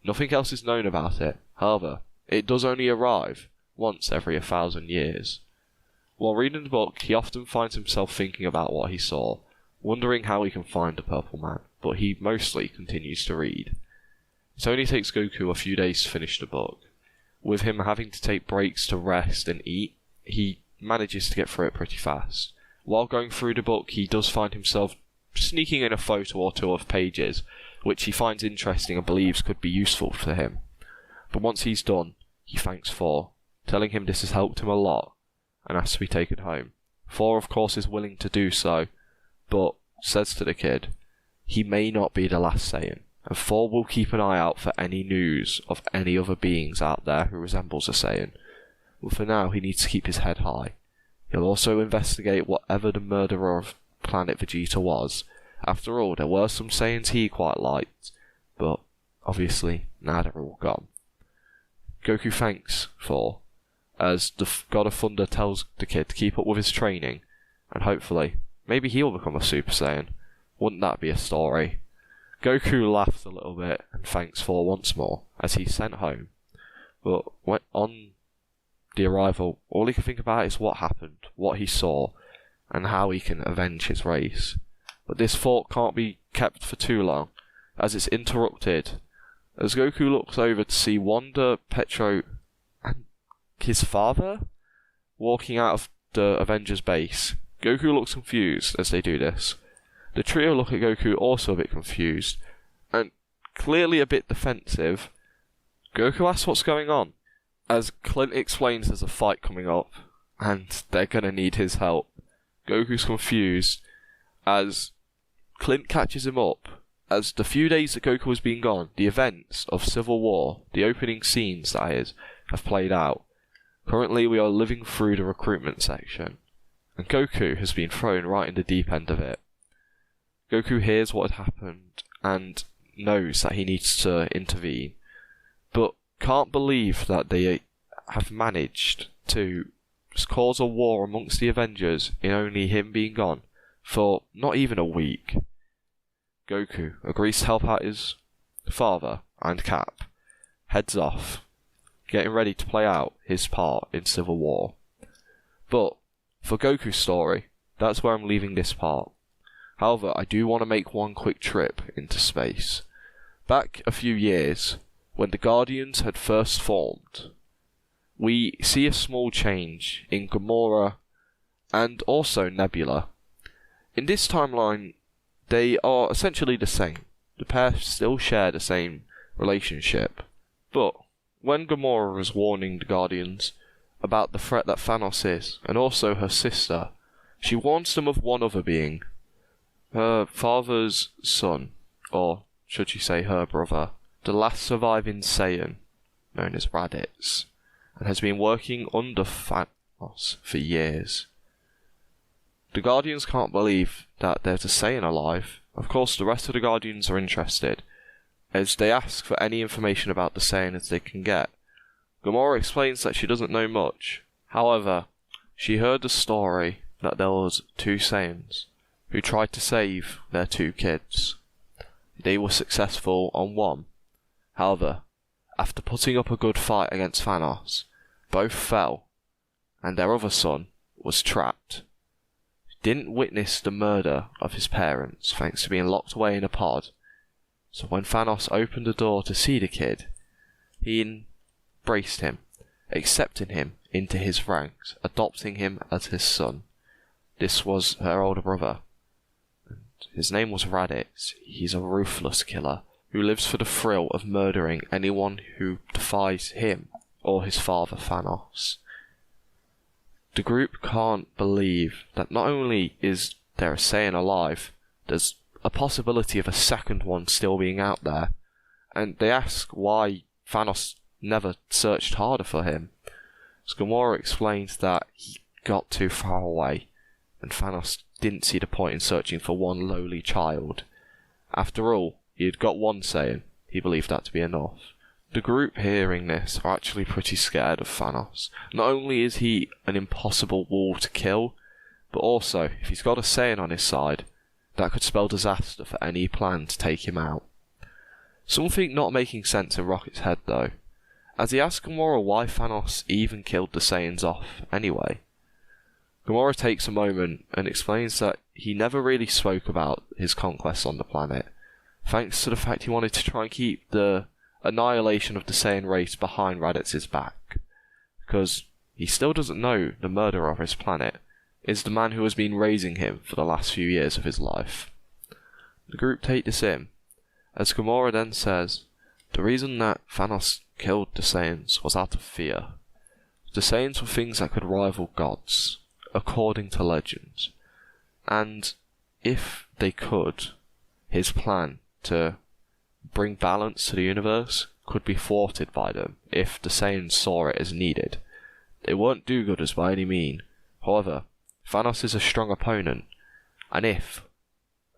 Nothing else is known about it. However, it does only arrive once every 1,000 years. While reading the book, he often finds himself thinking about what he saw, wondering how he can find the Purple Man, but he mostly continues to read. It only takes Goku a few days to finish the book. With him having to take breaks to rest and eat, he manages to get through it pretty fast. While going through the book, he does find himself sneaking in a photo or two of pages, which he finds interesting and believes could be useful for him. But once he's done, he thanks Thor, telling him this has helped him a lot, and asks to be taken home. Thor, of course, is willing to do so, but says to the kid, he may not be the last Saiyan, and Thor will keep an eye out for any news of any other beings out there who resembles a Saiyan. But for now, he needs to keep his head high. He'll also investigate whatever the murderer of planet Vegeta was. After all, there were some Saiyans he quite liked, but obviously now they're all gone. Goku thanks Thor, as the God of Thunder tells the kid to keep up with his training, and hopefully, maybe he'll become a Super Saiyan. Wouldn't that be a story? Goku laughs a little bit and thanks Thor once more as he's sent home. But on the arrival, all he can think about is what happened, what he saw, and how he can avenge his race. But this thought can't be kept for too long, as it's interrupted as Goku looks over to see Wanda, Petro, and his father walking out of the Avengers base. Goku looks confused as they do this. The trio look at Goku also a bit confused, and clearly a bit defensive. Goku asks what's going on, as Clint explains there's a fight coming up, and they're gonna need his help. Goku's confused, as Clint catches him up, as the few days that Goku has been gone, the events of Civil War, the opening scenes that is, have played out. Currently we are living through the recruitment section, and Goku has been thrown right in the deep end of it. Goku hears what had happened, and knows that he needs to intervene, but can't believe that they have managed to cause a war amongst the Avengers in only him being gone for not even a week. Goku agrees to help out his father and Cap, heads off, getting ready to play out his part in Civil War. But for Goku's story, that's where I'm leaving this part. However, I do want to make one quick trip into space. Back a few years, when the Guardians had first formed, we see a small change in Gamora and also Nebula. In this timeline, they are essentially the same. The pair still share the same relationship. But when Gamora is warning the Guardians about the threat that Thanos is, and also her sister, she warns them of one other being, her father's son, or should you say her brother, the last surviving Saiyan, known as Raditz, and has been working under Thanos for years. The Guardians can't believe that there's a Saiyan alive. Of course, the rest of the Guardians are interested, as they ask for any information about the Saiyan as they can get. Gamora explains that she doesn't know much. However, she heard the story that there was two Saiyans who tried to save their two kids. They were successful on one. However, after putting up a good fight against Thanos, both fell, and their other son was trapped. He didn't witness the murder of his parents thanks to being locked away in a pod, so when Thanos opened the door to see the kid, he embraced him, accepting him into his ranks, adopting him as his son. This was her older brother. His name was Raditz. He's a ruthless killer who lives for the thrill of murdering anyone who defies him or his father Thanos. The group can't believe that not only is there a Saiyan alive, there's a possibility of a second one still being out there, and they ask why Thanos never searched harder for him. Gamora explains that he got too far away, and Thanos didn't see the point in searching for one lowly child. After all, he had got one Saiyan. He believed that to be enough. The group hearing this are actually pretty scared of Thanos. Not only is he an impossible wall to kill, but also, if he's got a Saiyan on his side, that could spell disaster for any plan to take him out. Something not making sense in Rocket's head though, as he asks Gamora why Thanos even killed the Saiyans off anyway. Gamora takes a moment and explains that he never really spoke about his conquests on the planet, thanks to the fact he wanted to try and keep the annihilation of the Saiyan race behind Raditz's back, because he still doesn't know the murderer of his planet is the man who has been raising him for the last few years of his life. The group take this in, as Gamora then says, the reason that Thanos killed the Saiyans was out of fear. The Saiyans were things that could rival gods, according to legends, and if they could, his plan to bring balance to the universe could be thwarted by them if the Saiyans saw it as needed. They weren't do-gooders by any mean. However, Thanos is a strong opponent, and if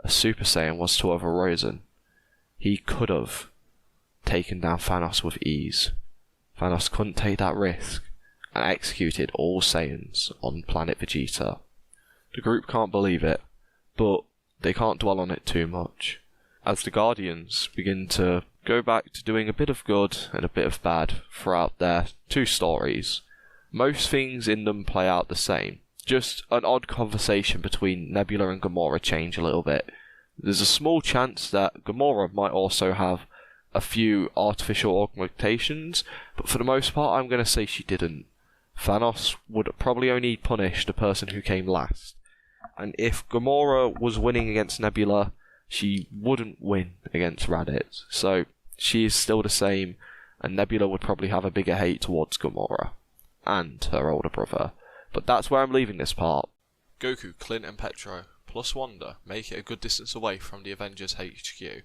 a Super Saiyan was to have arisen, he could have taken down Thanos with ease. Thanos couldn't take that risk, and executed all Saiyans on planet Vegeta. The group can't believe it, but they can't dwell on it too much. As the Guardians begin to go back to doing a bit of good and a bit of bad throughout their two stories, most things in them play out the same. Just an odd conversation between Nebula and Gamora change a little bit. There's a small chance that Gamora might also have a few artificial augmentations, but for the most part I'm going to say she didn't. Thanos would probably only punish the person who came last. And if Gamora was winning against Nebula, she wouldn't win against Raditz. So she is still the same, and Nebula would probably have a bigger hate towards Gamora and her older brother. But that's where I'm leaving this part. Goku, Clint and Petro, plus Wanda, make it a good distance away from the Avengers HQ.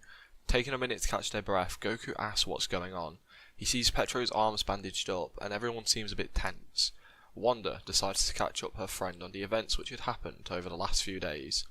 Taking a minute to catch their breath, Goku asks what's going on. He sees Petro's arms bandaged up, and everyone seems a bit tense. Wanda decides to catch up her friend on the events which had happened over the last few days.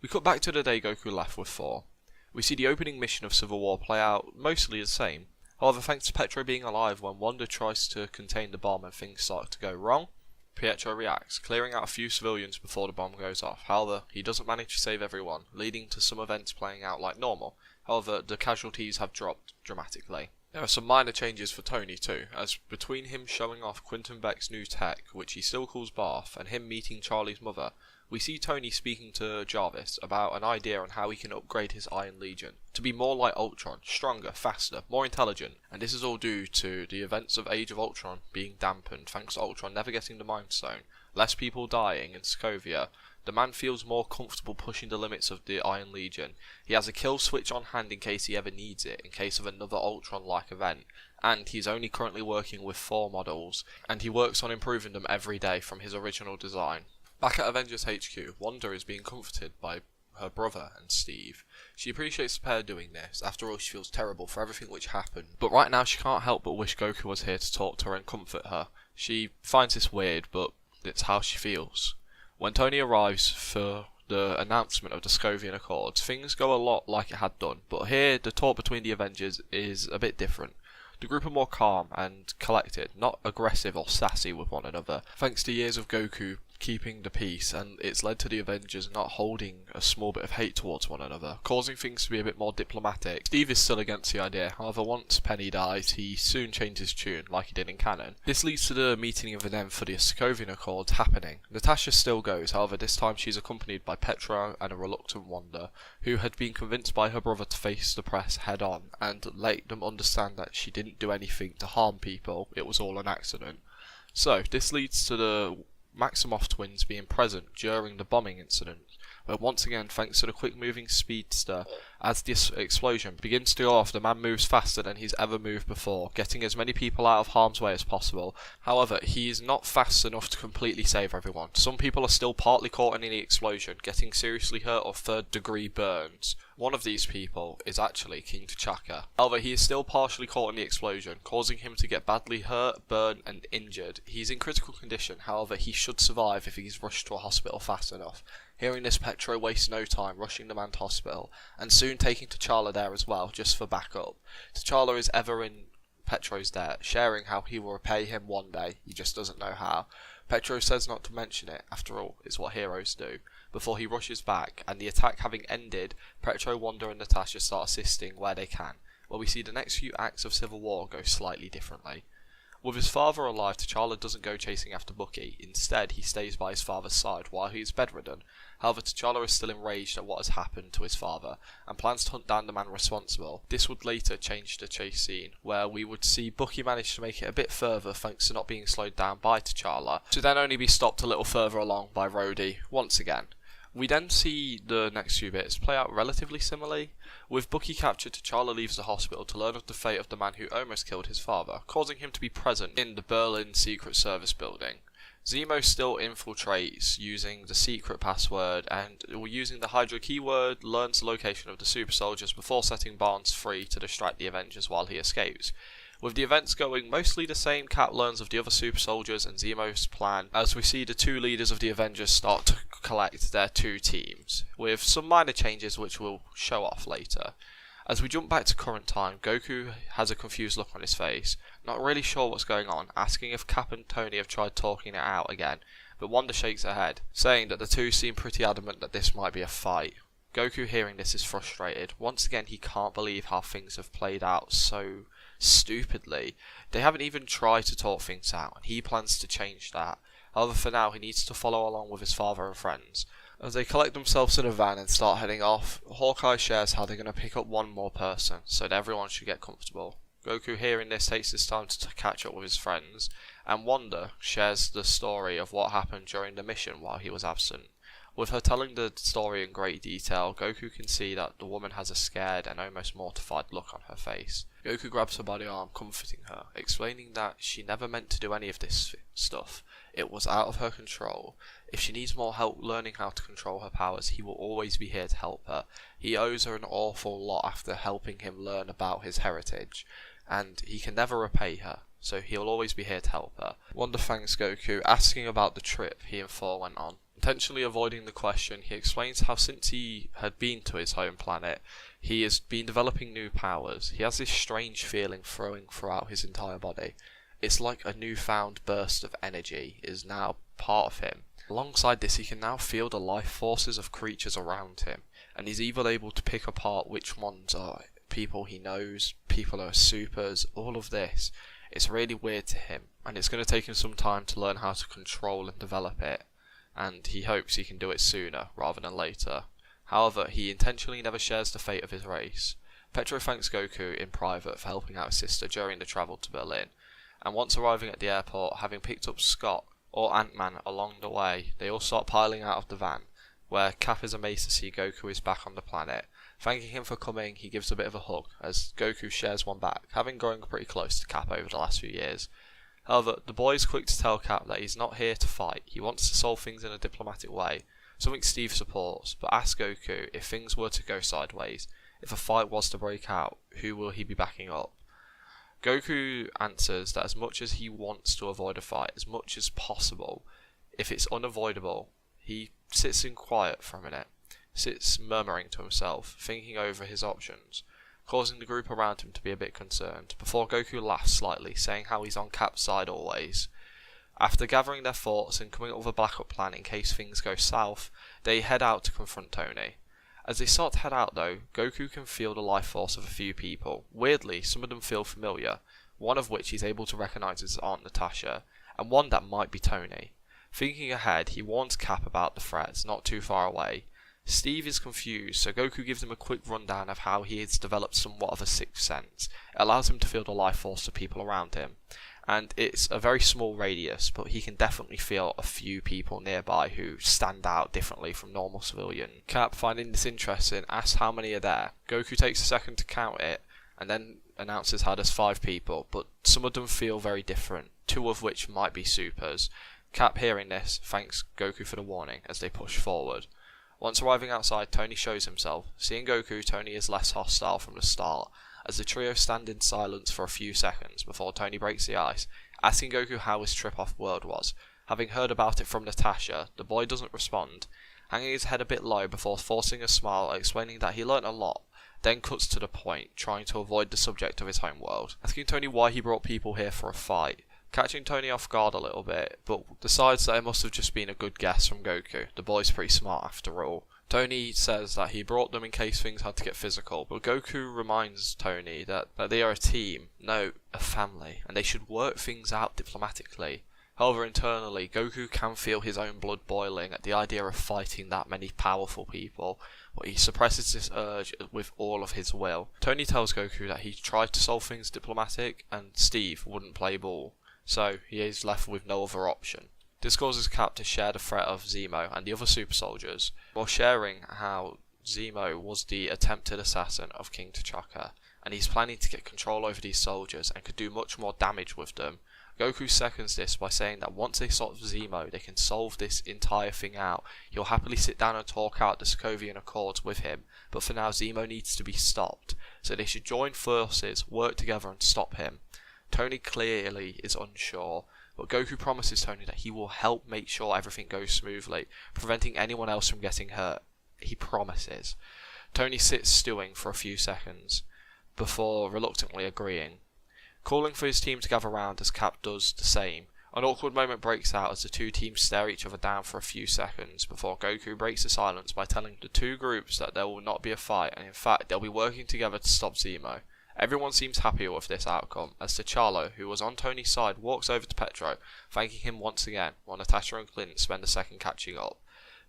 We cut back to the day Goku left with Thor. We see the opening mission of Civil War play out mostly the same. However, thanks to Petro being alive when Wanda tries to contain the bomb and things start to go wrong, Pietro reacts, clearing out a few civilians before the bomb goes off. However, he doesn't manage to save everyone, leading to some events playing out like normal. However, the casualties have dropped dramatically. There are some minor changes for Tony too, as between him showing off Quentin Beck's new tech, which he still calls Barth, and him meeting Charlie's mother, we see Tony speaking to Jarvis about an idea on how he can upgrade his Iron Legion to be more like Ultron, stronger, faster, more intelligent, and this is all due to the events of Age of Ultron being dampened thanks to Ultron never getting the Mind Stone, less people dying in Sokovia. The man feels more comfortable pushing the limits of the Iron Legion. He has a kill switch on hand in case he ever needs it, in case of another Ultron-like event, and he's only currently working with 4 models, and he works on improving them every day from his original design. Back at Avengers HQ, Wanda is being comforted by her brother and Steve. She appreciates the pair doing this, after all she feels terrible for everything which happened, but right now she can't help but wish Goku was here to talk to her and comfort her. She finds this weird, but it's how she feels. When Tony arrives for the announcement of the Sokovian Accords, things go a lot like it had done, but here the talk between the Avengers is a bit different. The group are more calm and collected, not aggressive or sassy with one another, thanks to years of Goku keeping the peace, and it's led to the Avengers not holding a small bit of hate towards one another, causing things to be a bit more diplomatic. Steve is still against the idea, however once Penny dies he soon changes tune, like he did in canon. This leads to the meeting of them for the Sokovian Accords happening. Natasha still goes, however this time she's accompanied by Petro and a reluctant Wanda, who had been convinced by her brother to face the press head on, and let them understand that she didn't do anything to harm people, it was all an accident. So, this leads to the Maximoff twins being present during the bombing incident, where once again, thanks to the quick-moving speedster, as this explosion begins to go off, the man moves faster than he's ever moved before, getting as many people out of harm's way as possible. However, he is not fast enough to completely save everyone. Some people are still partly caught in the explosion, getting seriously hurt or third-degree burns. One of these people is actually King T'Chaka. However, he is still partially caught in the explosion, causing him to get badly hurt, burned and injured. He's in critical condition, however he should survive if he's rushed to a hospital fast enough. Hearing this, Petro wastes no time rushing the man to hospital, and soon taking T'Challa there as well, just for backup. T'Challa is ever in Petro's debt, sharing how he will repay him one day, he just doesn't know how. Petro says not to mention it, after all, it's what heroes do, before he rushes back, and the attack having ended, Petro, Wanda and Natasha start assisting where they can, where we see the next few acts of Civil War go slightly differently. With his father alive, T'Challa doesn't go chasing after Bucky. Instead, he stays by his father's side while he is bedridden. However, T'Challa is still enraged at what has happened to his father, and plans to hunt down the man responsible. This would later change the chase scene, where we would see Bucky manage to make it a bit further thanks to not being slowed down by T'Challa, to then only be stopped a little further along by Rhodey once again. We then see the next few bits play out relatively similarly. With Bucky captured, T'Challa leaves the hospital to learn of the fate of the man who almost killed his father, causing him to be present in the Berlin Secret Service building. Zemo still infiltrates using the secret password and, using the Hydra keyword, learns the location of the super soldiers before setting Barnes free to distract the Avengers while he escapes. With the events going mostly the same, Cap learns of the other super soldiers and Zemo's plan as we see the two leaders of the Avengers start to collect their two teams, with some minor changes which we'll show off later. As we jump back to current time, Goku has a confused look on his face, not really sure what's going on, asking if Cap and Tony have tried talking it out again, but Wanda shakes her head, saying that the two seem pretty adamant that this might be a fight. Goku, hearing this, is frustrated. Once again, he can't believe how things have played out so stupidly. They haven't even tried to talk things out, and he plans to change that. However, for now, he needs to follow along with his father and friends. As they collect themselves in a van and start heading off, Hawkeye shares how they're going to pick up one more person, so that everyone should get comfortable. Goku, hearing this, takes his time to catch up with his friends, and Wanda shares the story of what happened during the mission while he was absent. With her telling the story in great detail, Goku can see that the woman has a scared and almost mortified look on her face. Goku grabs her by the arm, comforting her, explaining that she never meant to do any of this stuff. It was out of her control. If she needs more help learning how to control her powers, he will always be here to help her. He owes her an awful lot after helping him learn about his heritage, and he can never repay her, so he'll always be here to help her. Wanda thanks Goku, asking about the trip he and Thor went on. Intentionally avoiding the question, he explains how since he had been to his home planet, he has been developing new powers. He has this strange feeling flowing throughout his entire body. It's like a newfound burst of energy is now part of him. Alongside this, he can now feel the life forces of creatures around him, and he's even able to pick apart which ones are people he knows, people who are supers, all of this. It's really weird to him, and it's going to take him some time to learn how to control and develop it, and he hopes he can do it sooner rather than later. However, he intentionally never shares the fate of his race. Petro thanks Goku in private for helping out his sister during the travel to Berlin, and once arriving at the airport, having picked up Scott or Ant-Man along the way, they all start piling out of the van, where Cap is amazed to see Goku is back on the planet. Thanking him for coming, he gives a bit of a hug, as Goku shares one back, having grown pretty close to Cap over the last few years. However, the boy is quick to tell Cap that he's not here to fight, he wants to solve things in a diplomatic way, something Steve supports, but asks Goku if things were to go sideways, if a fight was to break out, who will he be backing up? Goku answers that as much as he wants to avoid a fight as much as possible, if it's unavoidable, he sits in quiet for a minute, sits murmuring to himself, thinking over his options, causing the group around him to be a bit concerned, before Goku laughs slightly, saying how he's on Cap's side always. After gathering their thoughts and coming up with a backup plan in case things go south, they head out to confront Tony. As they start to head out though, Goku can feel the life force of a few people. Weirdly, some of them feel familiar, one of which he's able to recognise as Aunt Natasha, and one that might be Tony. Thinking ahead, he warns Cap about the threats not too far away. Steve is confused, so Goku gives him a quick rundown of how he has developed somewhat of a sixth sense. It allows him to feel the life force of people around him, and it's a very small radius, but he can definitely feel a few people nearby who stand out differently from normal civilian. Cap, finding this interesting, asks how many are there. Goku takes a second to count it, and then announces how there's 5 people, but some of them feel very different, 2 of which might be supers. Cap, hearing this, thanks Goku for the warning as they push forward. Once arriving outside, Tony shows himself. Seeing Goku, Tony is less hostile from the start, as the trio stand in silence for a few seconds before Tony breaks the ice, asking Goku how his trip off-world was. Having heard about it from Natasha, the boy doesn't respond, hanging his head a bit low before forcing a smile, explaining that he learnt a lot, then cuts to the point, trying to avoid the subject of his homeworld, asking Tony why he brought people here for a fight, catching Tony off guard a little bit, but decides that it must have just been a good guess from Goku. The boy's pretty smart after all. Tony says that he brought them in case things had to get physical, but Goku reminds Tony that they are a team, no, a family, and they should work things out diplomatically. However, internally, Goku can feel his own blood boiling at the idea of fighting that many powerful people, but he suppresses this urge with all of his will. Tony tells Goku that he tried to solve things diplomatic, and Steve wouldn't play ball, so he is left with no other option. This causes Cap to share the threat of Zemo and the other super soldiers, while sharing how Zemo was the attempted assassin of King T'Chaka, and he's planning to get control over these soldiers and could do much more damage with them. Goku seconds this by saying that once they stop Zemo, they can solve this entire thing out. He'll happily sit down and talk out the Sokovian Accords with him, but for now Zemo needs to be stopped, so they should join forces, work together and stop him. Tony clearly is unsure, but Goku promises Tony that he will help make sure everything goes smoothly, preventing anyone else from getting hurt. He promises. Tony sits stewing for a few seconds, before reluctantly agreeing. Calling for his team to gather round as Cap does the same, An awkward moment breaks out as the two teams stare each other down for a few seconds before Goku breaks the silence by telling the two groups that there will not be a fight, and in fact they'll be working together to stop Zemo. Everyone seems happier with this outcome, as T'Challa, who was on Tony's side, walks over to Petro, thanking him once again, while Natasha and Clint spend a second catching up.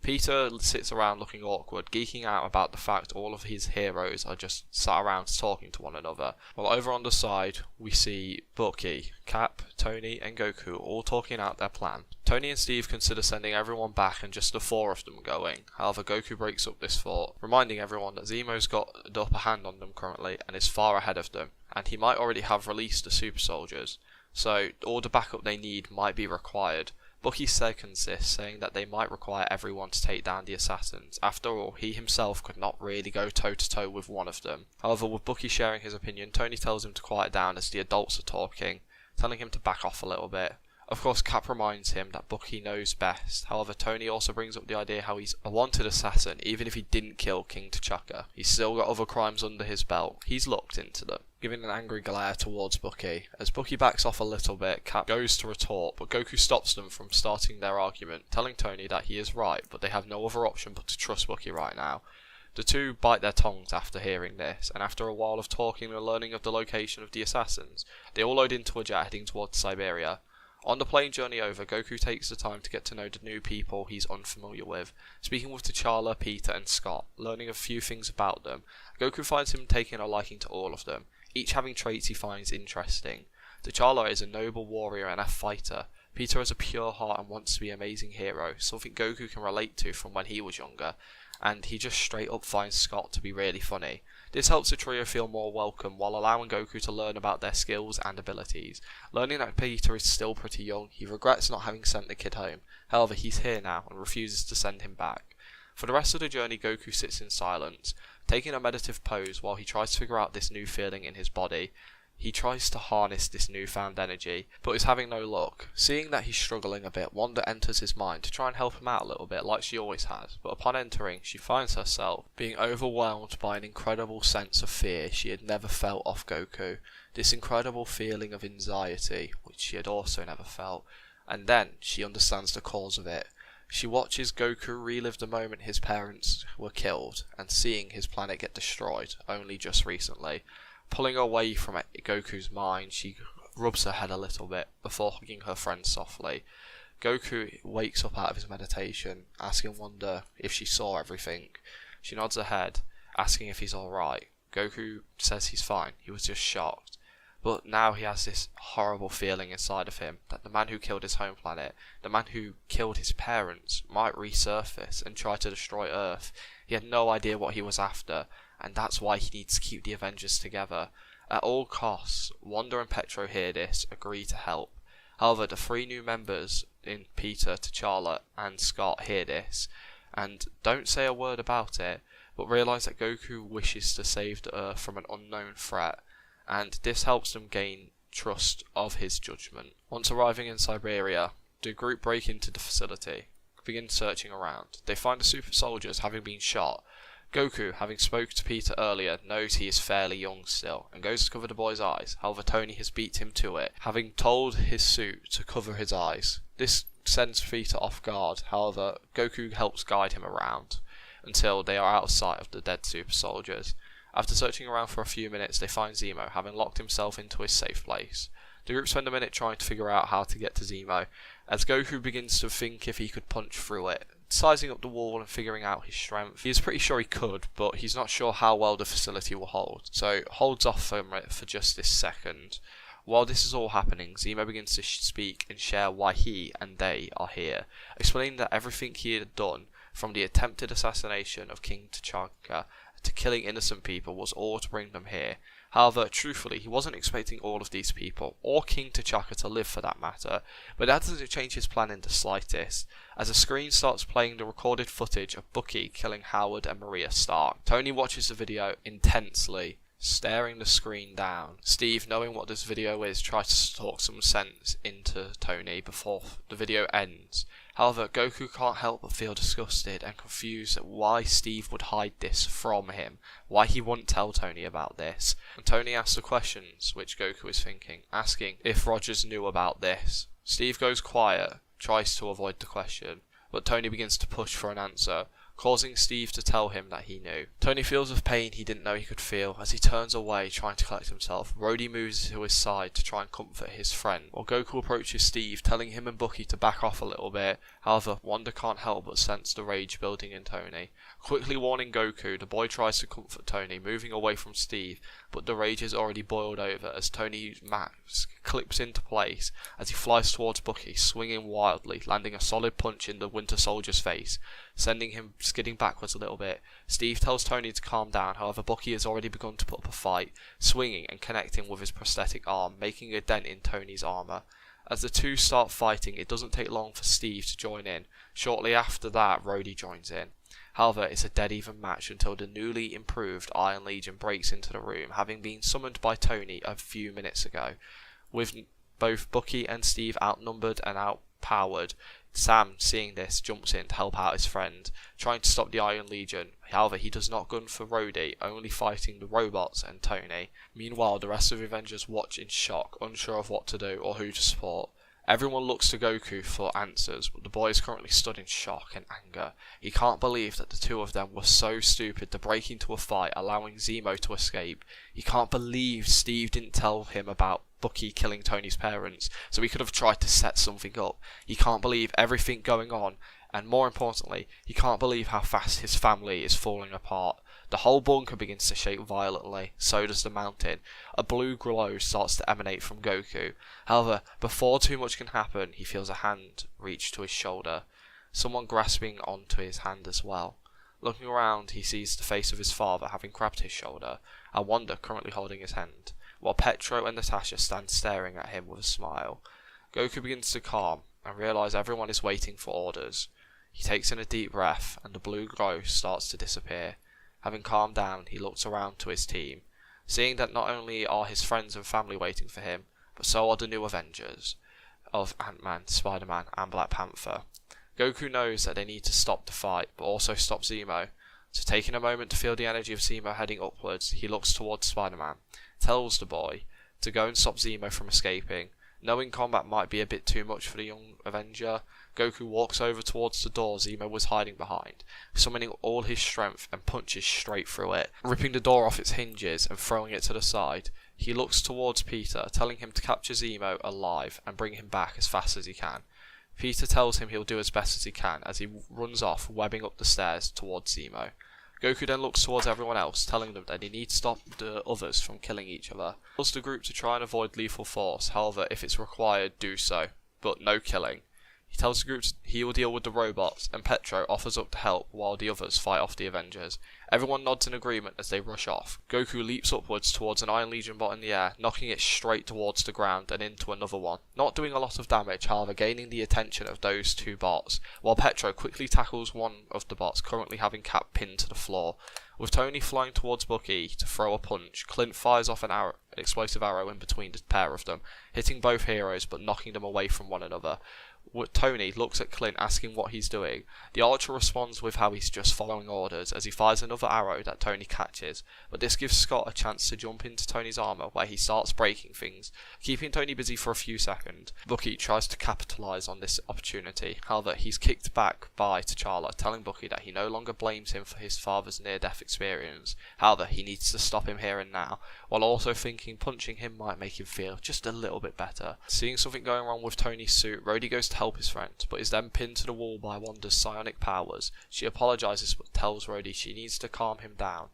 Peter sits around looking awkward, geeking out about the fact all of his heroes are just sat around talking to one another, while over on the side we see Bucky, Cap, Tony and Goku all talking out their plan. Tony and Steve consider sending everyone back and just the four of them going. However, Goku breaks up this thought, reminding everyone that Zemo's got the upper hand on them currently and is far ahead of them, and he might already have released the super soldiers, so all the backup they need might be required. Bucky seconds this, saying that they might require everyone to take down the assassins. After all, he himself could not really go toe-to-toe with one of them. However, with Bucky sharing his opinion, Tony tells him to quiet down as the adults are talking, telling him to back off a little bit. Of course, Cap reminds him that Bucky knows best. However, Tony also brings up the idea how he's a wanted assassin, even if he didn't kill King T'Chaka. He's still got other crimes under his belt. He's looked into them, giving an angry glare towards Bucky. As Bucky backs off a little bit, Cap goes to retort, but Goku stops them from starting their argument, telling Tony that he is right, but they have no other option but to trust Bucky right now. The two bite their tongues after hearing this, and after a while of talking and learning of the location of the assassins, they all load into a jet heading towards Siberia. On the plane journey over, Goku takes the time to get to know the new people he's unfamiliar with, speaking with T'Challa, Peter and Scott, learning a few things about them. Goku finds him taking a liking to all of them, each having traits he finds interesting. T'Challa is a noble warrior and a fighter. Peter has a pure heart and wants to be an amazing hero, something Goku can relate to from when he was younger, and he just straight up finds Scott to be really funny. This helps the trio feel more welcome while allowing Goku to learn about their skills and abilities. Learning that Peter is still pretty young, he regrets not having sent the kid home. However, he's here now and refuses to send him back. For the rest of the journey, Goku sits in silence, taking a meditative pose while he tries to figure out this new feeling in his body. He tries to harness this newfound energy, but is having no luck. Seeing that he's struggling a bit, Wanda enters his mind to try and help him out a little bit like she always has, but upon entering, she finds herself being overwhelmed by an incredible sense of fear she had never felt off Goku. This incredible feeling of anxiety, which she had also never felt, and then she understands the cause of it. She watches Goku relive the moment his parents were killed, and seeing his planet get destroyed, only just recently. Pulling away from Goku's mind, she rubs her head a little bit before hugging her friend softly. Goku wakes up out of his meditation, asking Wanda if she saw everything. She nods her head, asking if he's alright. Goku says he's fine, he was just shocked. But now he has this horrible feeling inside of him that the man who killed his home planet, the man who killed his parents, might resurface and try to destroy Earth. He had no idea what he was after, and that's why he needs to keep the Avengers together. At all costs, Wanda and Petro hear this, agree to help. However, the three new members in Peter, T'Challa and Scott hear this, and don't say a word about it, but realise that Goku wishes to save the Earth from an unknown threat, and this helps them gain trust of his judgment. Once arriving in Siberia, the group break into the facility, begin searching around. They find the super soldiers having been shot. Goku, having spoke to Peter earlier, knows he is fairly young still, and goes to cover the boy's eyes. However, Tony has beat him to it, having told his suit to cover his eyes. This sends Peter off guard. However, Goku helps guide him around until they are out of sight of the dead super soldiers. After searching around for a few minutes, they find Zemo, having locked himself into his safe place. The group spend a minute trying to figure out how to get to Zemo, as Goku begins to think if he could punch through it, sizing up the wall and figuring out his strength. He is pretty sure he could, but he's not sure how well the facility will hold, so holds off from it for just this second. While this is all happening, Zemo begins to speak and share why he and they are here, explaining that everything he had done, from the attempted assassination of King T'Chaka to killing innocent people, was all to bring them here. However, truthfully, he wasn't expecting all of these people, or King T'Chaka to live for that matter, but that doesn't change his plan in the slightest, as the screen starts playing the recorded footage of Bucky killing Howard and Maria Stark. Tony watches the video intensely, staring the screen down. Steve, knowing what this video is, tries to talk some sense into Tony before the video ends. However, Goku can't help but feel disgusted and confused at why Steve would hide this from him, why he wouldn't tell Tony about this. And Tony asks the questions which Goku is thinking, asking if Rogers knew about this. Steve goes quiet, tries to avoid the question, but Tony begins to push for an answer, causing Steve to tell him that he knew. Tony feels of pain he didn't know he could feel as he turns away, trying to collect himself. Rhodey moves to his side to try and comfort his friend, while Goku approaches Steve, telling him and Bucky to back off a little bit. However, Wanda can't help but sense the rage building in Tony. Quickly warning Goku, the boy tries to comfort Tony, moving away from Steve, but the rage has already boiled over as Tony's mask clips into place as he flies towards Bucky, swinging wildly, landing a solid punch in the Winter Soldier's face, sending him skidding backwards a little bit. Steve tells Tony to calm down, however Bucky has already begun to put up a fight, swinging and connecting with his prosthetic arm, making a dent in Tony's armour. As the two start fighting, it doesn't take long for Steve to join in. Shortly after that, Rhodey joins in. However, it's a dead even match until the newly improved Iron Legion breaks into the room, having been summoned by Tony a few minutes ago. With both Bucky and Steve outnumbered and outpowered, Sam, seeing this, jumps in to help out his friend, trying to stop the Iron Legion. However, he does not gun for Rhodey, only fighting the robots and Tony. Meanwhile, the rest of the Avengers watch in shock, unsure of what to do or who to support. Everyone looks to Goku for answers, but the boy is currently stood in shock and anger. He can't believe that the two of them were so stupid to break into a fight, allowing Zemo to escape. He can't believe Steve didn't tell him about Bucky killing Tony's parents, so he could have tried to set something up. He can't believe everything going on, and more importantly, he can't believe how fast his family is falling apart. The whole bunker begins to shake violently, so does the mountain. A blue glow starts to emanate from Goku. However, before too much can happen, he feels a hand reach to his shoulder, someone grasping onto his hand as well. Looking around, he sees the face of his father having grabbed his shoulder, and Wanda currently holding his hand, while Petro and Natasha stand staring at him with a smile. Goku begins to calm and realise everyone is waiting for orders. He takes in a deep breath and the blue glow starts to disappear. Having calmed down, he looks around to his team, seeing that not only are his friends and family waiting for him, but so are the new Avengers of Ant-Man, Spider-Man and Black Panther. Goku knows that they need to stop the fight, but also stop Zemo. So taking a moment to feel the energy of Zemo heading upwards, he looks towards Spider-Man, tells the boy to go and stop Zemo from escaping. Knowing combat might be a bit too much for the young Avenger, Goku walks over towards the door Zemo was hiding behind, summoning all his strength and punches straight through it, ripping the door off its hinges and throwing it to the side. He looks towards Peter, telling him to capture Zemo alive and bring him back as fast as he can. Peter tells him he'll do as best as he can as he runs off, webbing up the stairs towards Zemo. Goku then looks towards everyone else, telling them that they need to stop the others from killing each other. He tells the group to try and avoid lethal force, however, if it's required, do so, but no killing. He tells the group he will deal with the robots, and Petro offers up to help while the others fight off the Avengers. Everyone nods in agreement as they rush off. Goku leaps upwards towards an Iron Legion bot in the air, knocking it straight towards the ground and into another one. Not doing a lot of damage, however gaining the attention of those two bots, while Petro quickly tackles one of the bots currently having Cap pinned to the floor. With Tony flying towards Bucky to throw a punch, Clint fires off an explosive arrow in between the pair of them, hitting both heroes but knocking them away from one another. Tony looks at Clint asking what he's doing. The archer responds with how he's just following orders as he fires another arrow that Tony catches, but this gives Scott a chance to jump into Tony's armour where he starts breaking things, keeping Tony busy for a few seconds. Bucky tries to capitalise on this opportunity, however he's kicked back by T'Challa, telling Bucky that he no longer blames him for his father's near-death experience. However, he needs to stop him here and now, while also thinking punching him might make him feel just a little bit better. Seeing something going wrong with Tony's suit, Rhodey goes to help his friend, but is then pinned to the wall by Wanda's psionic powers. She apologises but tells Rhodey she needs to calm him down.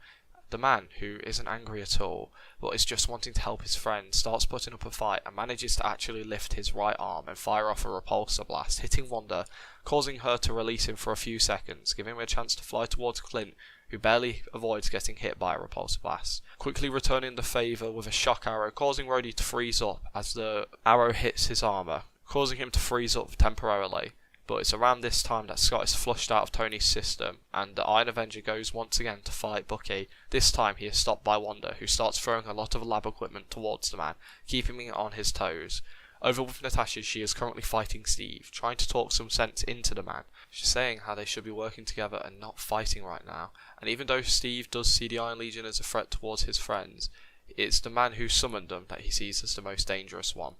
The man, who isn't angry at all, but is just wanting to help his friend, starts putting up a fight and manages to actually lift his right arm and fire off a repulsor blast, hitting Wanda, causing her to release him for a few seconds, giving him a chance to fly towards Clint, who barely avoids getting hit by a repulsor blast, quickly returning the favour with a shock arrow, causing Rhodey to freeze up as the arrow hits his armour, causing him to freeze up temporarily. But it's around this time that Scott is flushed out of Tony's system, and the Iron Avenger goes once again to fight Bucky. This time he is stopped by Wanda, who starts throwing a lot of lab equipment towards the man, keeping him on his toes. Over with Natasha, she is currently fighting Steve, trying to talk some sense into the man. She's saying how they should be working together and not fighting right now. And even though Steve does see the Iron Legion as a threat towards his friends, it's the man who summoned them that he sees as the most dangerous one.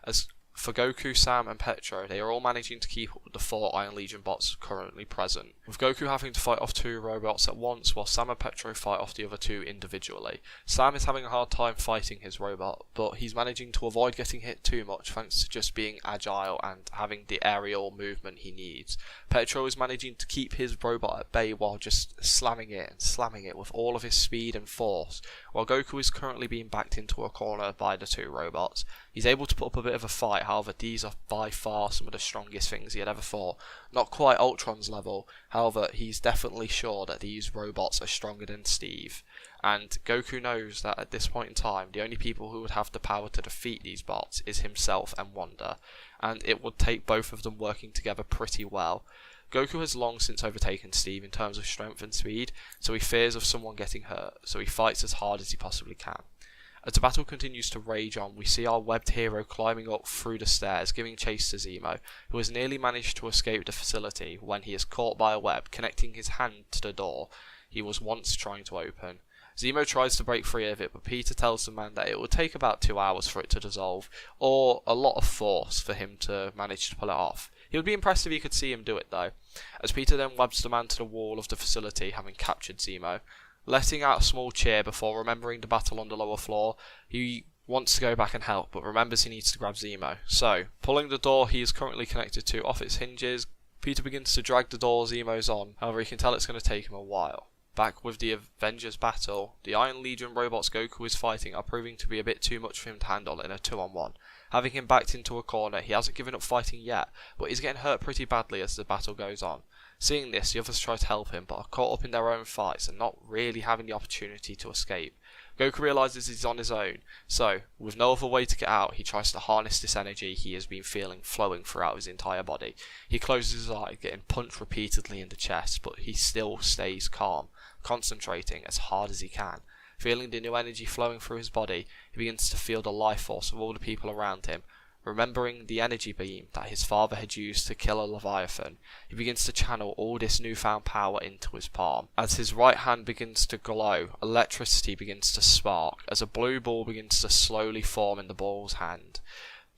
As For Goku, Sam and Petro, they are all managing to keep up with the 4 Iron Legion bots currently present, with Goku having to fight off 2 robots at once while Sam and Petro fight off the other 2 individually. Sam is having a hard time fighting his robot, but he's managing to avoid getting hit too much thanks to just being agile and having the aerial movement he needs. Petro is managing to keep his robot at bay while just slamming it with all of his speed and force, while Goku is currently being backed into a corner by the 2 robots. He's able to put up a bit of a fight, however these are by far some of the strongest things he had ever fought. Not quite Ultron's level, however he's definitely sure that these robots are stronger than Steve. And Goku knows that at this point in time, the only people who would have the power to defeat these bots is himself and Wanda, and it would take both of them working together pretty well. Goku has long since overtaken Steve in terms of strength and speed, so he fears of someone getting hurt, so he fights as hard as he possibly can. As the battle continues to rage on, we see our webbed hero climbing up through the stairs, giving chase to Zemo, who has nearly managed to escape the facility when he is caught by a web connecting his hand to the door he was once trying to open. Zemo tries to break free of it, but Peter tells the man that it would take about 2 hours for it to dissolve, or a lot of force for him to manage to pull it off. He would be impressed if he could see him do it though, as Peter then webs the man to the wall of the facility, having captured Zemo. Letting out a small cheer before remembering the battle on the lower floor, he wants to go back and help, but remembers he needs to grab Zemo. So, pulling the door he is currently connected to off its hinges, Peter begins to drag the door Zemo's on, however he can tell it's going to take him a while. Back with the Avengers battle, the Iron Legion robots Goku is fighting are proving to be a bit too much for him to handle in a 2-on-1. Having him backed into a corner, he hasn't given up fighting yet, but he's getting hurt pretty badly as the battle goes on. Seeing this, the others try to help him, but are caught up in their own fights and not really having the opportunity to escape. Goku realises he's on his own, so, with no other way to get out, he tries to harness this energy he has been feeling flowing throughout his entire body. He closes his eye, getting punched repeatedly in the chest, but he still stays calm, concentrating as hard as he can. Feeling the new energy flowing through his body, he begins to feel the life force of all the people around him. Remembering the energy beam that his father had used to kill a Leviathan, he begins to channel all this newfound power into his palm. As his right hand begins to glow, electricity begins to spark, as a blue ball begins to slowly form in the ball's hand.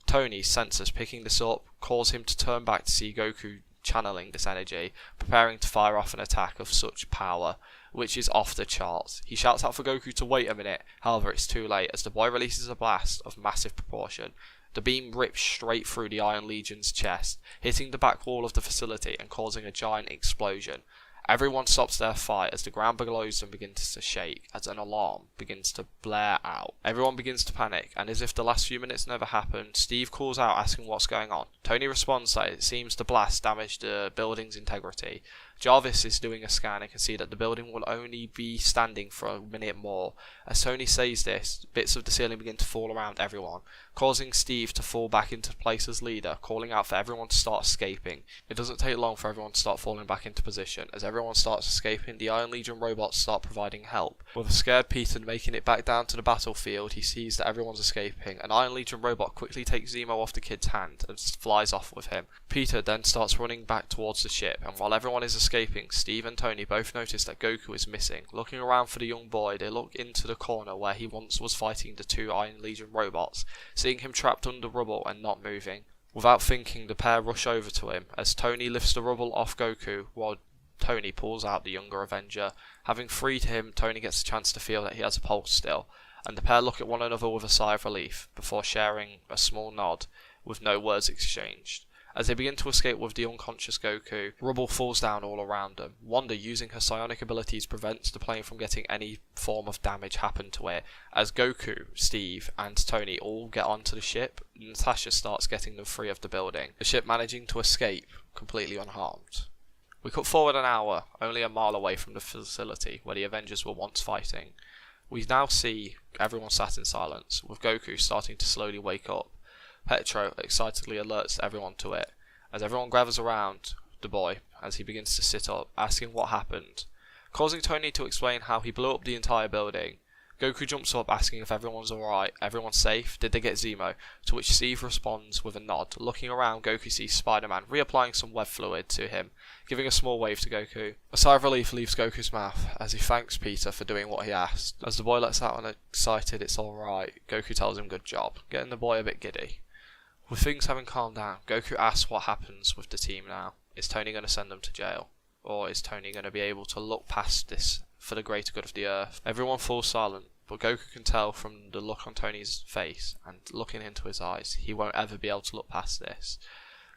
Tony's senses picking this up cause him to turn back to see Goku channeling this energy, preparing to fire off an attack of such power, which is off the charts. He shouts out for Goku to wait a minute, however it's too late as the boy releases a blast of massive proportion. The beam rips straight through the Iron Legion's chest, hitting the back wall of the facility and causing a giant explosion. Everyone stops their fight as the ground below them begins to shake, as an alarm begins to blare out. Everyone begins to panic, and as if the last few minutes never happened, Steve calls out asking what's going on. Tony responds that it seems the blast damaged the building's integrity. Jarvis is doing a scan and can see that the building will only be standing for a minute more. As Tony says this, bits of the ceiling begin to fall around everyone, causing Steve to fall back into place as leader, calling out for everyone to start escaping. It doesn't take long for everyone to start falling back into position. As everyone starts escaping, the Iron Legion robots start providing help. With a scared Peter making it back down to the battlefield, he sees that everyone's escaping. An Iron Legion robot quickly takes Zemo off the kid's hand and flies off with him. Peter then starts running back towards the ship, and while everyone is escaping, Steve and Tony both notice that Goku is missing. Looking around for the young boy, they look into the corner where he once was fighting the 2 Iron Legion robots, seeing him trapped under rubble and not moving. Without thinking, the pair rush over to him, as Tony lifts the rubble off Goku, while Tony pulls out the younger Avenger. Having freed him, Tony gets a chance to feel that he has a pulse still, and the pair look at one another with a sigh of relief, before sharing a small nod, with no words exchanged. As they begin to escape with the unconscious Goku, rubble falls down all around them. Wanda, using her psionic abilities, prevents the plane from getting any form of damage happen to it. As Goku, Steve, and Tony all get onto the ship, Natasha starts getting them free of the building, the ship managing to escape completely unharmed. We cut forward an hour, only a mile away from the facility where the Avengers were once fighting. We now see everyone sat in silence, with Goku starting to slowly wake up. Petro excitedly alerts everyone to it, as everyone gathers around the boy as he begins to sit up, asking what happened, causing Tony to explain how he blew up the entire building. Goku jumps up asking if everyone's alright, everyone's safe, did they get Zemo, to which Steve responds with a nod. Looking around, Goku sees Spider-Man reapplying some web fluid to him, giving a small wave to Goku. A sigh of relief leaves Goku's mouth as he thanks Peter for doing what he asked. As the boy lets out an excited "it's alright," Goku tells him good job, getting the boy a bit giddy. With things having calmed down, Goku asks what happens with the team now. Is Tony going to send them to jail? Or is Tony going to be able to look past this for the greater good of the Earth? Everyone falls silent, but Goku can tell from the look on Tony's face and looking into his eyes, he won't ever be able to look past this.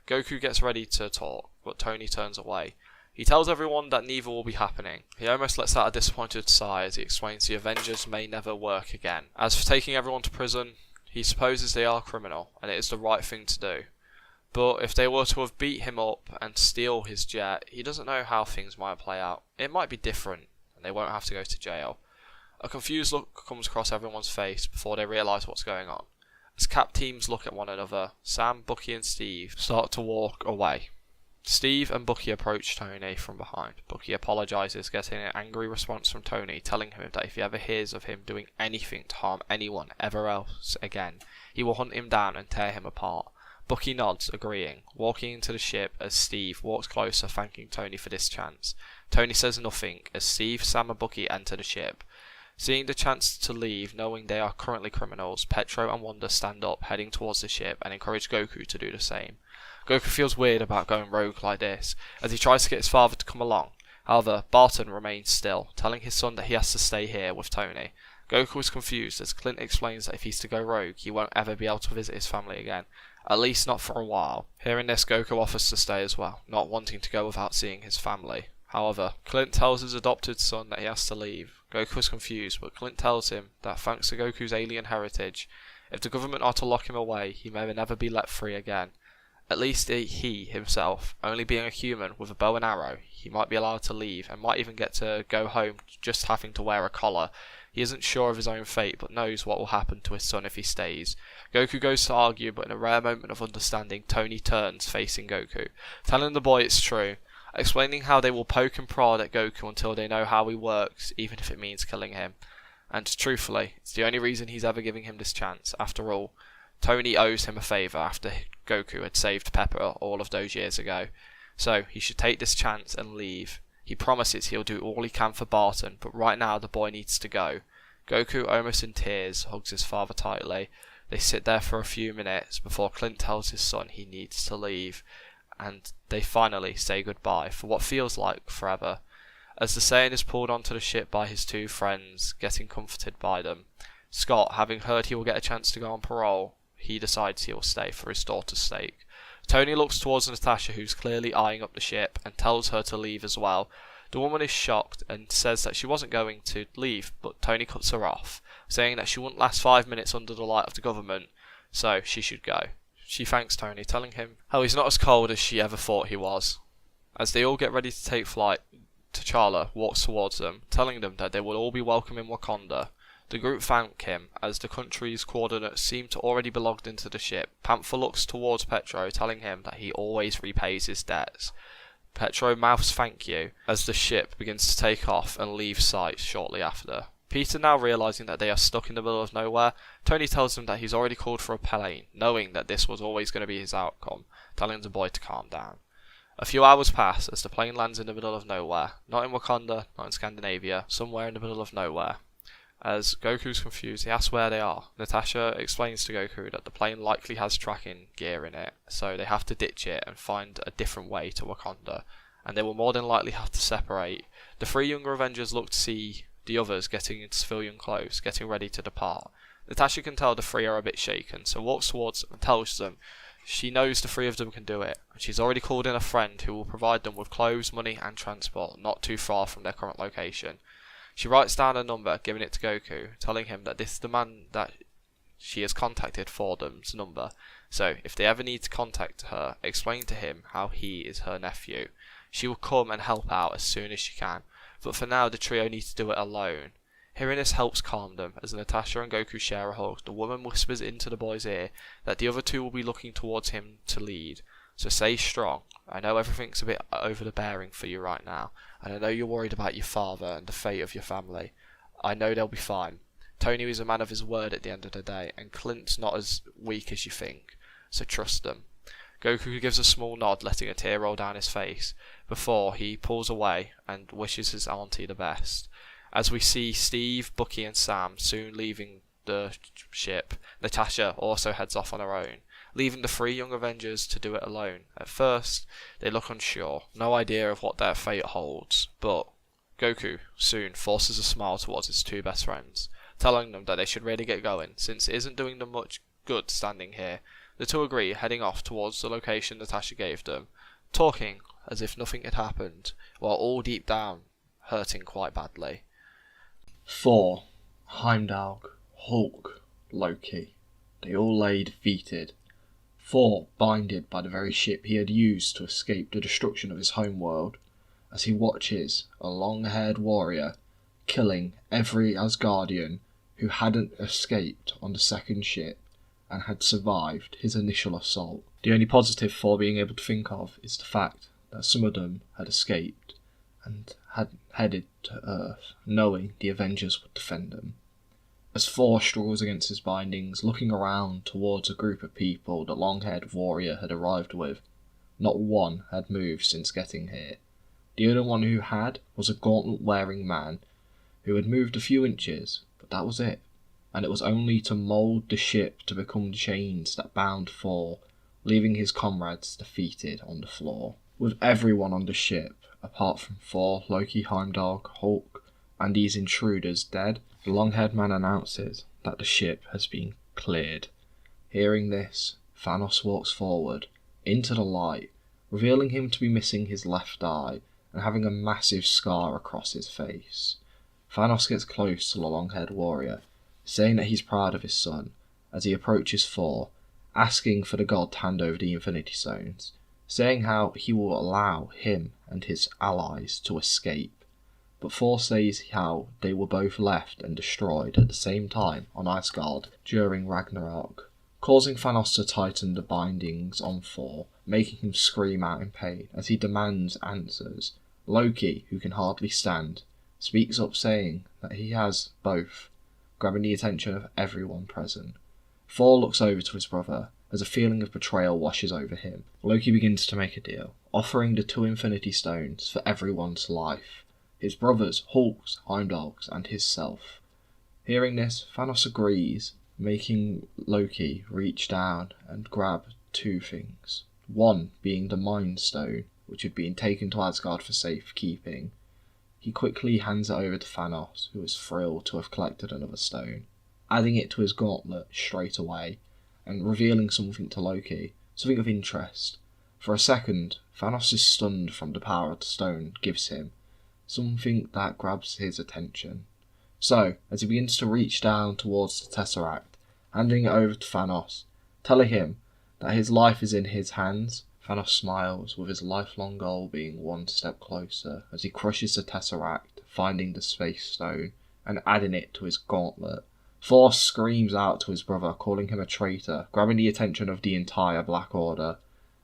Goku gets ready to talk, but Tony turns away. He tells everyone that neither will be happening. He almost lets out a disappointed sigh as he explains the Avengers may never work again. As for taking everyone to prison, he supposes they are criminal, and it is the right thing to do. But if they were to have beat him up and steal his jet, he doesn't know how things might play out. It might be different, and they won't have to go to jail. A confused look comes across everyone's face before they realise what's going on. As Cap teams look at one another, Sam, Bucky and Steve start to walk away. Steve and Bucky approach Tony from behind. Bucky apologises, getting an angry response from Tony, telling him that if he ever hears of him doing anything to harm anyone ever else again, he will hunt him down and tear him apart. Bucky nods, agreeing, walking into the ship as Steve walks closer, thanking Tony for this chance. Tony says nothing as Steve, Sam and Bucky enter the ship. Seeing the chance to leave, knowing they are currently criminals, Petro and Wanda stand up, heading towards the ship, and encourage Goku to do the same. Goku feels weird about going rogue like this, as he tries to get his father to come along. However, Barton remains still, telling his son that he has to stay here with Tony. Goku is confused as Clint explains that if he's to go rogue, he won't ever be able to visit his family again, at least not for a while. Hearing this, Goku offers to stay as well, not wanting to go without seeing his family. However, Clint tells his adopted son that he has to leave. Goku is confused, but Clint tells him that thanks to Goku's alien heritage, if the government are to lock him away, he may never be let free again. At least he himself, only being a human with a bow and arrow, he might be allowed to leave and might even get to go home just having to wear a collar. He isn't sure of his own fate, but knows what will happen to his son if he stays. Goku goes to argue, but in a rare moment of understanding, Tony turns, facing Goku, telling the boy it's true, explaining how they will poke and prod at Goku until they know how he works, even if it means killing him. And truthfully, it's the only reason he's ever giving him this chance. After all, Tony owes him a favour after Goku had saved Pepper all of those years ago. So he should take this chance and leave. He promises he'll do all he can for Barton, but right now the boy needs to go. Goku, almost in tears, hugs his father tightly. They sit there for a few minutes before Clint tells his son he needs to leave, and they finally say goodbye for what feels like forever. As the Saiyan is pulled onto the ship by his two friends, getting comforted by them, Scott, having heard he will get a chance to go on parole, he decides he will stay for his daughter's sake. Tony looks towards Natasha, who's clearly eyeing up the ship, and tells her to leave as well. The woman is shocked and says that she wasn't going to leave, but Tony cuts her off, saying that she wouldn't last 5 minutes under the light of the government, so she should go. She thanks Tony, telling him how he's not as cold as she ever thought he was. As they all get ready to take flight, T'Challa walks towards them, telling them that they will all be welcome in Wakanda. The group thank him, as the country's coordinates seem to already be logged into the ship. Panther looks towards Petro, telling him that he always repays his debts. Petro mouths thank you, as the ship begins to take off and leave sight shortly after. Peter, now realising that they are stuck in the middle of nowhere, Tony tells him that he's already called for a plane, knowing that this was always going to be his outcome, telling the boy to calm down. A few hours pass as the plane lands in the middle of nowhere, not in Wakanda, not in Scandinavia, somewhere in the middle of nowhere. As Goku's confused, he asks where they are. Natasha explains to Goku that the plane likely has tracking gear in it, so they have to ditch it and find a different way to Wakanda, and they will more than likely have to separate. The three younger Avengers look to see the others getting into civilian clothes, getting ready to depart. Natasha can tell the three are a bit shaken, so walks towards them and tells them she knows the three of them can do it, and she's already called in a friend who will provide them with clothes, money and transport, not too far from their current location. She writes down a number, giving it to Goku, telling him that this is the man that she has contacted for them's number, so if they ever need to contact her, explain to him how he is her nephew. She will come and help out as soon as she can, but for now the trio need to do it alone. Hearing this helps calm them, as Natasha and Goku share a hug. The woman whispers into the boy's ear that the other two will be looking towards him to lead, so stay strong. I know everything's a bit over the bearing for you right now, and I know you're worried about your father and the fate of your family. I know they'll be fine. Tony is a man of his word at the end of the day, and Clint's not as weak as you think, so trust them. Goku gives a small nod, letting a tear roll down his face, before he pulls away and wishes his auntie the best. As we see Steve, Bucky and Sam soon leaving the ship, Natasha also heads off on her own. leaving the three young Avengers to do it alone. At first, they look unsure, no idea of what their fate holds, but Goku soon forces a smile towards his two best friends, telling them that they should really get going, since it isn't doing them much good standing here. The two agree, heading off towards the location Natasha gave them, talking as if nothing had happened, while all deep down hurting quite badly. Thor, Heimdall, Hulk, Loki. They all lay defeated. Thor blinded by the very ship he had used to escape the destruction of his homeworld, as he watches a long-haired warrior killing every Asgardian who hadn't escaped on the second ship and had survived his initial assault. The only positive Thor being able to think of is the fact that some of them had escaped and had headed to Earth, knowing the Avengers would defend them. As Thor struggles against his bindings, looking around towards a group of people the long-haired warrior had arrived with, not one had moved since getting here. The only one who had was a gauntlet-wearing man who had moved a few inches, but that was it. And it was only to mould the ship to become the chains that bound Thor, leaving his comrades defeated on the floor. With everyone on the ship, apart from Thor, Loki, Heimdall, Hulk, and these intruders dead, the long-haired man announces that the ship has been cleared. Hearing this, Thanos walks forward, into the light, revealing him to be missing his left eye and having a massive scar across his face. Thanos gets close to the long-haired warrior, saying that he's proud of his son, as he approaches Thor, asking for the god to hand over the Infinity Stones, saying how he will allow him and his allies to escape. But Thor says how they were both left and destroyed at the same time on Asgard during Ragnarok, causing Thanos to tighten the bindings on Thor, making him scream out in pain as he demands answers. Loki, who can hardly stand, speaks up saying that he has both, grabbing the attention of everyone present. Thor looks over to his brother as a feeling of betrayal washes over him. Loki begins to make a deal, offering the 2 Infinity Stones for everyone's life. His brothers, Hulk's, Heimdall's, and his self. Hearing this, Thanos agrees, making Loki reach down and grab 2 things. One being the Mind Stone, which had been taken to Asgard for safekeeping. He quickly hands it over to Thanos, who is thrilled to have collected another stone, adding it to his gauntlet straight away, and revealing something to Loki, something of interest. For a second, Thanos is stunned from the power the stone gives him, something that grabs his attention. So, as he begins to reach down towards the Tesseract, handing it over to Thanos, telling him that his life is in his hands, Thanos smiles, with his lifelong goal being one step closer as he crushes the Tesseract, finding the Space Stone and adding it to his gauntlet. Thor screams out to his brother, calling him a traitor, grabbing the attention of the entire Black Order.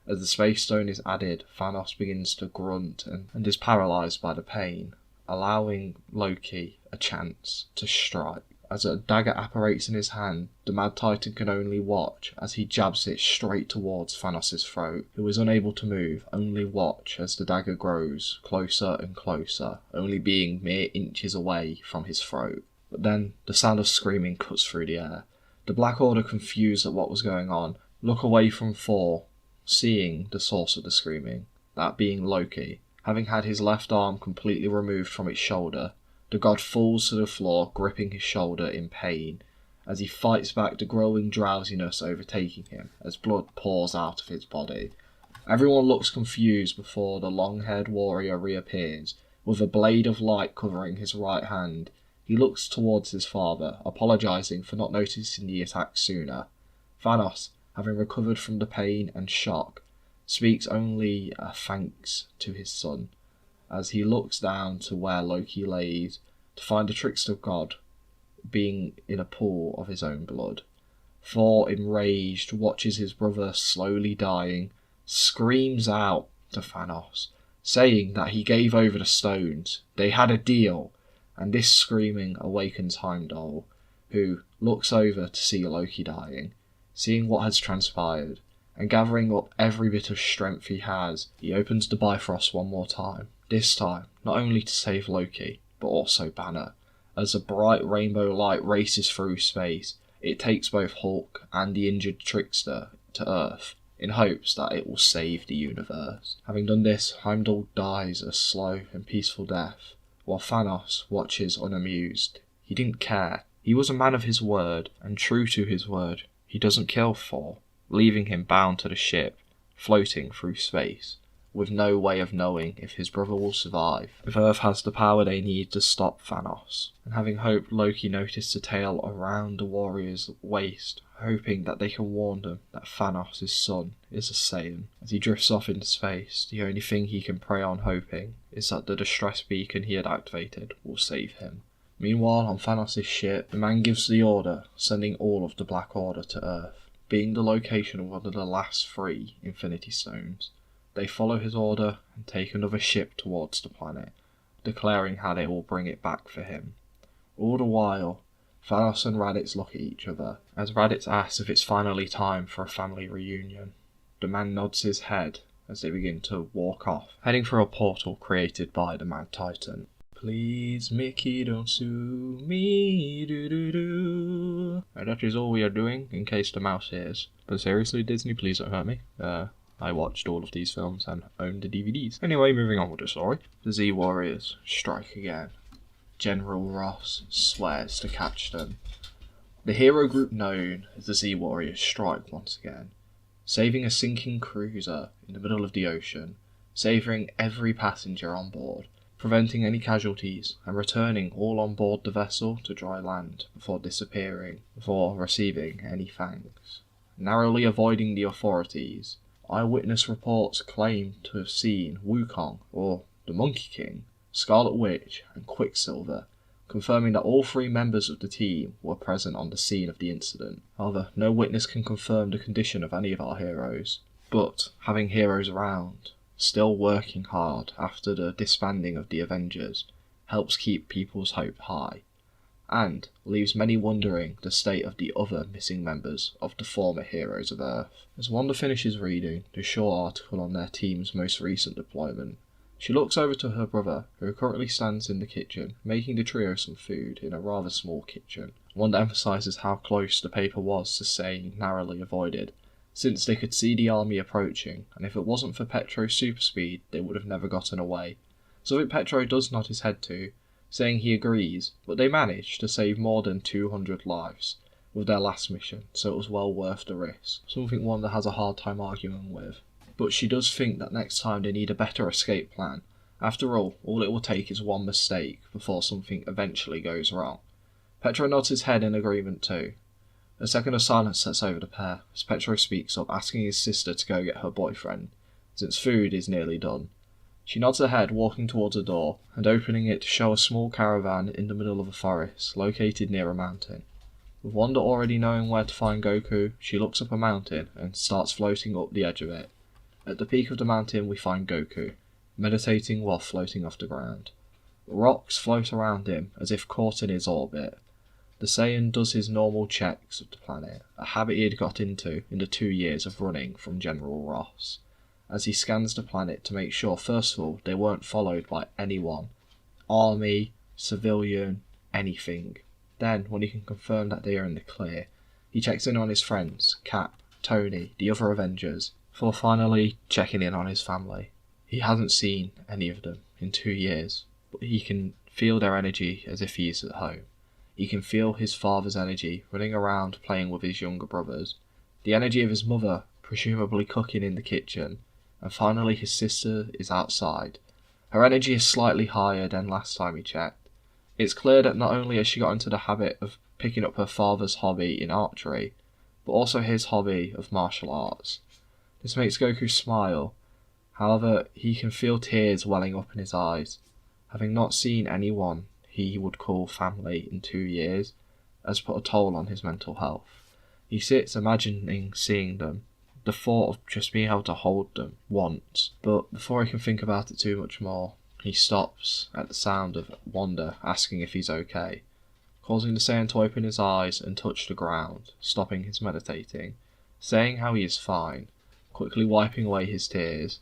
As the Space Stone is added, Thanos begins to grunt and is paralysed by the pain, allowing Loki a chance to strike. As a dagger apparates in his hand, the Mad Titan can only watch as he jabs it straight towards Thanos' throat, who is unable to move, only watch as the dagger grows closer and closer, only being mere inches away from his throat. But then, the sound of screaming cuts through the air. The Black Order, confused at what was going on, look away from Thor, seeing the source of the screaming, that being Loki. Having had his left arm completely removed from its shoulder, the god falls to the floor, gripping his shoulder in pain, as he fights back the growing drowsiness overtaking him, as blood pours out of his body. Everyone looks confused before the long-haired warrior reappears, with a blade of light covering his right hand. He looks towards his father, apologising for not noticing the attack sooner. Thanos, having recovered from the pain and shock, speaks only a thanks to his son, as he looks down to where Loki lays, to find the trickster god being in a pool of his own blood. Thor, enraged, watches his brother slowly dying, screams out to Thanos, saying that he gave over the stones, they had a deal, and this screaming awakens Heimdall, who looks over to see Loki dying. Seeing what has transpired, and gathering up every bit of strength he has, he opens the Bifrost one more time, this time not only to save Loki, but also Banner. As a bright rainbow light races through space, it takes both Hulk and the injured trickster to Earth, in hopes that it will save the universe. Having done this, Heimdall dies a slow and peaceful death, while Thanos watches unamused. He didn't care. He was a man of his word, and true to his word, he doesn't kill Thor, leaving him bound to the ship, floating through space, with no way of knowing if his brother will survive. If Earth has the power they need to stop Thanos, and having hoped Loki noticed the tail around the warrior's waist, hoping that they can warn them that Thanos' son is a Saiyan. As he drifts off into space, the only thing he can prey on hoping is that the distress beacon he had activated will save him. Meanwhile, on Thanos' ship, the man gives the order, sending all of the Black Order to Earth, being the location of one of the last 3 Infinity Stones. They follow his order and take another ship towards the planet, declaring how they will bring it back for him. All the while, Thanos and Raditz look at each other, as Raditz asks if it's finally time for a family reunion. The man nods his head as they begin to walk off, heading for a portal created by the Mad Titan. Please, Mickey, don't sue me, do. And that is all we are doing, in case the mouse hears. But seriously, Disney, please don't hurt me. I watched all of these films and owned the DVDs. Anyway, moving on with the story. The Z Warriors strike again. General Ross swears to catch them. The hero group known as the Z Warriors strike once again, saving a sinking cruiser in the middle of the ocean, saving every passenger on board, preventing any casualties, and returning all on board the vessel to dry land before disappearing, before receiving any thanks. Narrowly avoiding the authorities, eyewitness reports claim to have seen Wukong, or the Monkey King, Scarlet Witch, and Quicksilver, confirming that all 3 members of the team were present on the scene of the incident. However, no witness can confirm the condition of any of our heroes, but having heroes around, still working hard after the disbanding of the Avengers, helps keep people's hope high, and leaves many wondering the state of the other missing members of the former Heroes of Earth. As Wanda finishes reading the short article on their team's most recent deployment, she looks over to her brother, who currently stands in the kitchen, making the trio some food in a rather small kitchen. Wanda emphasises how close the paper was to saying narrowly avoided, since they could see the army approaching, and if it wasn't for Petro's super speed, they would have never gotten away. Something Petro does nod his head to, saying he agrees, but they managed to save more than 200 lives with their last mission, so it was well worth the risk. Something Wanda has a hard time arguing with. But she does think that next time they need a better escape plan. After all it will take is one mistake before something eventually goes wrong. Petro nods his head in agreement too. A second of silence sets over the pair, as Petro speaks up, asking his sister to go get her boyfriend, since food is nearly done. She nods her head, walking towards a door, and opening it to show a small caravan in the middle of a forest, located near a mountain. With Wanda already knowing where to find Goku, she looks up a mountain and starts floating up the edge of it. At the peak of the mountain we find Goku, meditating while floating off the ground. Rocks float around him as if caught in his orbit. The Saiyan does his normal checks of the planet, a habit he had got into in the 2 years of running from General Ross, as he scans the planet to make sure first of all they weren't followed by anyone, army, civilian, anything. Then, when he can confirm that they are in the clear, he checks in on his friends, Cap, Tony, the other Avengers, before finally checking in on his family. He hasn't seen any of them in 2 years, but he can feel their energy as if he is at home. He can feel his father's energy running around playing with his younger brothers, the energy of his mother presumably cooking in the kitchen, and finally his sister is outside. Her energy is slightly higher than last time he checked. It's clear that not only has she got into the habit of picking up her father's hobby in archery, but also his hobby of martial arts. This makes Goku smile. However, he can feel tears welling up in his eyes. Having not seen anyone he would call family in 2 years has put a toll on his mental health. He sits imagining seeing them, the thought of just being able to hold them once, but before he can think about it too much more, he stops at the sound of Wanda asking if he's okay, causing the Saiyan to open his eyes and touch the ground, stopping his meditating, saying how he is fine, quickly wiping away his tears.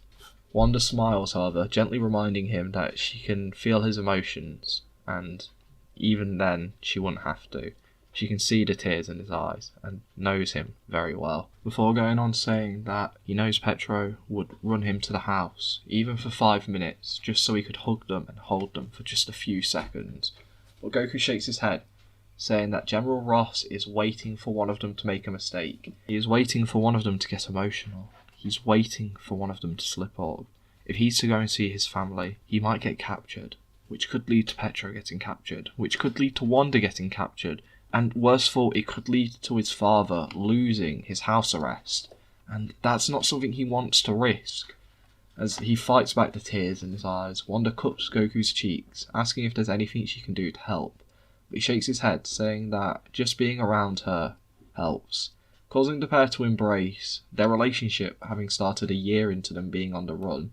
Wanda smiles, however, gently reminding him that she can feel his emotions, and even then she wouldn't have to. She can see the tears in his eyes and knows him very well, before going on saying that he knows Petro would run him to the house, even for 5 minutes, just so he could hug them and hold them for just a few seconds. But Goku shakes his head, saying that General Ross is waiting for one of them to make a mistake. He is waiting for one of them to get emotional. He's waiting for one of them to slip up. If he's to go and see his family, he might get captured, which could lead to Petro getting captured, which could lead to Wanda getting captured, and worse of all, it could lead to his father losing his house arrest. And that's not something he wants to risk. As he fights back the tears in his eyes, Wanda cups Goku's cheeks, asking if there's anything she can do to help. But he shakes his head, saying that just being around her helps, causing the pair to embrace, their relationship having started a year into them being on the run.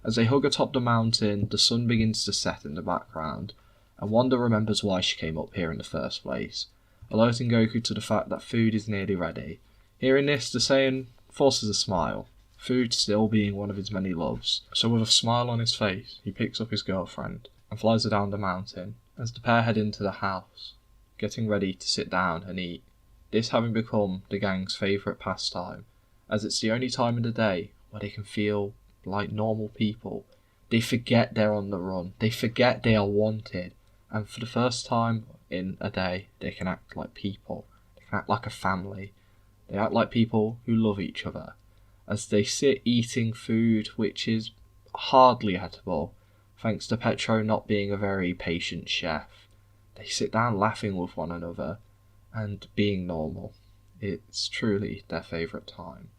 As they hug atop the mountain, the sun begins to set in the background, and Wanda remembers why she came up here in the first place, alerting Goku to the fact that food is nearly ready. Hearing this, the Saiyan forces a smile, food still being one of his many loves. So with a smile on his face, he picks up his girlfriend and flies her down the mountain, as the pair head into the house, getting ready to sit down and eat. This having become the gang's favourite pastime, as it's the only time in the day where they can feel like normal people. They forget they're on the run, they forget they are wanted, and for the first time in a day, they can act like people. They can act like a family. They act like people who love each other, as they sit eating food which is hardly edible, thanks to Petro not being a very patient chef. They sit down laughing with one another and being normal. It's truly their favourite time.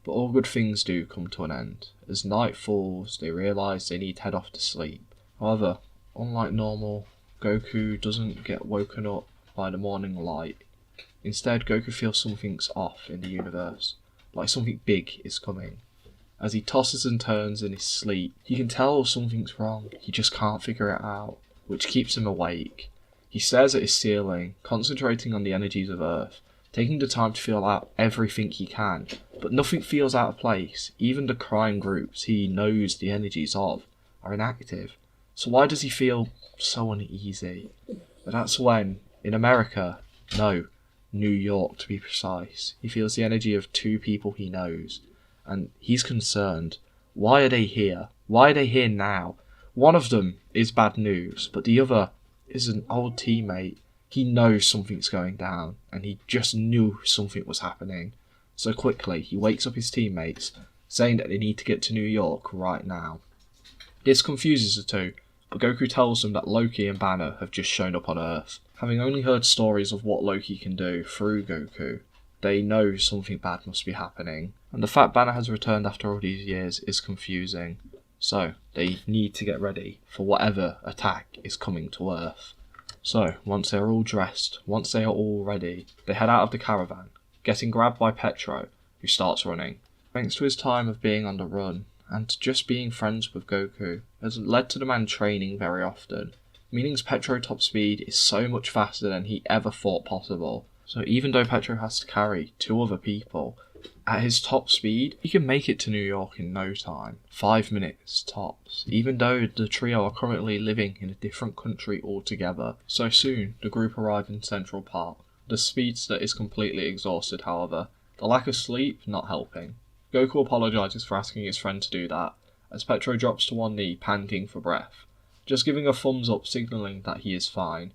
But all good things do come to an end. As night falls, they realise they need to head off to sleep. However, unlike normal, Goku doesn't get woken up by the morning light. Instead, Goku feels something's off in the universe, like something big is coming. As he tosses and turns in his sleep, he can tell something's wrong, he just can't figure it out, which keeps him awake. He stares at his ceiling, concentrating on the energies of Earth, taking the time to feel out everything he can, but nothing feels out of place. Even the crime groups he knows the energies of are inactive. So why does he feel so uneasy? But that's when, in America, no, New York to be precise, he feels the energy of two people he knows, and he's concerned. Why are they here? Why are they here now? One of them is bad news, but the other is an old teammate. He knows something's going down, and he just knew something was happening. So quickly, he wakes up his teammates, saying that they need to get to New York right now. This confuses the two, but Goku tells them that Loki and Banner have just shown up on Earth. Having only heard stories of what Loki can do through Goku, they know something bad must be happening, and the fact Banner has returned after all these years is confusing. So, they need to get ready for whatever attack is coming to Earth. So, once they're all dressed, once they are all ready, they head out of the caravan, getting grabbed by Petro, who starts running. Thanks to his time of being on the run, and just being friends with Goku, has led to the man training very often, meaning his Petro top speed is so much faster than he ever thought possible. So even though Petro has to carry 2 other people, at his top speed, he can make it to New York in no time. 5 minutes tops, even though the trio are currently living in a different country altogether. So soon, the group arrive in Central Park. The speedster is completely exhausted, however, the lack of sleep not helping. Goku apologises for asking his friend to do that, as Petro drops to one knee, panting for breath, just giving a thumbs up signalling that he is fine.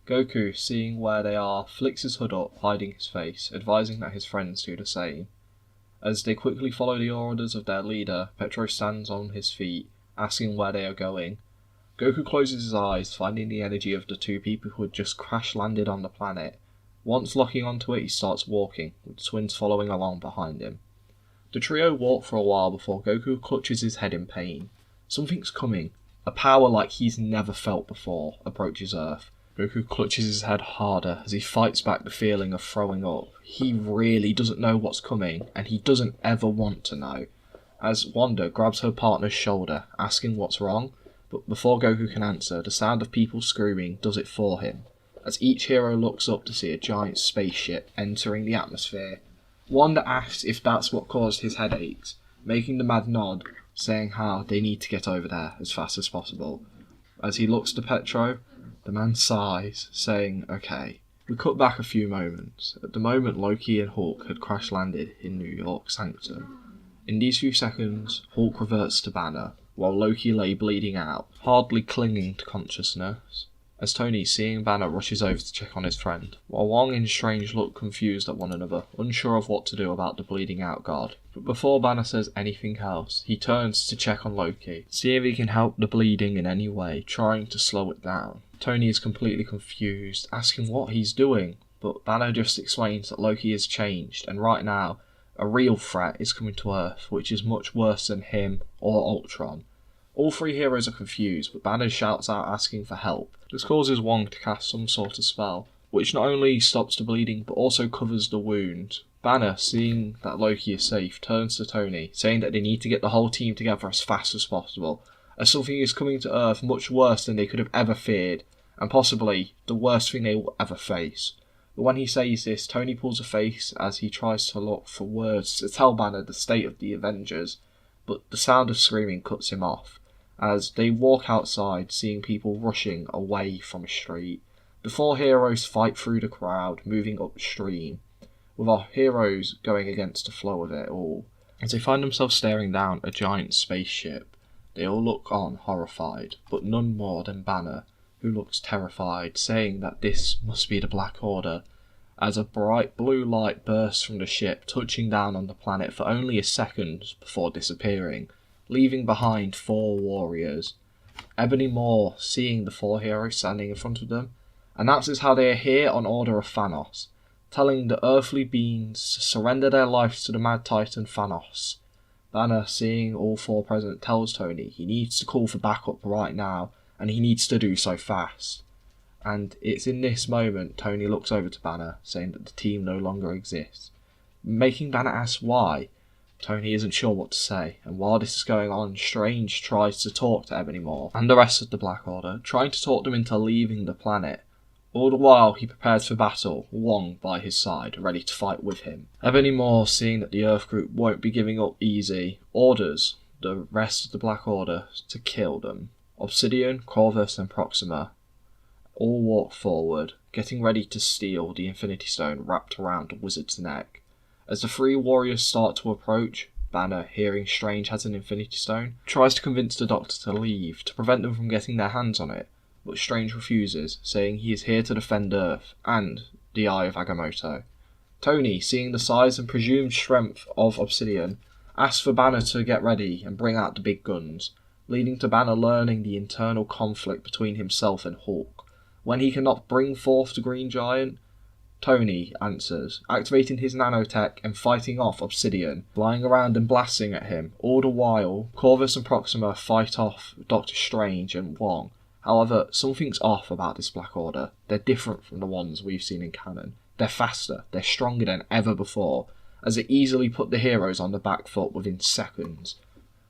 Goku, seeing where they are, flicks his hood up, hiding his face, advising that his friends do the same. As they quickly follow the orders of their leader, Petro stands on his feet, asking where they are going. Goku closes his eyes, finding the energy of the 2 people who had just crash-landed on the planet. Once locking onto it, he starts walking, with the twins following along behind him. The trio walk for a while before Goku clutches his head in pain. Something's coming. A power like he's never felt before approaches Earth. Goku clutches his head harder as he fights back the feeling of throwing up. He really doesn't know what's coming, and he doesn't ever want to know. As Wanda grabs her partner's shoulder, asking what's wrong, but before Goku can answer, the sound of people screaming does it for him, as each hero looks up to see a giant spaceship entering the atmosphere. Wanda asks if that's what caused his headaches, making the Mad nod, saying how they need to get over there as fast as possible. As he looks to Petro, the man sighs, saying, "Okay." We cut back a few moments. At the moment, Loki and Hulk had crash landed in New York Sanctum. In these few seconds, Hulk reverts to Banner, while Loki lay bleeding out, hardly clinging to consciousness, as Tony, seeing Banner, rushes over to check on his friend, while Wong and Strange look confused at one another, unsure of what to do about the bleeding out god. But before Banner says anything else, he turns to check on Loki, see if he can help the bleeding in any way, trying to slow it down. Tony is completely confused, asking what he's doing, but Banner just explains that Loki has changed, and right now, a real threat is coming to Earth, which is much worse than him or Ultron. All three heroes are confused, but Banner shouts out asking for help. This causes Wong to cast some sort of spell, which not only stops the bleeding, but also covers the wound. Banner, seeing that Loki is safe, turns to Tony, saying that they need to get the whole team together as fast as possible, as something is coming to Earth much worse than they could have ever feared, and possibly the worst thing they will ever face. But when he says this, Tony pulls a face as he tries to look for words to tell Banner the state of the Avengers, but the sound of screaming cuts him off, as they walk outside, seeing people rushing away from a street. The four heroes fight through the crowd, moving upstream, with our heroes going against the flow of it all. As they find themselves staring down a giant spaceship, they all look on horrified, but none more than Banner, who looks terrified, saying that this must be the Black Order, as a bright blue light bursts from the ship, touching down on the planet for only a second before disappearing, leaving behind four warriors. Ebony Maw, seeing the four heroes standing in front of them, announces how they are here on order of Thanos, telling the earthly beings to surrender their lives to the Mad Titan Thanos. Banner, seeing all four present, tells Tony he needs to call for backup right now, and he needs to do so fast. And it's in this moment Tony looks over to Banner, saying that the team no longer exists, making Banner ask why. Tony isn't sure what to say, and while this is going on, Strange tries to talk to Ebony Maw and the rest of the Black Order, trying to talk them into leaving the planet. All the while he prepares for battle, Wong by his side, ready to fight with him. Ebony Maw, seeing that the Earth group won't be giving up easy, orders the rest of the Black Order to kill them. Obsidian, Corvus and Proxima all walk forward, getting ready to steal the Infinity Stone wrapped around the wizard's neck. As the three warriors start to approach, Banner, hearing Strange has an Infinity Stone, tries to convince the Doctor to leave to prevent them from getting their hands on it, but Strange refuses, saying he is here to defend Earth and the Eye of Agamotto. Tony, seeing the size and presumed strength of Obsidian, asks for Banner to get ready and bring out the big guns, leading to Banner learning the internal conflict between himself and Hulk. When he cannot bring forth the Green Giant, Tony answers, activating his nanotech and fighting off Obsidian, flying around and blasting at him. All the while, Corvus and Proxima fight off Doctor Strange and Wong. However, something's off about this Black Order. They're different from the ones we've seen in canon. They're faster, they're stronger than ever before, as they easily put the heroes on the back foot within seconds.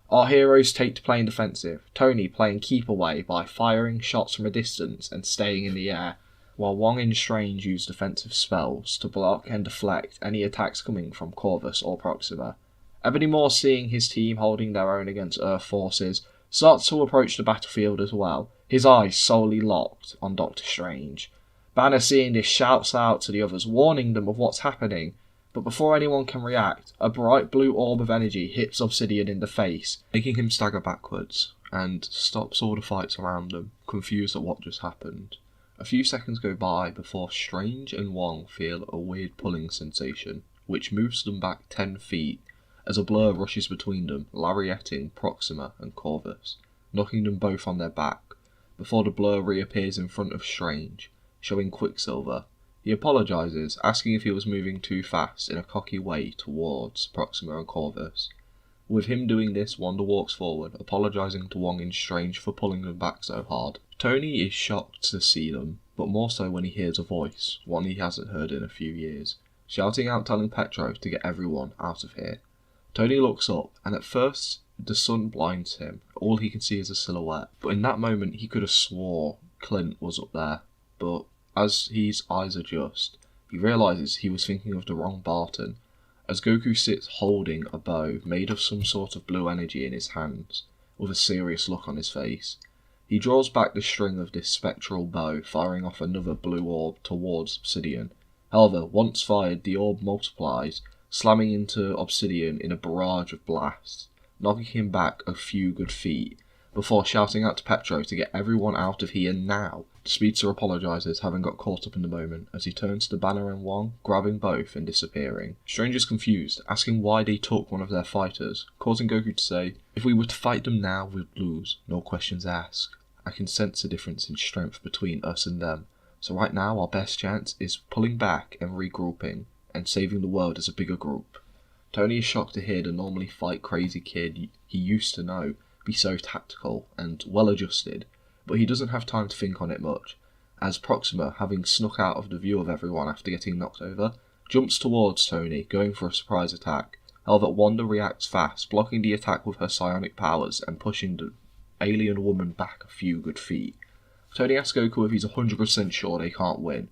Our heroes take to playing defensive, Tony playing keep away by firing shots from a distance and staying in the air, while Wong and Strange use defensive spells to block and deflect any attacks coming from Corvus or Proxima. Ebony Maw, seeing his team holding their own against Earth forces, starts to approach the battlefield as well, his eyes solely locked on Doctor Strange. Banner, seeing this, shouts out to the others, warning them of what's happening, but before anyone can react, a bright blue orb of energy hits Obsidian in the face, making him stagger backwards, and stops all the fights around them, confused at what just happened. A few seconds go by before Strange and Wong feel a weird pulling sensation, which moves them back 10 feet, as a blur rushes between them, lariating Proxima and Corvus, knocking them both on their back, before the blur reappears in front of Strange, showing Quicksilver. He apologises, asking if he was moving too fast in a cocky way towards Proxima and Corvus. With him doing this, Wanda walks forward, apologising to Wong and Strange for pulling them back so hard. Tony is shocked to see them, but more so when he hears a voice, one he hasn't heard in a few years, shouting out telling Petro to get everyone out of here. Tony looks up, and at first the sun blinds him, all he can see is a silhouette, but in that moment he could have swore Clint was up there, but as his eyes adjust, he realises he was thinking of the wrong Barton, as Goku sits holding a bow made of some sort of blue energy in his hands, with a serious look on his face. He draws back the string of this spectral bow, firing off another blue orb towards Obsidian. However, once fired, the orb multiplies, slamming into Obsidian in a barrage of blasts, knocking him back a few good feet, before shouting out to Petro to get everyone out of here now. The Speedster apologises, having got caught up in the moment, as he turns to Banner and Wong, grabbing both and disappearing. Strange is confused, asking why they took one of their fighters, causing Goku to say, "If we were to fight them now, we'd lose, no questions asked. I can sense a difference in strength between us and them, so right now our best chance is pulling back and regrouping, and saving the world as a bigger group." Tony is shocked to hear the normally fight-crazy kid he used to know be so tactical and well-adjusted, but he doesn't have time to think on it much, as Proxima, having snuck out of the view of everyone after getting knocked over, jumps towards Tony, going for a surprise attack. However, Wanda reacts fast, blocking the attack with her psionic powers and pushing the alien woman back a few good feet. Tony asks Goku if he's 100% sure they can't win,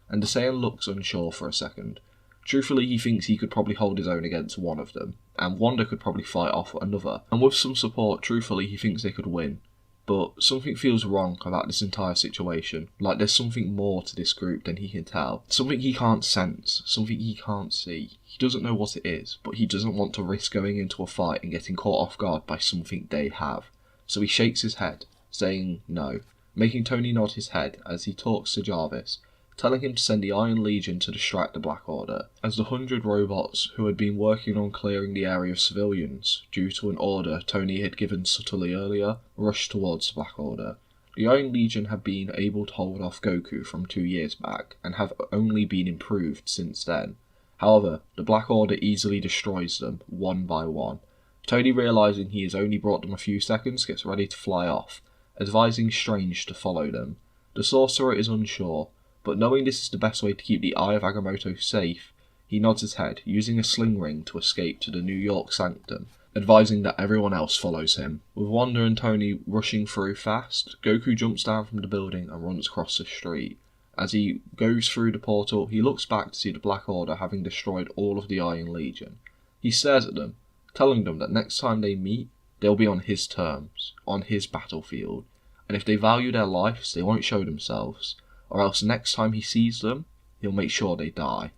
and the Saiyan looks unsure for a second. Truthfully, he thinks he could probably hold his own against one of them, and Wanda could probably fight off another, and with some support, truthfully, he thinks they could win. But something feels wrong about this entire situation, like there's something more to this group than he can tell. Something he can't sense, something he can't see. He doesn't know what it is, but he doesn't want to risk going into a fight and getting caught off guard by something they have. So he shakes his head, saying no, making Tony nod his head as he talks to Jarvis, telling him to send the Iron Legion to distract the Black Order, as the 100 robots who had been working on clearing the area of civilians, due to an order Tony had given subtly earlier, rushed towards the Black Order. The Iron Legion had been able to hold off Goku from 2 years back, and have only been improved since then. However, the Black Order easily destroys them, one by one. Tony, realising he has only brought them a few seconds, gets ready to fly off, advising Strange to follow them. The Sorcerer is unsure, but knowing this is the best way to keep the Eye of Agamotto safe, he nods his head, using a sling ring to escape to the New York Sanctum, advising that everyone else follows him. With Wanda and Tony rushing through fast, Goku jumps down from the building and runs across the street. As he goes through the portal, he looks back to see the Black Order having destroyed all of the Iron Legion. He stares at them, telling them that next time they meet, they'll be on his terms, on his battlefield, and if they value their lives, they won't show themselves, or else next time he sees them, he'll make sure they die,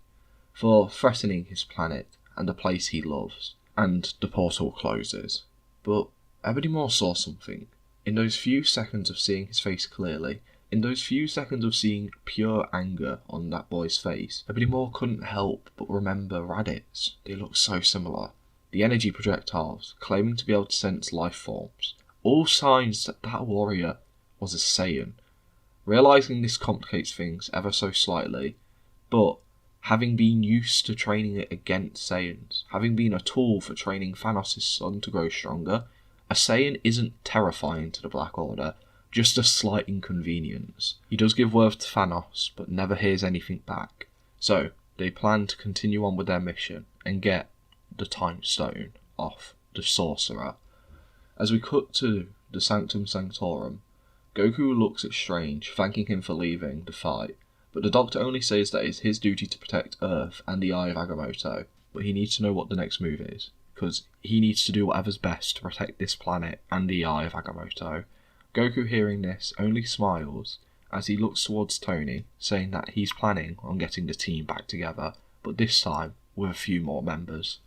for threatening his planet and the place he loves. And the portal closes. But Ebony Maw saw something. In those few seconds of seeing his face clearly, in those few seconds of seeing pure anger on that boy's face, Ebony Maw couldn't help but remember Raditz. They looked so similar. The energy projectiles, claiming to be able to sense life forms, all signs that that warrior was a Saiyan. Realising this complicates things ever so slightly, but having been used to training it against Saiyans, having been a tool for training Thanos' son to grow stronger, a Saiyan isn't terrifying to the Black Order, just a slight inconvenience. He does give word to Thanos, but never hears anything back. So, they plan to continue on with their mission, and get the Time Stone off the Sorcerer. As we cut to the Sanctum Sanctorum, Goku looks at Strange, thanking him for leaving the fight, but the Doctor only says that it's his duty to protect Earth and the Eye of Agamotto, but he needs to know what the next move is, because he needs to do whatever's best to protect this planet and the Eye of Agamotto. Goku, hearing this, only smiles as he looks towards Tony, saying that he's planning on getting the team back together, but this time with a few more members.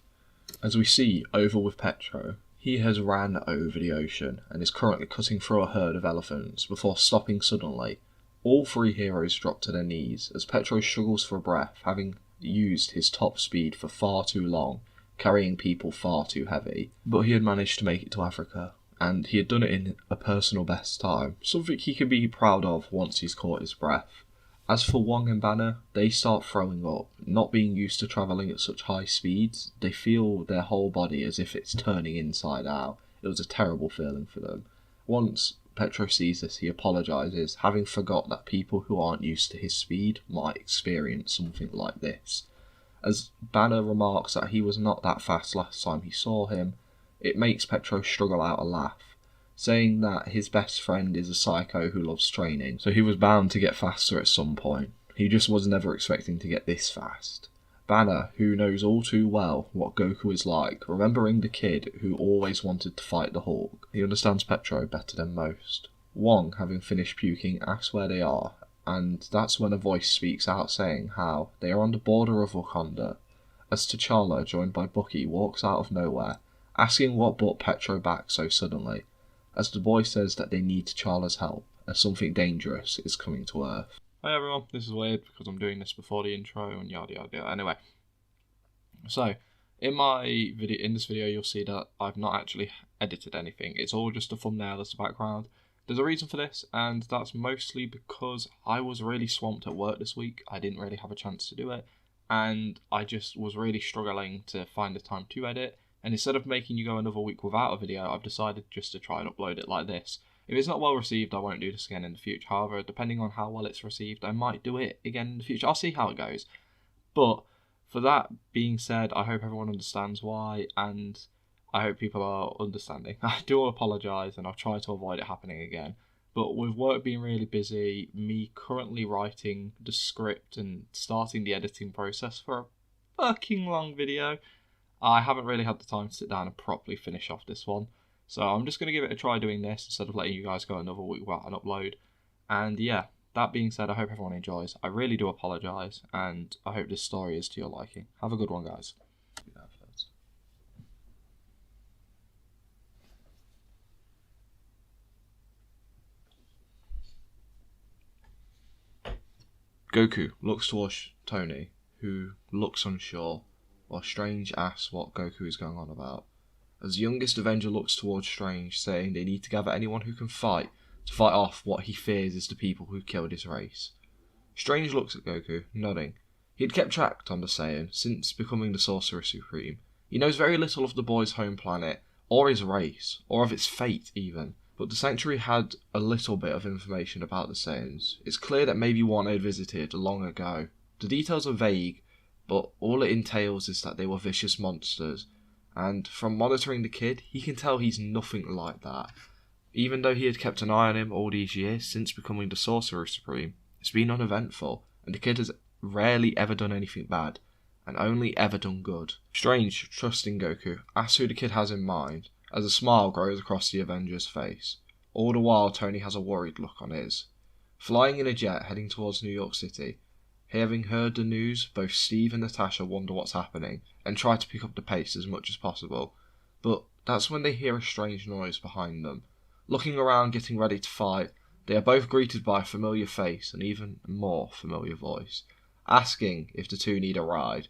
As we see over with Petro, he has ran over the ocean and is currently cutting through a herd of elephants before stopping suddenly. All three heroes drop to their knees as Petro struggles for breath, having used his top speed for far too long, carrying people far too heavy. But he had managed to make it to Africa, and he had done it in a personal best time, something he can be proud of once he's caught his breath. As for Wong and Banner, they start throwing up. Not being used to travelling at such high speeds, they feel their whole body as if it's turning inside out. It was a terrible feeling for them. Once Petro sees this, he apologises, having forgot that people who aren't used to his speed might experience something like this. As Banner remarks that he was not that fast last time he saw him, it makes Petro struggle out a laugh, saying that his best friend is a psycho who loves training, so he was bound to get faster at some point. He just was never expecting to get this fast. Banner, who knows all too well what Goku is like, remembering the kid who always wanted to fight the Hulk, he understands Petro better than most. Wong, having finished puking, asks where they are, and that's when a voice speaks out saying how they are on the border of Wakanda, as T'Challa, joined by Bucky, walks out of nowhere, asking what brought Petro back so suddenly, as the boy says that they need T'Challa's help, as something dangerous is coming to Earth. Hi everyone, this is weird because I'm doing this before the intro and yada yada yada. Anyway, so in this video you'll see that I've not actually edited anything. It's all just a thumbnail as the background. There's a reason for this, and that's mostly because I was really swamped at work this week. I didn't really have a chance to do it, and I just was really struggling to find the time to edit. And instead of making you go another week without a video, I've decided just to try and upload it like this. If it's not well received, I won't do this again in the future. However, depending on how well it's received, I might do it again in the future. I'll see how it goes. But for that being said, I hope everyone understands why, and I hope people are understanding. I do apologise, and I'll try to avoid it happening again. But with work being really busy, me currently writing the script and starting the editing process for a fucking long video, I haven't really had the time to sit down and properly finish off this one. So I'm just going to give it a try doing this instead of letting you guys go another week without an upload. And yeah, that being said, I hope everyone enjoys. I really do apologise, and I hope this story is to your liking. Have a good one, guys. Goku looks towards Tony, who looks unsure, while Strange asks what Goku is going on about. As the youngest Avenger looks towards Strange, saying they need to gather anyone who can fight to fight off what he fears is the people who killed his race. Strange looks at Goku, nodding. He had kept track on the Saiyan since becoming the Sorcerer Supreme. He knows very little of the boy's home planet, or his race, or of its fate even. But the Sanctuary had a little bit of information about the Saiyans. It's clear that maybe one had visited long ago. The details are vague, but all it entails is that they were vicious monsters, and from monitoring the kid, he can tell he's nothing like that. Even though he had kept an eye on him all these years since becoming the Sorcerer Supreme, it's been uneventful, and the kid has rarely ever done anything bad, and only ever done good. Strange, trusting Goku, asks who the kid has in mind, as a smile grows across the Avenger's face. All the while, Tony has a worried look on his. Flying in a jet heading towards New York City, having heard the news, both Steve and Natasha wonder what's happening and try to pick up the pace as much as possible. But that's when they hear a strange noise behind them. Looking around, getting ready to fight, they are both greeted by a familiar face and even more familiar voice, asking if the two need a ride.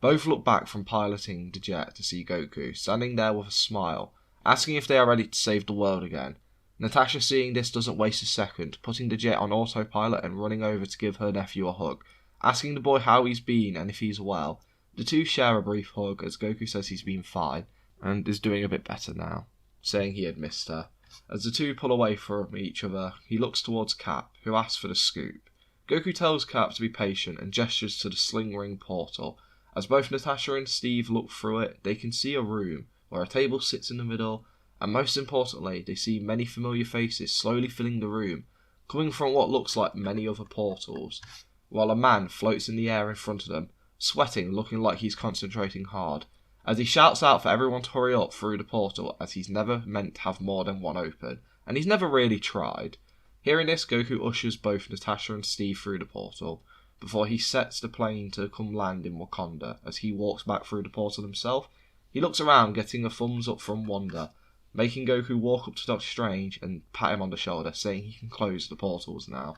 Both look back from piloting the jet to see Goku, standing there with a smile, asking if they are ready to save the world again. Natasha, seeing this, doesn't waste a second, putting the jet on autopilot and running over to give her nephew a hug, asking the boy how he's been and if he's well. The two share a brief hug as Goku says he's been fine and is doing a bit better now, saying he had missed her. As the two pull away from each other, he looks towards Cap, who asks for the scoop. Goku tells Cap to be patient and gestures to the sling ring portal. As both Natasha and Steve look through it, they can see a room where a table sits in the middle, and most importantly, they see many familiar faces slowly filling the room, coming from what looks like many other portals, while a man floats in the air in front of them, sweating, looking like he's concentrating hard, as he shouts out for everyone to hurry up through the portal, as he's never meant to have more than one open, and he's never really tried. Hearing this, Goku ushers both Natasha and Steve through the portal, before he sets the plane to come land in Wakanda. As he walks back through the portal himself, he looks around, getting a thumbs up from Wanda, making Goku walk up to Doctor Strange and pat him on the shoulder, saying he can close the portals now.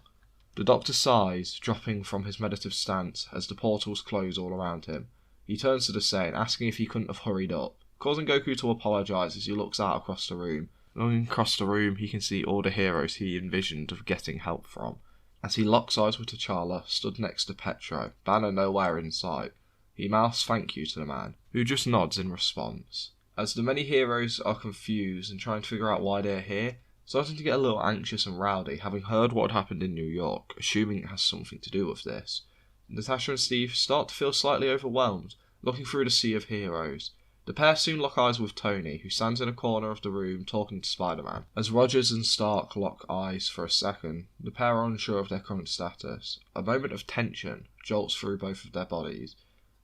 The Doctor sighs, dropping from his meditative stance as the portals close all around him. He turns to the Saiyan, asking if he couldn't have hurried up, causing Goku to apologise as he looks out across the room. Looking across the room, he can see all the heroes he envisioned of getting help from. As he locks eyes with T'Challa, stood next to Petro, Banner nowhere in sight, he mouths thank you to the man, who just nods in response. As the many heroes are confused and trying to figure out why they're here, starting to get a little anxious and rowdy, having heard what had happened in New York, assuming it has something to do with this. Natasha and Steve start to feel slightly overwhelmed, looking through the sea of heroes. The pair soon lock eyes with Tony, who stands in a corner of the room talking to Spider-Man. As Rogers and Stark lock eyes for a second, the pair are unsure of their current status. A moment of tension jolts through both of their bodies,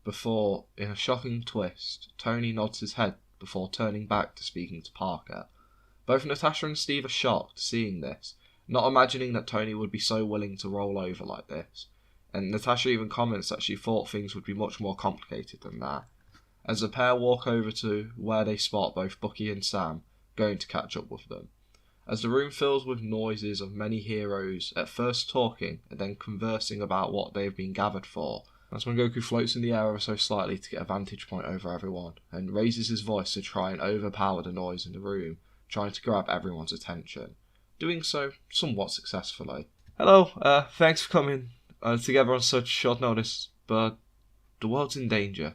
before, in a shocking twist, Tony nods his head before turning back to speaking to Parker. Both Natasha and Steve are shocked seeing this, not imagining that Tony would be so willing to roll over like this. And Natasha even comments that she thought things would be much more complicated than that. As the pair walk over to where they spot both Bucky and Sam going to catch up with them. As the room fills with noises of many heroes at first talking and then conversing about what they have been gathered for, that's when Goku floats in the air ever so slightly to get a vantage point over everyone and raises his voice to try and overpower the noise in the room, trying to grab everyone's attention. Doing so somewhat successfully. Hello, thanks for coming together on such short notice, but the world's in danger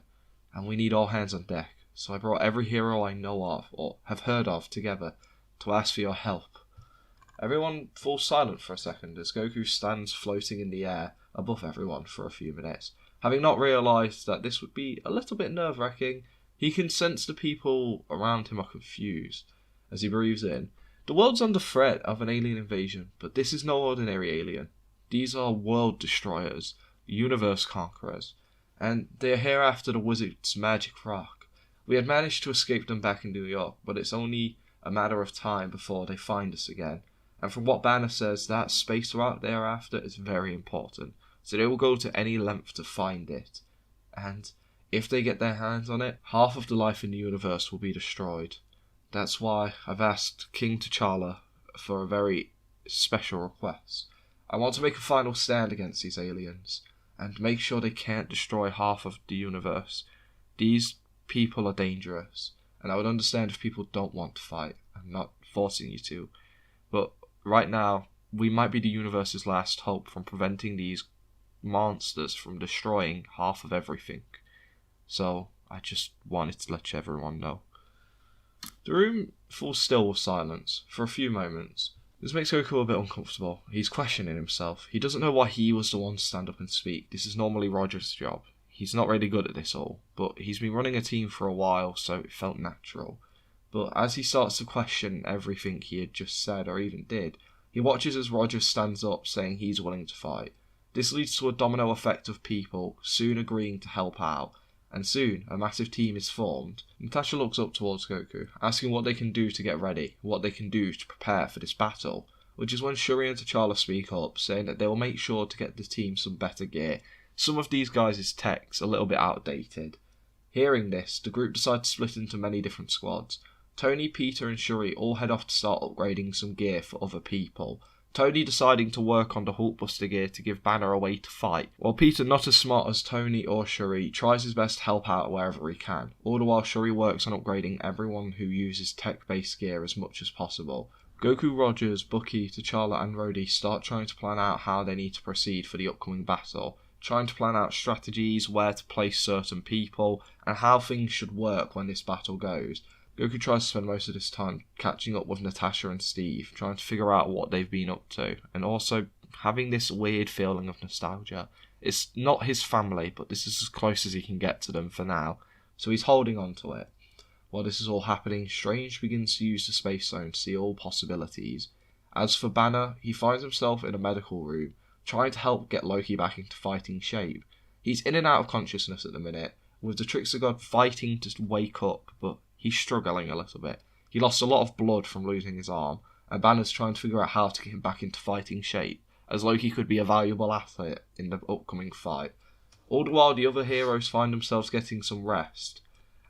and we need all hands on deck, so I brought every hero I know of or have heard of together to ask for your help. Everyone falls silent for a second as Goku stands floating in the air above everyone for a few minutes. Having not realised that this would be a little bit nerve-wracking, he can sense the people around him are confused. As he breathes in, the world's under threat of an alien invasion, but this is no ordinary alien. These are world destroyers, universe conquerors, and they are here after the wizard's magic rock. We had managed to escape them back in New York, but it's only a matter of time before they find us again. And from what Banner says, that space route they are after is very important, so they will go to any length to find it. And if they get their hands on it, half of the life in the universe will be destroyed. That's why I've asked King T'Challa for a very special request. I want to make a final stand against these aliens, and make sure they can't destroy half of the universe. These people are dangerous, and I would understand if people don't want to fight. I'm not forcing you to, but right now, we might be the universe's last hope from preventing these monsters from destroying half of everything. So, I just wanted to let everyone know. The room falls still with silence for a few moments. This makes Goku a bit uncomfortable. He's questioning himself. He doesn't know why he was the one to stand up and speak. This is normally Roger's job. He's not really good at this all, but he's been running a team for a while, so it felt natural. But as he starts to question everything he had just said or even did, he watches as Roger stands up saying he's willing to fight. This leads to a domino effect of people soon agreeing to help out, and soon a massive team is formed. Natasha looks up towards Goku, asking what they can do to get ready, what they can do to prepare for this battle, which is when Shuri and T'Challa speak up, saying that they will make sure to get the team some better gear. Some of these guys' tech's a little bit outdated. Hearing this, the group decide to split into many different squads. Tony, Peter and Shuri all head off to start upgrading some gear for other people. Tony deciding to work on the Hulkbuster gear to give Banner a way to fight, while Peter, not as smart as Tony or Shuri, tries his best to help out wherever he can. All the while Shuri works on upgrading everyone who uses tech-based gear as much as possible. Goku, Rogers, Bucky, T'Challa and Rhodey start trying to plan out how they need to proceed for the upcoming battle, trying to plan out strategies, where to place certain people, and how things should work when this battle goes. Goku tries to spend most of his time catching up with Natasha and Steve, trying to figure out what they've been up to, and also having this weird feeling of nostalgia. It's not his family, but this is as close as he can get to them for now, so he's holding on to it. While this is all happening, Strange begins to use the space zone to see all possibilities. As for Banner, he finds himself in a medical room, trying to help get Loki back into fighting shape. He's in and out of consciousness at the minute, with the Trickster God fighting to wake up, but he's struggling a little bit. He lost a lot of blood from losing his arm, and Banner's trying to figure out how to get him back into fighting shape, as Loki could be a valuable asset in the upcoming fight. All the while, the other heroes find themselves getting some rest,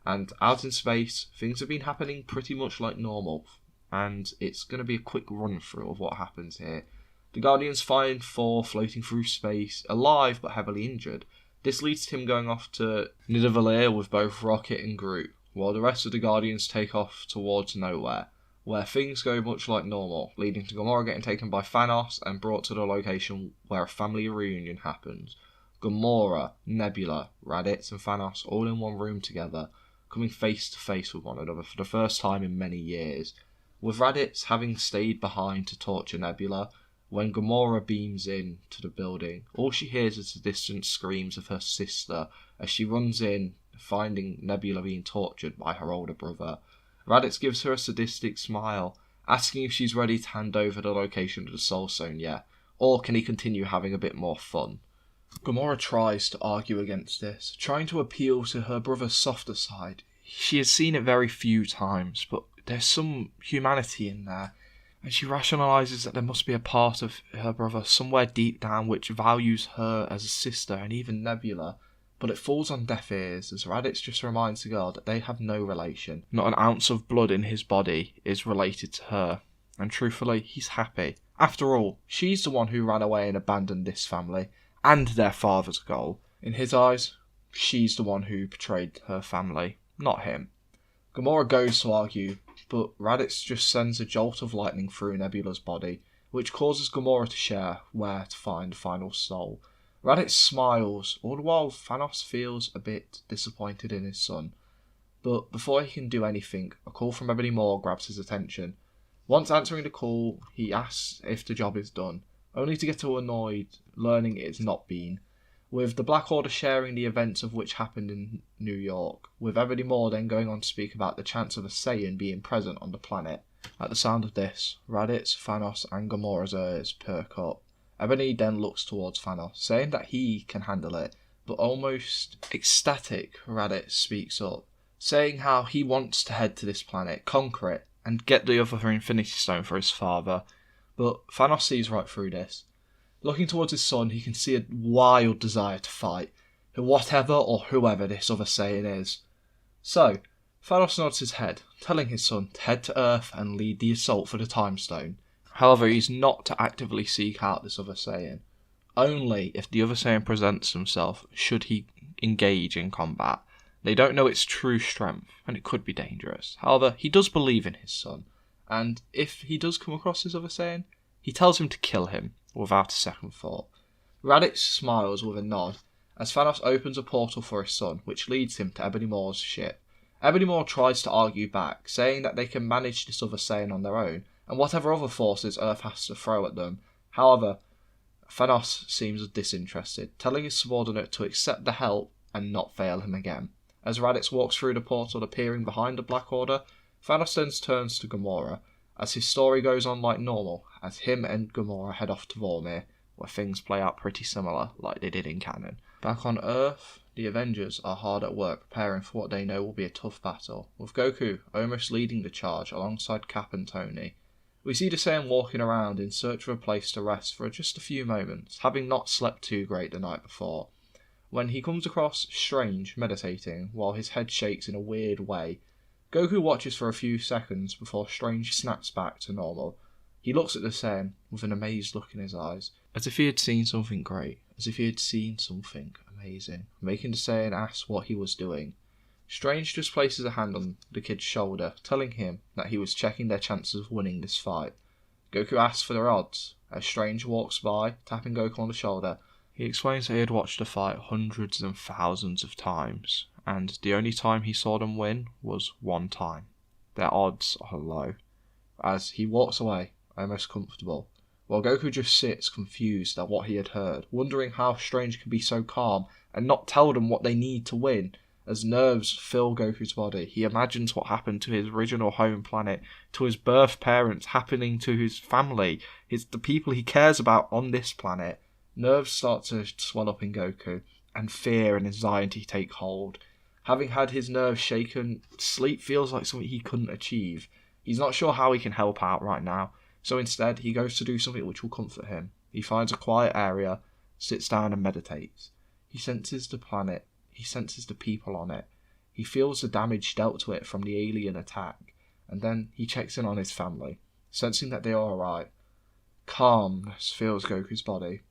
and out in space, things have been happening pretty much like normal, and it's going to be a quick run-through of what happens here. The Guardians find Thor floating through space, alive but heavily injured. This leads to him going off to Nidavellir with both Rocket and Groot, while the rest of the Guardians take off towards nowhere, where things go much like normal, leading to Gamora getting taken by Thanos and brought to the location where a family reunion happens. Gamora, Nebula, Raditz and Thanos all in one room together, coming face to face with one another for the first time in many years, with Raditz having stayed behind to torture Nebula. When Gamora beams in to the building, all she hears is the distant screams of her sister as she runs in, finding Nebula being tortured by her older brother. Raditz gives her a sadistic smile, asking if she's ready to hand over the location of the Soul Stone yet, or can he continue having a bit more fun. Gamora tries to argue against this, trying to appeal to her brother's softer side. She has seen it very few times, but there's some humanity in there, and she rationalises that there must be a part of her brother somewhere deep down which values her as a sister and even Nebula, but it falls on deaf ears as Raditz just reminds the girl that they have no relation. Not an ounce of blood in his body is related to her, and truthfully, he's happy. After all, she's the one who ran away and abandoned this family, and their father's goal. In his eyes, she's the one who betrayed her family, not him. Gamora goes to argue, but Raditz just sends a jolt of lightning through Nebula's body, which causes Gamora to share where to find the final soul. Raditz smiles, all the while Thanos feels a bit disappointed in his son. But before he can do anything, a call from Ebony Maw grabs his attention. Once answering the call, he asks if the job is done, only to get too annoyed learning it's not been. With the Black Order sharing the events of which happened in New York, with Ebony Maw then going on to speak about the chance of a Saiyan being present on the planet. At the sound of this, Raditz, Thanos and Gamora's ears perk up. Ebony then looks towards Thanos, saying that he can handle it, but almost ecstatic, Raditz speaks up, saying how he wants to head to this planet, conquer it, and get the other Infinity Stone for his father. But Thanos sees right through this. Looking towards his son, he can see a wild desire to fight, whatever or whoever this other Saiyan is. So, Thanos nods his head, telling his son to head to Earth and lead the assault for the Time Stone. However, he's not to actively seek out this other Saiyan. Only if the other Saiyan presents himself should he engage in combat. They don't know its true strength, and it could be dangerous. However, he does believe in his son, and if he does come across this other Saiyan, he tells him to kill him, without a second thought. Raditz smiles with a nod as Thanos opens a portal for his son, which leads him to Ebony Maw's ship. Ebony Maw tries to argue back, saying that they can manage this other Saiyan on their own, and whatever other forces Earth has to throw at them. However, Thanos seems disinterested, telling his subordinate to accept the help and not fail him again. As Raditz walks through the portal appearing behind the Black Order, Thanos then turns to Gamora, as his story goes on like normal, as him and Gamora head off to Vormir, where things play out pretty similar like they did in canon. Back on Earth, the Avengers are hard at work preparing for what they know will be a tough battle, with Goku almost leading the charge alongside Cap and Tony. We see the Saiyan walking around in search of a place to rest for just a few moments, having not slept too great the night before, when he comes across Strange meditating while his head shakes in a weird way. Goku watches for a few seconds before Strange snaps back to normal. He looks at the Saiyan with an amazed look in his eyes, as if he had seen something great, as if he had seen something amazing, making the Saiyan ask what he was doing. Strange just places a hand on the kid's shoulder, telling him that he was checking their chances of winning this fight. Goku asks for their odds, as Strange walks by, tapping Goku on the shoulder. He explains that he had watched the fight hundreds and thousands of times, and the only time he saw them win was one time. Their odds are low. As he walks away, almost comfortable, while Goku just sits confused at what he had heard, wondering how Strange could be so calm and not tell them what they need to win. As nerves fill Goku's body, he imagines what happened to his original home planet, to his birth parents, happening to his family, the people he cares about on this planet. Nerves start to swell up in Goku, and fear and anxiety take hold. Having had his nerves shaken, sleep feels like something he couldn't achieve. He's not sure how he can help out right now, so instead he goes to do something which will comfort him. He finds a quiet area, sits down and meditates. He senses the planet, he senses the people on it. He feels the damage dealt to it from the alien attack, and then he checks in on his family, sensing that they are alright. Calmness fills Goku's body,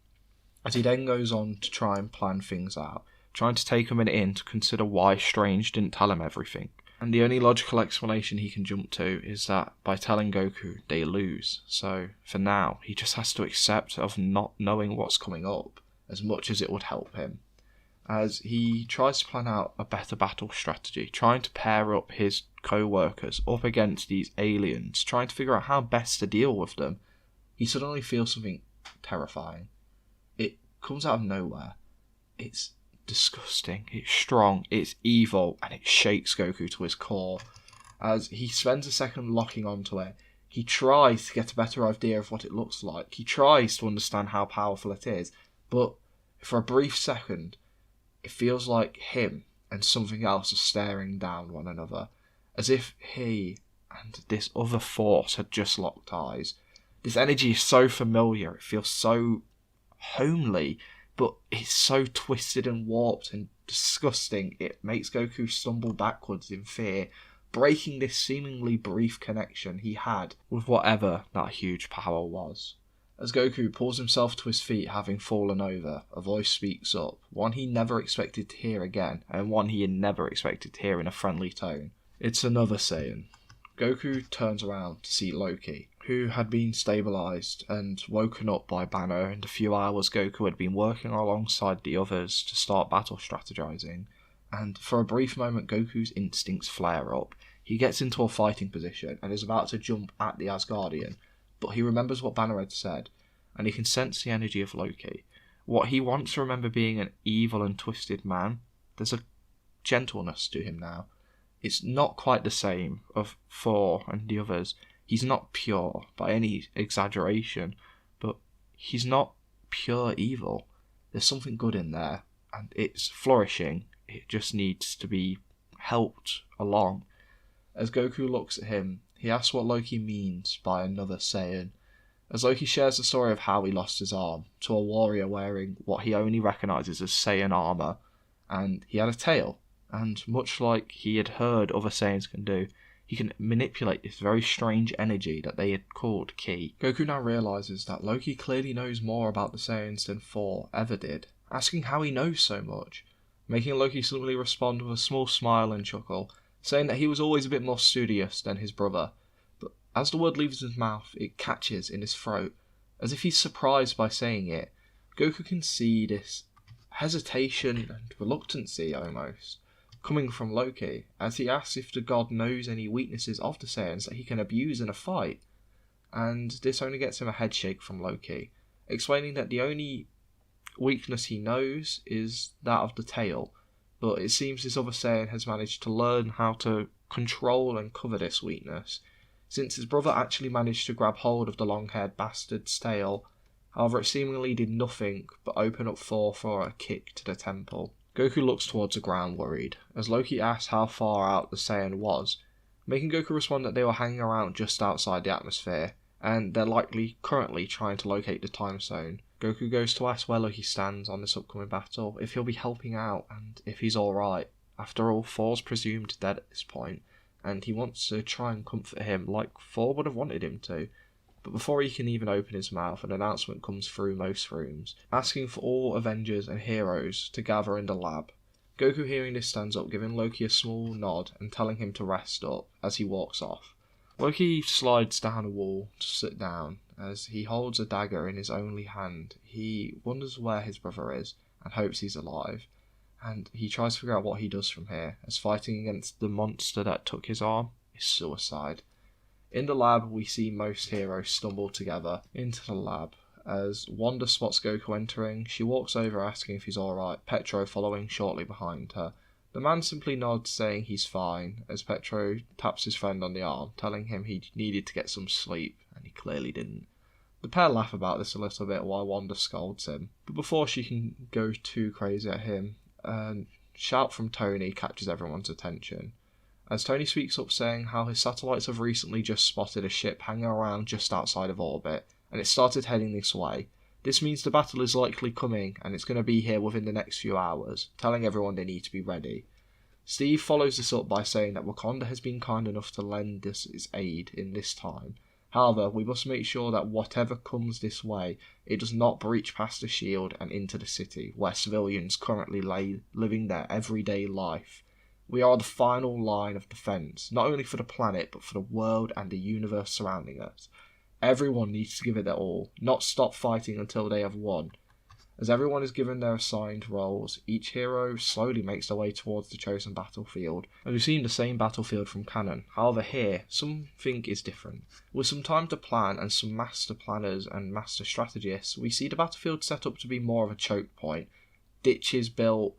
as he then goes on to try and plan things out, trying to take a minute in to consider why Strange didn't tell him everything. And the only logical explanation he can jump to is that by telling Goku, they lose. So, for now, he just has to accept of not knowing what's coming up, as much as it would help him. As he tries to plan out a better battle strategy, trying to pair up his co-workers up against these aliens, trying to figure out how best to deal with them, he suddenly feels something terrifying. It comes out of nowhere. It's disgusting, it's strong, it's evil, and it shakes Goku to his core. As he spends a second locking onto it, he tries to get a better idea of what it looks like. He tries to understand how powerful it is, but for a brief second, it feels like him and something else are staring down one another, as if he and this other force had just locked eyes. This energy is so familiar, it feels so homely, but it's so twisted and warped and disgusting, it makes Goku stumble backwards in fear, breaking this seemingly brief connection he had with whatever that huge power was. As Goku pulls himself to his feet, having fallen over, a voice speaks up, one he never expected to hear again, and one he had never expected to hear in a friendly tone. It's another Saiyan. Goku turns around to see Loki, who had been stabilised and woken up by Banner in the few hours Goku had been working alongside the others to start battle strategizing, and for a brief moment Goku's instincts flare up. He gets into a fighting position and is about to jump at the Asgardian, but he remembers what Banner had said, and he can sense the energy of Loki. What he once remembered being an evil and twisted man, there's a gentleness to him now. It's not quite the same of Thor and the others. He's not pure by any exaggeration, but he's not pure evil. There's something good in there, and it's flourishing. It just needs to be helped along. As Goku looks at him, he asks what Loki means by another Saiyan, as Loki shares the story of how he lost his arm to a warrior wearing what he only recognises as Saiyan armour, and he had a tail, and much like he had heard other Saiyans can do, he can manipulate this very strange energy that they had called Ki. Goku now realises that Loki clearly knows more about the Saiyans than Thor ever did, asking how he knows so much, making Loki simply respond with a small smile and chuckle, saying that he was always a bit more studious than his brother, but as the word leaves his mouth, it catches in his throat, as if he's surprised by saying it. Goku can see this hesitation and reluctancy almost coming from Loki, as he asks if the god knows any weaknesses of the Saiyans that he can abuse in a fight, and this only gets him a headshake from Loki, explaining that the only weakness he knows is that of the tail, but it seems this other Saiyan has managed to learn how to control and cover this weakness, since his brother actually managed to grab hold of the long-haired bastard's tail. However, it seemingly did nothing but open up Thor for a kick to the temple. Goku looks towards the ground worried, as Loki asks how far out the Saiyan was, making Goku respond that they were hanging around just outside the atmosphere, and they're likely currently trying to locate the time zone. Goku goes to ask where Loki stands on this upcoming battle, if he'll be helping out, and if he's alright. After all, Thor's presumed dead at this point, and he wants to try and comfort him like Thor would have wanted him to. But before he can even open his mouth, an announcement comes through most rooms, asking for all Avengers and heroes to gather in the lab. Goku hearing this stands up, giving Loki a small nod and telling him to rest up as he walks off. Loki slides down a wall to sit down, as he holds a dagger in his only hand. He wonders where his brother is, and hopes he's alive, and he tries to figure out what he does from here, as fighting against the monster that took his arm is suicide. In the lab, we see most heroes stumble together into the lab. As Wanda spots Goku entering, she walks over asking if he's alright, Petro following shortly behind her. The man simply nods, saying he's fine, as Petro taps his friend on the arm, telling him he needed to get some sleep, and he clearly didn't. The pair laugh about this a little bit while Wanda scolds him, but before she can go too crazy at him, a shout from Tony catches everyone's attention, as Tony speaks up saying how his satellites have recently just spotted a ship hanging around just outside of orbit, and it started heading this way. This means the battle is likely coming, and it's going to be here within the next few hours, telling everyone they need to be ready. Steve follows this up by saying that Wakanda has been kind enough to lend us its aid in this time. However, we must make sure that whatever comes this way, it does not breach past the shield and into the city, where civilians currently living their everyday life. We are the final line of defence, not only for the planet, but for the world and the universe surrounding us. Everyone needs to give it their all, not stop fighting until they have won. As everyone is given their assigned roles, each hero slowly makes their way towards the chosen battlefield. And we've seen the same battlefield from canon, however here, something is different. With some time to plan and some master planners and master strategists, we see the battlefield set up to be more of a choke point. Ditches built,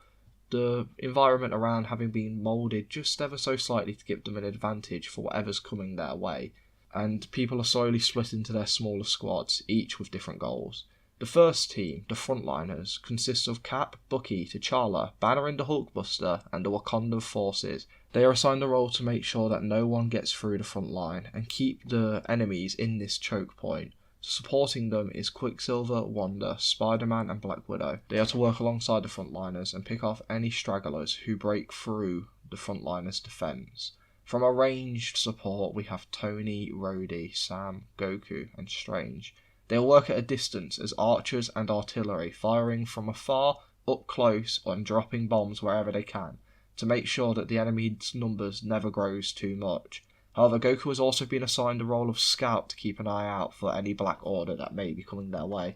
the environment around having been moulded just ever so slightly to give them an advantage for whatever's coming their way, and people are slowly split into their smaller squads, each with different goals. The first team, the frontliners, consists of Cap, Bucky, T'Challa, Banner and the Hulkbuster, and the Wakandan forces. They are assigned the role to make sure that no one gets through the front line and keep the enemies in this choke point, Supporting them is Quicksilver, Wanda, Spider-Man and Black Widow. They are to work alongside the frontliners and pick off any stragglers who break through the frontliners' defense. From our ranged support we have Tony, Rhodey, Sam, Goku and Strange. They will work at a distance as archers and artillery, firing from afar, up close and dropping bombs wherever they can, to make sure that the enemy's numbers never grows too much. However, Goku has also been assigned the role of scout to keep an eye out for any Black Order that may be coming their way,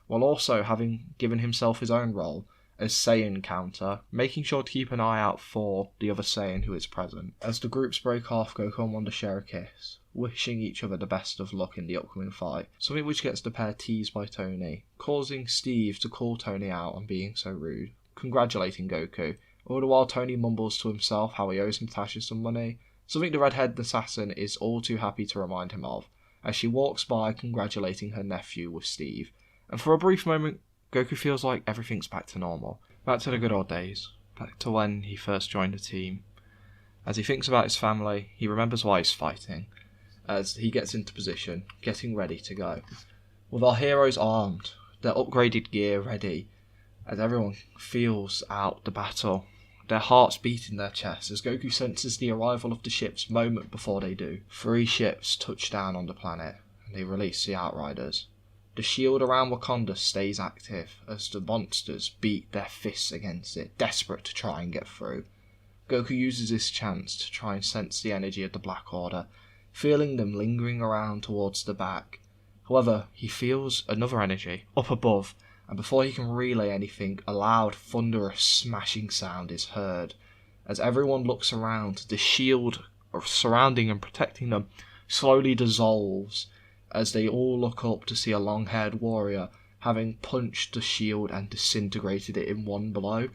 while also having given himself his own role as Saiyan counter, making sure to keep an eye out for the other Saiyan who is present. As the groups break off, Goku and Wanda share a kiss, wishing each other the best of luck in the upcoming fight, something which gets the pair teased by Tony, causing Steve to call Tony out on being so rude, congratulating Goku. All the while Tony mumbles to himself how he owes Natasha some money, something the red-haired assassin is all too happy to remind him of, as she walks by congratulating her nephew with Steve. And for a brief moment, Goku feels like everything's back to normal, back to the good old days, back to when he first joined the team. As he thinks about his family, he remembers why he's fighting, as he gets into position, getting ready to go. With our heroes armed, their upgraded gear ready, as everyone feels out the battle, their hearts beat in their chests as Goku senses the arrival of the ships moment before they do. 3 ships touch down on the planet, and they release the Outriders. The shield around Wakanda stays active as the monsters beat their fists against it, desperate to try and get through. Goku uses this chance to try and sense the energy of the Black Order, feeling them lingering around towards the back. However, he feels another energy, up above, and before he can relay anything, a loud, thunderous, smashing sound is heard. As everyone looks around, the shield surrounding and protecting them slowly dissolves, as they all look up to see a long-haired warrior having punched the shield and disintegrated it in one blow.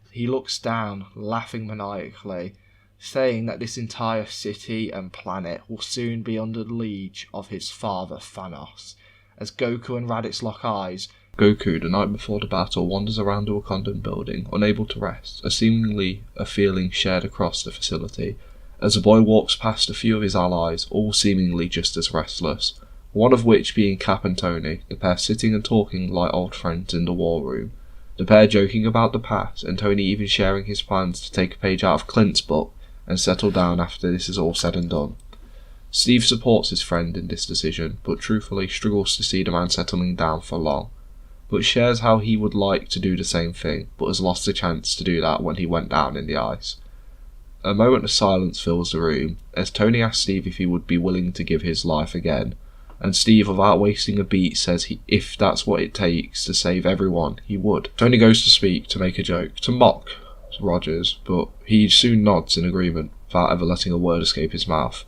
He looks down, laughing maniacally, saying that this entire city and planet will soon be under the liege of his father Thanos. As Goku and Raditz lock eyes, Goku, the night before the battle, wanders around the Wakandan building, unable to rest, seemingly a feeling shared across the facility, as the boy walks past a few of his allies, all seemingly just as restless, one of which being Cap and Tony, the pair sitting and talking like old friends in the war room, the pair joking about the past, and Tony even sharing his plans to take a page out of Clint's book and settle down after this is all said and done. Steve supports his friend in this decision, but truthfully struggles to see the man settling down for long, but shares how he would like to do the same thing, but has lost the chance to do that when he went down in the ice. A moment of silence fills the room, as Tony asks Steve if he would be willing to give his life again, and Steve, without wasting a beat, says if that's what it takes to save everyone, he would. Tony goes to speak, to make a joke, to mock Rogers, but he soon nods in agreement, without ever letting a word escape his mouth.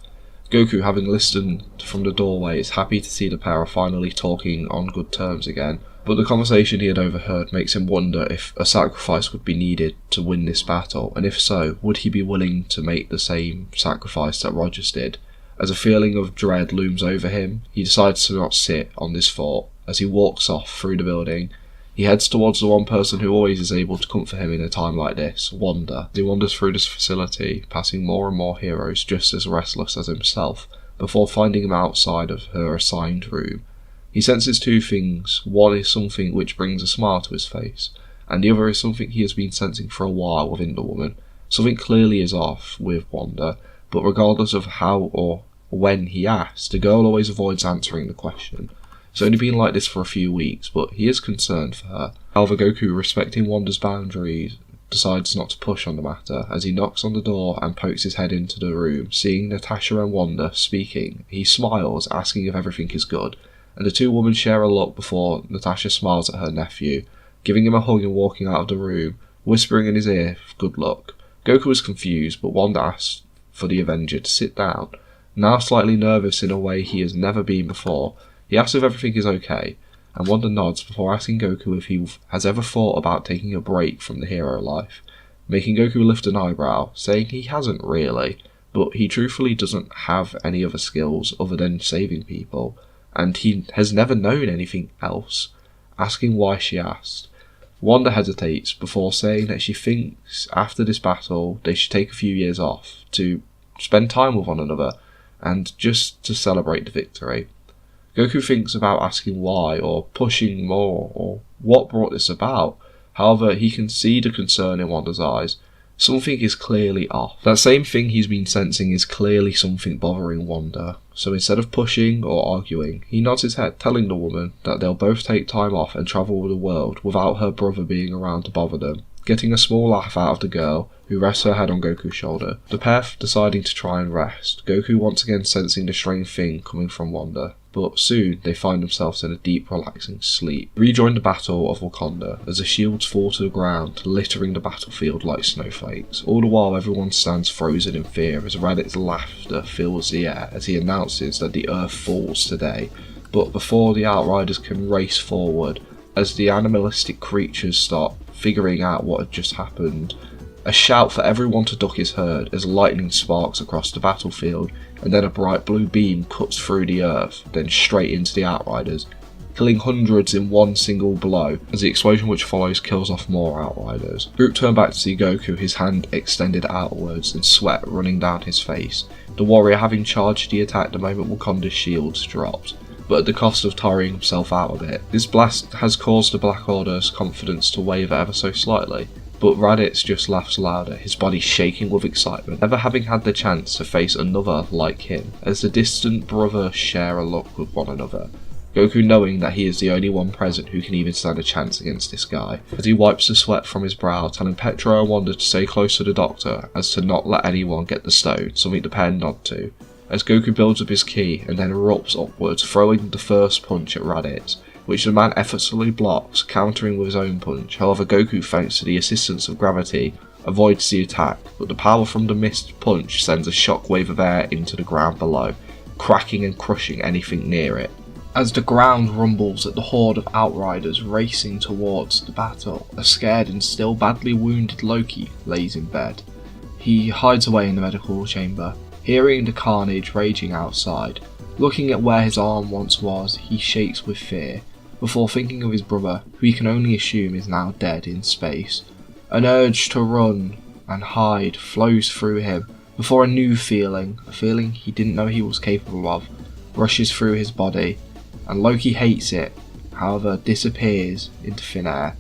Goku, having listened from the doorway, is happy to see the pair are finally talking on good terms again, but the conversation he had overheard makes him wonder if a sacrifice would be needed to win this battle, and if so, would he be willing to make the same sacrifice that Rogers did? As a feeling of dread looms over him, he decides to not sit on this thought. As he walks off through the building, he heads towards the one person who always is able to comfort him in a time like this, Wanda. He wanders through this facility, passing more and more heroes just as restless as himself, before finding him outside of her assigned room. He senses 2 things. One is something which brings a smile to his face, and the other is something he has been sensing for a while within the woman. Something clearly is off with Wanda, but regardless of how or when he asks, the girl always avoids answering the question. It's only been like this for a few weeks, but he is concerned for her. However, Goku, respecting Wanda's boundaries, decides not to push on the matter. As he knocks on the door and pokes his head into the room, seeing Natasha and Wanda speaking, he smiles, asking if everything is good, and the 2 women share a look before Natasha smiles at her nephew, giving him a hug and walking out of the room, whispering in his ear, "Good luck." Goku is confused, but Wanda asks for the Avenger to sit down. Now slightly nervous in a way he has never been before, he asks if everything is okay, and Wanda nods before asking Goku if he has ever thought about taking a break from the hero life, making Goku lift an eyebrow, saying he hasn't really, but he truthfully doesn't have any other skills other than saving people, and he has never known anything else, asking why she asked. Wanda hesitates before saying that she thinks after this battle they should take a few years off to spend time with one another and just to celebrate the victory. Goku thinks about asking why, or pushing more, or what brought this about. However, he can see the concern in Wanda's eyes. Something is clearly off. That same thing he's been sensing is clearly something bothering Wanda. So instead of pushing or arguing, he nods his head, telling the woman that they'll both take time off and travel the world without her brother being around to bother them, getting a small laugh out of the girl, who rests her head on Goku's shoulder. The pair deciding to try and rest, Goku once again sensing the strange thing coming from Wanda. But soon they find themselves in a deep, relaxing sleep. Rejoin the battle of Wakanda as the shields fall to the ground, littering the battlefield like snowflakes. All the while everyone stands frozen in fear as Radit's laughter fills the air as he announces that the earth falls today. But before the Outriders can race forward, as the animalistic creatures start figuring out what had just happened, a shout for everyone to duck is heard as lightning sparks across the battlefield, and then a bright blue beam cuts through the earth, then straight into the Outriders, killing hundreds in one single blow, as the explosion which follows kills off more Outriders. Groot turned back to see Goku, his hand extended outwards and sweat running down his face, the warrior having charged the attack the moment Wakanda's shields dropped, but at the cost of tiring himself out a bit. This blast has caused the Black Order's confidence to waver ever so slightly, but Raditz just laughs louder, his body shaking with excitement, never having had the chance to face another like him, as the distant brothers share a look with one another. Goku knowing that he is the only one present who can even stand a chance against this guy, as he wipes the sweat from his brow, telling Petro and Wanda to stay close to the doctor, as to not let anyone get the stone, something the pair nod to, as Goku builds up his ki and then erupts upwards, throwing the first punch at Raditz, which the man effortlessly blocks, countering with his own punch. However, Goku, thanks to the assistance of gravity, avoids the attack, but the power from the missed punch sends a shockwave of air into the ground below, cracking and crushing anything near it. As the ground rumbles at the horde of Outriders racing towards the battle, a scared and still badly wounded Loki lays in bed. He hides away in the medical chamber, hearing the carnage raging outside. Looking at where his arm once was, he shakes with fear, before thinking of his brother, who he can only assume is now dead in space. An urge to run and hide flows through him, before a new feeling, a feeling he didn't know he was capable of, rushes through his body, and Loki hates it, however disappears into thin air,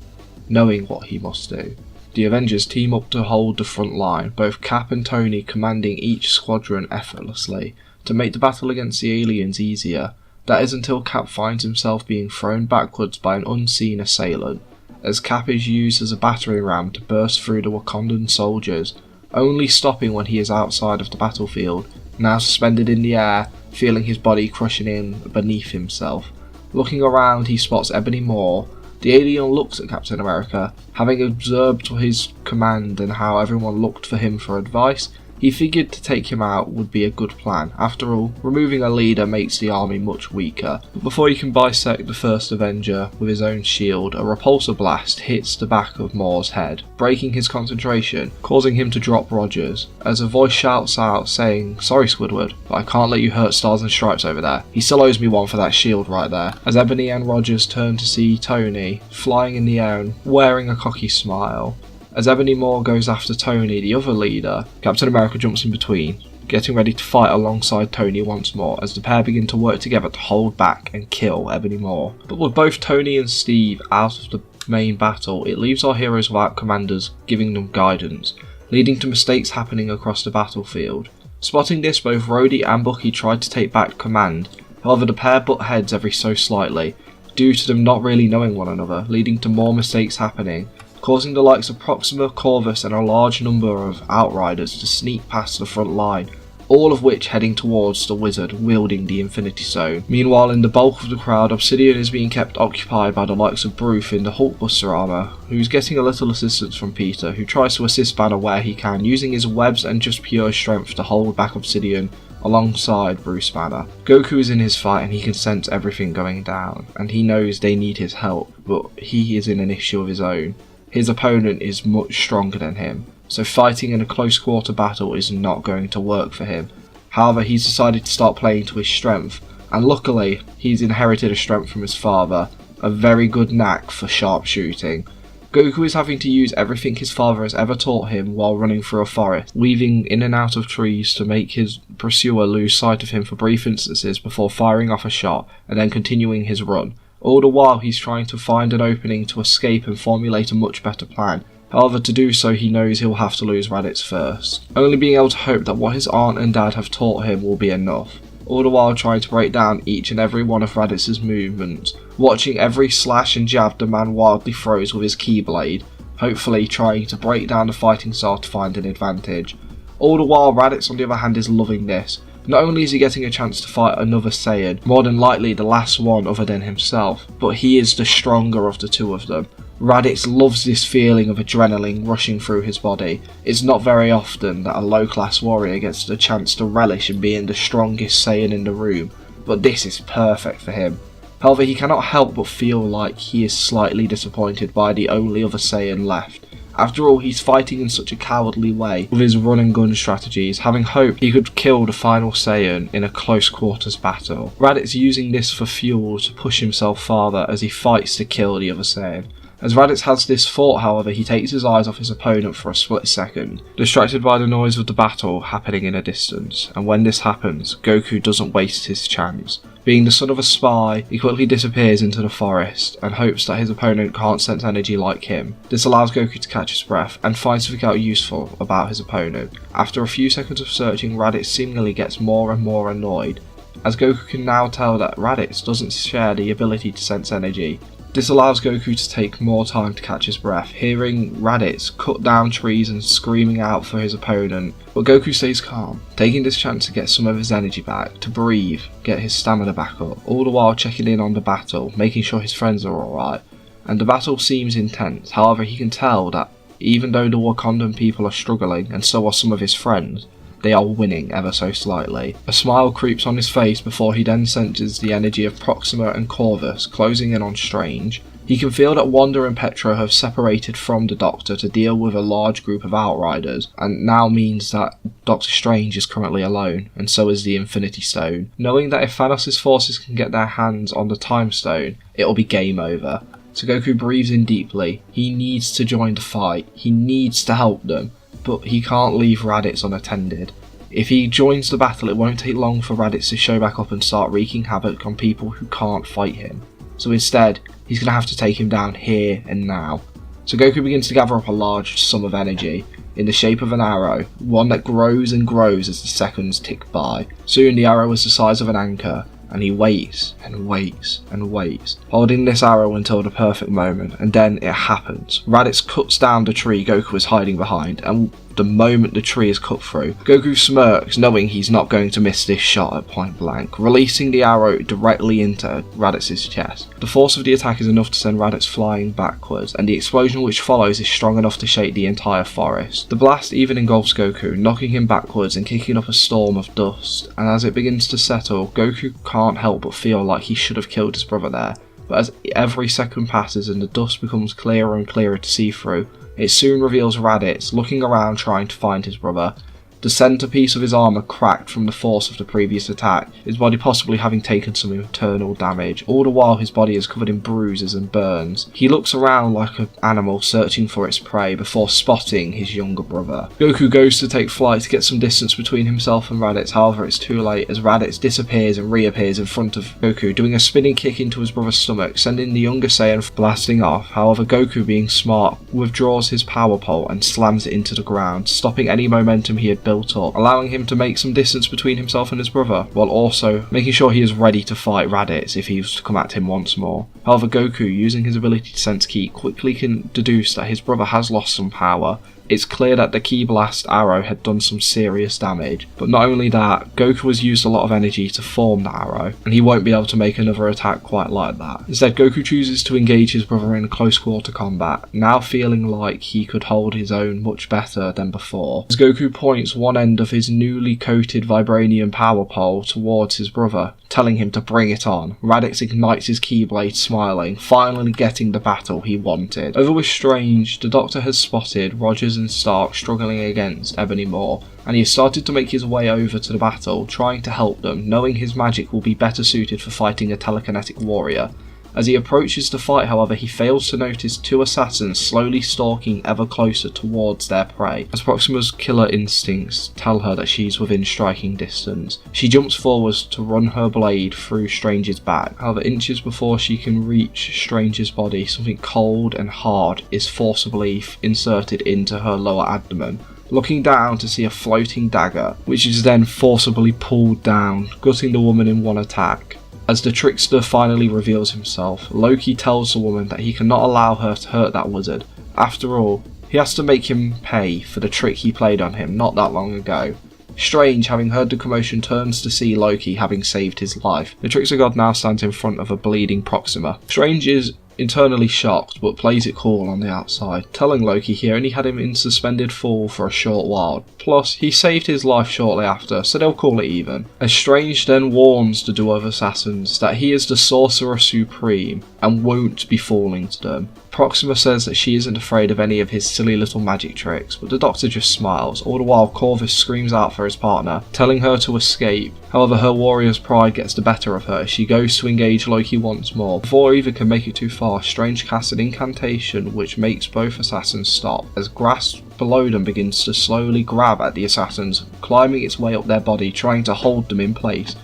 knowing what he must do. The Avengers team up to hold the front line, both Cap and Tony commanding each squadron effortlessly, to make the battle against the aliens easier. That is until Cap finds himself being thrown backwards by an unseen assailant, as Cap is used as a battering ram to burst through the Wakandan soldiers, only stopping when he is outside of the battlefield, now suspended in the air, feeling his body crushing in beneath himself. Looking around, he spots Ebony Maw. The alien looks at Captain America, having observed his command and how everyone looked for him for advice. He figured to take him out would be a good plan. After all, removing a leader makes the army much weaker. But before he can bisect the first Avenger with his own shield, a repulsor blast hits the back of Moore's head, breaking his concentration, causing him to drop Rogers, as a voice shouts out saying, "Sorry Squidward, but I can't let you hurt Stars and Stripes over there. He still owes me one for that shield right there." As Ebony and Rogers turn to see Tony, flying in the air and wearing a cocky smile. As Ebony Maw goes after Tony, the other leader, Captain America jumps in between, getting ready to fight alongside Tony once more, as the pair begin to work together to hold back and kill Ebony Maw. But with both Tony and Steve out of the main battle, it leaves our heroes without commanders giving them guidance, leading to mistakes happening across the battlefield. Spotting this, both Rhodey and Bucky tried to take back command, however the pair butt heads every so slightly, due to them not really knowing one another, leading to more mistakes happening, causing the likes of Proxima, Corvus and a large number of Outriders to sneak past the front line, all of which heading towards the wizard wielding the Infinity Stone. Meanwhile, in the bulk of the crowd, Obsidian is being kept occupied by the likes of Bruce in the Hulkbuster armour, who's getting a little assistance from Peter, who tries to assist Banner where he can, using his webs and just pure strength to hold back Obsidian alongside Bruce Banner. Goku is in his fight and he can sense everything going down, and he knows they need his help, but he is in an issue of his own. His opponent is much stronger than him, so fighting in a close quarter battle is not going to work for him. However, he's decided to start playing to his strength, and luckily he's inherited a strength from his father, a very good knack for sharpshooting. Goku is having to use everything his father has ever taught him while running through a forest, weaving in and out of trees to make his pursuer lose sight of him for brief instances before firing off a shot and then continuing his run. All the while he's trying to find an opening to escape and formulate a much better plan. However, to do so he knows he'll have to lose Raditz first, only being able to hope that what his aunt and dad have taught him will be enough. All the while trying to break down each and every one of Raditz's movements, watching every slash and jab the man wildly throws with his Keyblade, hopefully trying to break down the fighting style to find an advantage. All the while Raditz on the other hand is loving this. Not only is he getting a chance to fight another Saiyan, more than likely the last one other than himself, but he is the stronger of the two of them. Raditz loves this feeling of adrenaline rushing through his body. It's not very often that a low-class warrior gets the chance to relish in being the strongest Saiyan in the room, but this is perfect for him. However, he cannot help but feel like he is slightly disappointed by the only other Saiyan left. After all, he's fighting in such a cowardly way with his run and gun strategies, having hoped he could kill the final Saiyan in a close quarters battle. Raditz using this for fuel to push himself farther as he fights to kill the other Saiyan. As Raditz has this thought, however, he takes his eyes off his opponent for a split second, distracted by the noise of the battle happening in a distance, and when this happens, Goku doesn't waste his chance. Being the son of a spy, he quickly disappears into the forest, and hopes that his opponent can't sense energy like him. This allows Goku to catch his breath, and find something out useful about his opponent. After a few seconds of searching, Raditz seemingly gets more and more annoyed, as Goku can now tell that Raditz doesn't share the ability to sense energy. This allows Goku to take more time to catch his breath, hearing Raditz cut down trees and screaming out for his opponent, but Goku stays calm, taking this chance to get some of his energy back, to breathe, get his stamina back up, all the while checking in on the battle, making sure his friends are alright. And the battle seems intense, however he can tell that even though the Wakandan people are struggling, and so are some of his friends, they are winning ever so slightly. A smile creeps on his face before he then senses the energy of Proxima and Corvus closing in on Strange. He can feel that Wanda and Petro have separated from the Doctor to deal with a large group of Outriders, and now means that Doctor Strange is currently alone, and so is the Infinity Stone. Knowing that if Thanos' forces can get their hands on the Time Stone, it'll be game over. So Goku breathes in deeply. He needs to join the fight. He needs to help them. But he can't leave Raditz unattended. If he joins the battle, it won't take long for Raditz to show back up and start wreaking havoc on people who can't fight him. So instead, he's going to have to take him down here and now. So Goku begins to gather up a large sum of energy, in the shape of an arrow, one that grows and grows as the seconds tick by. Soon the arrow is the size of an anchor, and he waits and waits and waits, holding this arrow until the perfect moment, and then it happens. Raditz cuts down the tree Goku is hiding behind, and the moment the tree is cut through, Goku smirks, knowing he's not going to miss this shot at point blank, releasing the arrow directly into Raditz's chest. The force of the attack is enough to send Raditz flying backwards, and the explosion which follows is strong enough to shake the entire forest. The blast even engulfs Goku, knocking him backwards and kicking up a storm of dust, and as it begins to settle, Goku can't help but feel like he should have killed his brother there. But as every second passes and the dust becomes clearer and clearer to see through, it soon reveals Raditz looking around trying to find his brother. The centerpiece of his armour cracked from the force of the previous attack, his body possibly having taken some internal damage. All the while his body is covered in bruises and burns. He looks around like an animal searching for its prey before spotting his younger brother. Goku goes to take flight to get some distance between himself and Raditz, however it's too late as Raditz disappears and reappears in front of Goku, doing a spinning kick into his brother's stomach, sending the younger Saiyan blasting off. However, Goku, being smart, withdraws his power pole and slams it into the ground, stopping any momentum he had built up, allowing him to make some distance between himself and his brother, while also making sure he is ready to fight Raditz if he was to come at him once more. However, Goku, using his ability to sense ki, quickly can deduce that his brother has lost some power. It's clear that the Ki Blast arrow had done some serious damage, but not only that, Goku has used a lot of energy to form the arrow, and he won't be able to make another attack quite like that. Instead, Goku chooses to engage his brother in close quarter combat, now feeling like he could hold his own much better than before, as Goku points one end of his newly coated vibranium power pole towards his brother, telling him to bring it on. Raditz ignites his Keyblade, smiling, finally getting the battle he wanted. Over with Strange, the Doctor has spotted Rogers and Stark struggling against Ebony Maw, and he has started to make his way over to the battle, trying to help them, knowing his magic will be better suited for fighting a telekinetic warrior. As he approaches the fight, however, he fails to notice two assassins slowly stalking ever closer towards their prey. As Proxima's killer instincts tell her that she's within striking distance, she jumps forwards to run her blade through Strange's back. However, inches before she can reach Strange's body, something cold and hard is forcibly inserted into her lower abdomen. Looking down to see a floating dagger, which is then forcibly pulled down, gutting the woman in one attack. As the trickster finally reveals himself, Loki tells the woman that he cannot allow her to hurt that wizard. After all, he has to make him pay for the trick he played on him not that long ago. Strange, having heard the commotion, turns to see Loki having saved his life. The trickster god now stands in front of a bleeding Proxima. Strange is internally shocked but plays it cool on the outside, telling Loki he only had him in suspended fall for a short while, plus he saved his life shortly after, so they'll call it even. As Strange then warns the duo of assassins that he is the Sorcerer Supreme and won't be falling to them. Proxima says that she isn't afraid of any of his silly little magic tricks, but the Doctor just smiles. All the while Corvus screams out for his partner, telling her to escape. However, her warrior's pride gets the better of her as she goes to engage Loki once more. Before either can make it too far, Strange casts an incantation which makes both assassins stop, as grass below them begins to slowly grab at the assassins, climbing its way up their body, trying to hold them in place.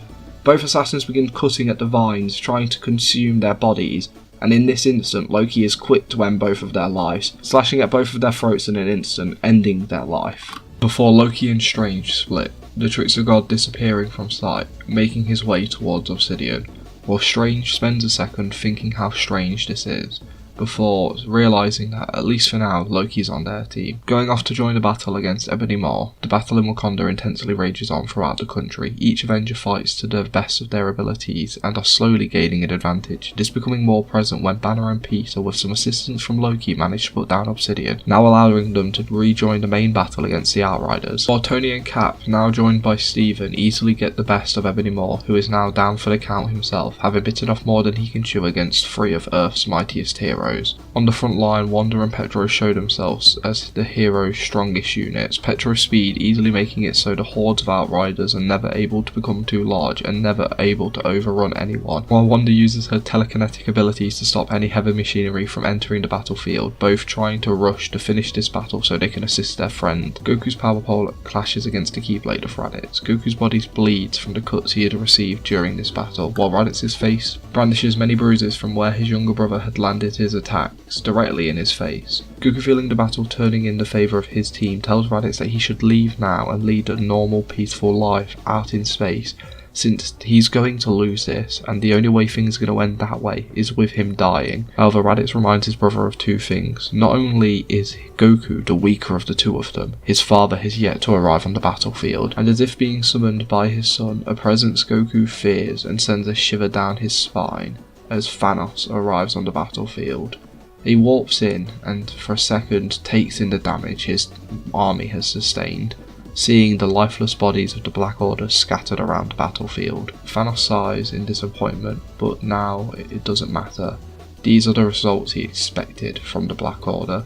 Both assassins begin cutting at the vines, trying to consume their bodies, and in this instant Loki is quick to end both of their lives, slashing at both of their throats in an instant, ending their life. Before Loki and Strange split, the trickster god disappearing from sight, making his way towards Obsidian, while Strange spends a second thinking how strange this is, before realising that, at least for now, Loki's on their team. Going off to join the battle against Ebony Maw, the battle in Wakanda intensely rages on throughout the country. Each Avenger fights to the best of their abilities and are slowly gaining an advantage. It is becoming more present when Banner and Peter, with some assistance from Loki, manage to put down Obsidian, now allowing them to rejoin the main battle against the Outriders. While Tony and Cap, now joined by Steven, easily get the best of Ebony Maw, who is now down for the count himself, having bitten off more than he can chew against three of Earth's mightiest heroes. On the front line, Wanda and Petro show themselves as the hero's strongest units, Petro's speed easily making it so the hordes of Outriders are never able to become too large and never able to overrun anyone, while Wanda uses her telekinetic abilities to stop any heavy machinery from entering the battlefield, both trying to rush to finish this battle so they can assist their friend. Goku's power pole clashes against the Keyblade of Raditz. Goku's body bleeds from the cuts he had received during this battle, while Raditz's face brandishes many bruises from where his younger brother had landed his attacks directly in his face. Goku, feeling the battle turning in the favour of his team, tells Raditz that he should leave now and lead a normal, peaceful life out in space, since he's going to lose this, and the only way things are going to end that way is with him dying. However, Raditz reminds his brother of two things. Not only is Goku the weaker of the two of them, his father has yet to arrive on the battlefield, and as if being summoned by his son, a presence Goku fears and sends a shiver down his spine as Thanos arrives on the battlefield. He warps in and for a second takes in the damage his army has sustained, seeing the lifeless bodies of the Black Order scattered around the battlefield. Thanos sighs in disappointment, but now it doesn't matter. These are the results he expected from the Black Order.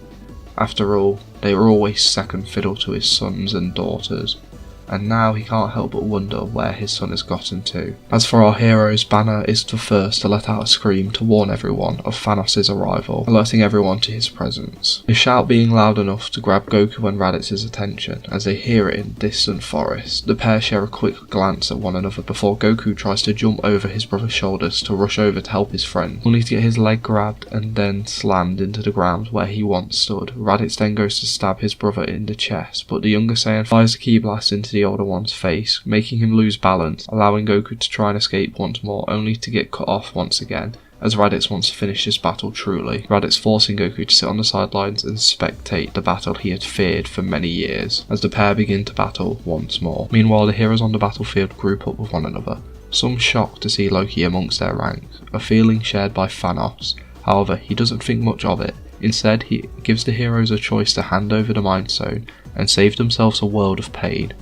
After all, they were always second fiddle to his sons and daughters, and now he can't help but wonder where his son has gotten to. As for our heroes, Banner is the first to let out a scream to warn everyone of Thanos' arrival, alerting everyone to his presence. His shout being loud enough to grab Goku and Raditz's attention as they hear it in distant forest. The pair share a quick glance at one another before Goku tries to jump over his brother's shoulders to rush over to help his friend, only to get his leg grabbed and then slammed into the ground where he once stood. Raditz then goes to stab his brother in the chest, but the younger Saiyan fires a ki blast into the older one's face, making him lose balance, allowing Goku to try and escape once more, only to get cut off once again, as Raditz wants to finish this battle truly. Raditz forcing Goku to sit on the sidelines and spectate the battle he had feared for many years, as the pair begin to battle once more. Meanwhile, the heroes on the battlefield group up with one another, some shocked to see Loki amongst their ranks, a feeling shared by Thanos. However, he doesn't think much of it. Instead, he gives the heroes a choice to hand over the Mind Stone and save themselves a world of pain.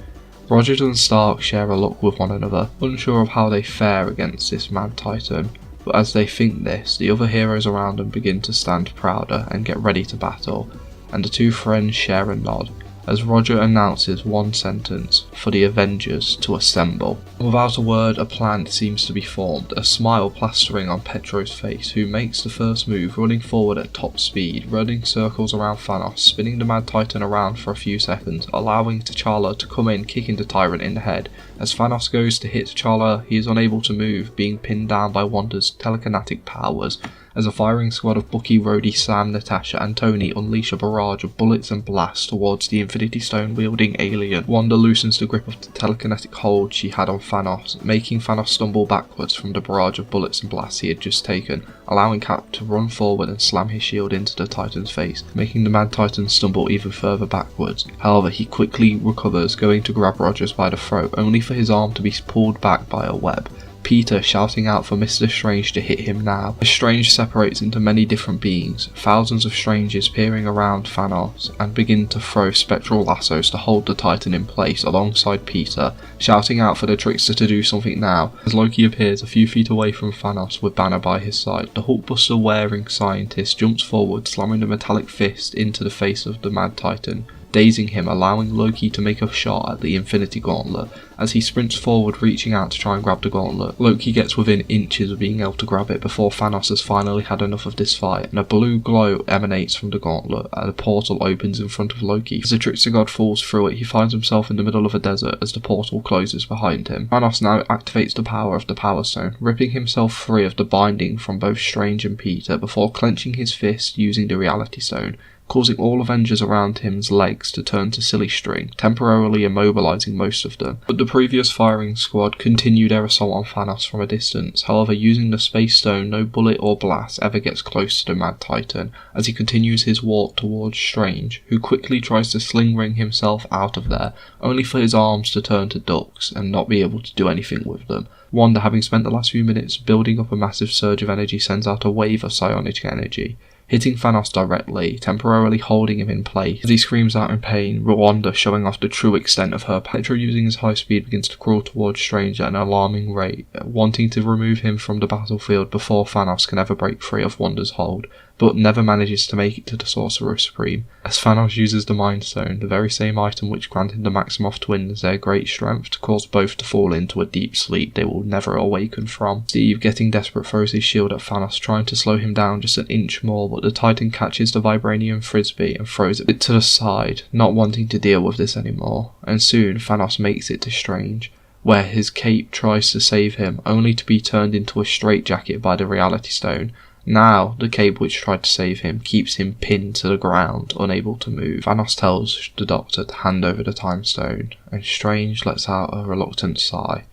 Rogers and Stark share a look with one another, unsure of how they fare against this mad titan, but as they think this, the other heroes around them begin to stand prouder and get ready to battle, and the two friends share a nod, as Roger announces one sentence for the Avengers to assemble. Without a word, a plan seems to be formed, a smile plastering on Petro's face, who makes the first move, running forward at top speed, running circles around Thanos, spinning the Mad Titan around for a few seconds, allowing T'Challa to come in, kicking the Tyrant in the head. As Thanos goes to hit T'Challa, he is unable to move, being pinned down by Wanda's telekinetic powers, as a firing squad of Bucky, Rhodey, Sam, Natasha and Tony unleash a barrage of bullets and blasts towards the Infinity Stone wielding alien. Wanda loosens the grip of the telekinetic hold she had on Thanos, making Thanos stumble backwards from the barrage of bullets and blasts he had just taken, allowing Cap to run forward and slam his shield into the Titan's face, making the Mad Titan stumble even further backwards. However, he quickly recovers, going to grab Rogers by the throat, only for his arm to be pulled back by a web. Peter shouting out for Mr. Strange to hit him now. As Strange separates into many different beings, thousands of Strangers peering around Thanos and begin to throw spectral lassos to hold the Titan in place alongside Peter, shouting out for the Trickster to do something now. As Loki appears a few feet away from Thanos with Banner by his side, the Hulkbuster wearing scientist jumps forward, slamming the metallic fist into the face of the Mad Titan, dazing him, allowing Loki to make a shot at the Infinity Gauntlet. As he sprints forward, reaching out to try and grab the gauntlet, Loki gets within inches of being able to grab it before Thanos has finally had enough of this fight, and a blue glow emanates from the gauntlet, and a portal opens in front of Loki. As the Trickster God falls through it, he finds himself in the middle of a desert as the portal closes behind him. Thanos now activates the power of the Power Stone, ripping himself free of the binding from both Strange and Peter before clenching his fist using the Reality Stone, causing all Avengers around him's legs to turn to silly string, temporarily immobilizing most of them. But the previous firing squad continued their assault on Thanos from a distance. However, using the Space Stone, no bullet or blast ever gets close to the Mad Titan, as he continues his walk towards Strange, who quickly tries to sling ring himself out of there, only for his arms to turn to ducks and not be able to do anything with them. Wanda, having spent the last few minutes building up a massive surge of energy, sends out a wave of psionic energy, hitting Thanos directly, temporarily holding him in place. As he screams out in pain, Wanda showing off the true extent of her power. Petro, using his high speed, begins to crawl towards Strange at an alarming rate, wanting to remove him from the battlefield before Thanos can ever break free of Wanda's hold, but never manages to make it to the Sorcerer Supreme, as Thanos uses the Mind Stone, the very same item which granted the Maximoff twins their great strength, to cause both to fall into a deep sleep they will never awaken from. Steve, getting desperate, throws his shield at Thanos, trying to slow him down just an inch more, but the Titan catches the vibranium frisbee and throws it to the side, not wanting to deal with this anymore, and soon Thanos makes it to Strange, where his cape tries to save him, only to be turned into a straitjacket by the Reality Stone. Now, the cape which tried to save him keeps him pinned to the ground, unable to move. Thanos tells the Doctor to hand over the Time Stone, and Strange lets out a reluctant sigh.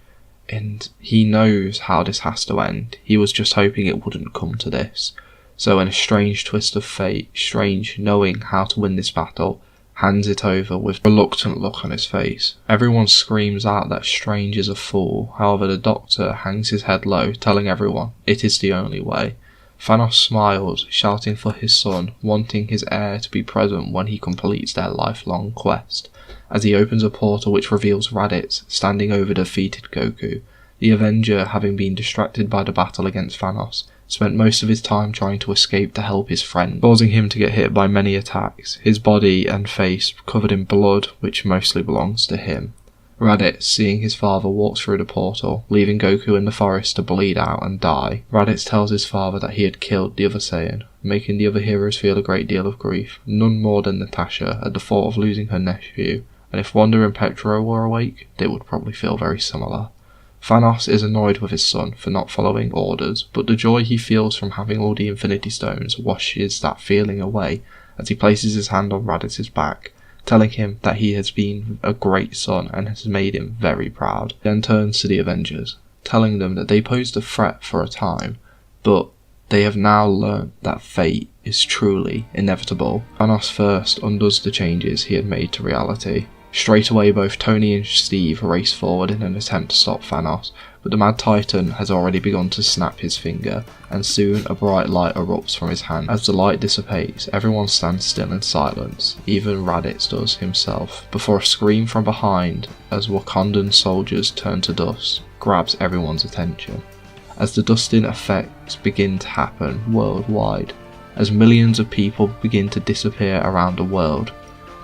And he knows how this has to end. He was just hoping it wouldn't come to this. So in a strange twist of fate, Strange, knowing how to win this battle, hands it over with a reluctant look on his face. Everyone screams out that Strange is a fool. However, the Doctor hangs his head low, telling everyone it is the only way. Thanos smiles, shouting for his son, wanting his heir to be present when he completes their lifelong quest, as he opens a portal which reveals Raditz standing over defeated Goku. The Avenger, having been distracted by the battle against Thanos, spent most of his time trying to escape to help his friend, causing him to get hit by many attacks, his body and face covered in blood which mostly belongs to him. Raditz, seeing his father, walks through the portal, leaving Goku in the forest to bleed out and die. Raditz tells his father that he had killed the other Saiyan, making the other heroes feel a great deal of grief, none more than Natasha at the thought of losing her nephew, and if Wanda and Petro were awake, they would probably feel very similar. Thanos is annoyed with his son for not following orders, but the joy he feels from having all the Infinity Stones washes that feeling away as he places his hand on Raditz's back, telling him that he has been a great son and has made him very proud. He then turns to the Avengers, telling them that they posed a threat for a time, but they have now learnt that fate is truly inevitable. Thanos first undoes the changes he had made to reality. Straight away, both Tony and Steve race forward in an attempt to stop Thanos, but the Mad Titan has already begun to snap his finger, and soon a bright light erupts from his hand. As the light dissipates, everyone stands still in silence, even Raditz does himself, before a scream from behind, as Wakandan soldiers turn to dust, grabs everyone's attention. As the dusting effects begin to happen worldwide, as millions of people begin to disappear around the world,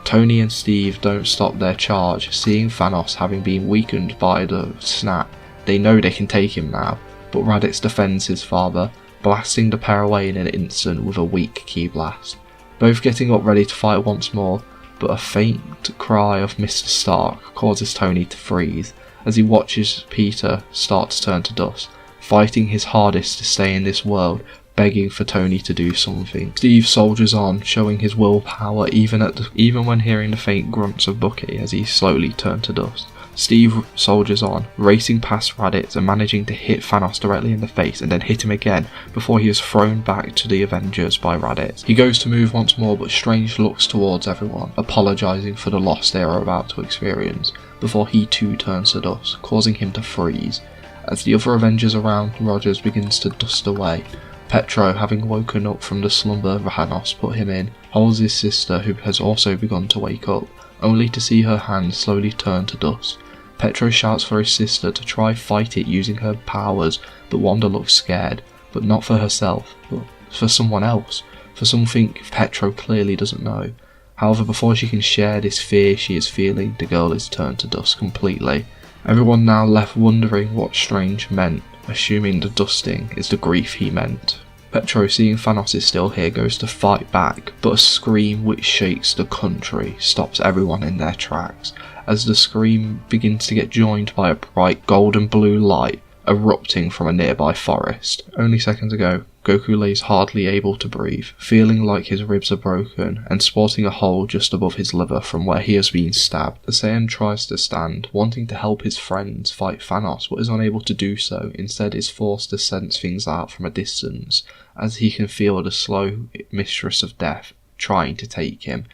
Tony and Steve don't stop their charge, seeing Thanos having been weakened by the snap. They know they can take him now, but Raditz defends his father, blasting the pair away in an instant with a weak ki blast. Both getting up ready to fight once more, but a faint cry of Mr. Stark causes Tony to freeze as he watches Peter start to turn to dust, fighting his hardest to stay in this world, begging for Tony to do something. Steve soldiers on, showing his willpower even when hearing the faint grunts of Bucky as he slowly turned to dust. Steve soldiers on, racing past Raditz and managing to hit Thanos directly in the face and then hit him again before he is thrown back to the Avengers by Raditz. He goes to move once more, but Strange looks towards everyone, apologising for the loss they are about to experience, before he too turns to dust, causing him to freeze. As the other Avengers around Rogers begins to dust away, Petro, having woken up from the slumber Thanos put him in, holds his sister, who has also begun to wake up, only to see her hand slowly turn to dust. Petro shouts for his sister to try fight it using her powers, but Wanda looks scared, but not for herself, but for someone else, for something Petro clearly doesn't know. However, before she can share this fear she is feeling, the girl is turned to dust completely. Everyone now left wondering what Strange meant, assuming the dusting is the grief he meant. Petro, seeing Thanos is still here, goes to fight back, but a scream which shakes the country stops everyone in their tracks, as the scream begins to get joined by a bright golden blue light erupting from a nearby forest. Only seconds ago, Goku lays hardly able to breathe, feeling like his ribs are broken and sporting a hole just above his liver from where he has been stabbed. The Saiyan tries to stand, wanting to help his friends fight Thanos, but is unable to do so, instead is forced to sense things out from a distance, as he can feel the slow mistress of death trying to take him.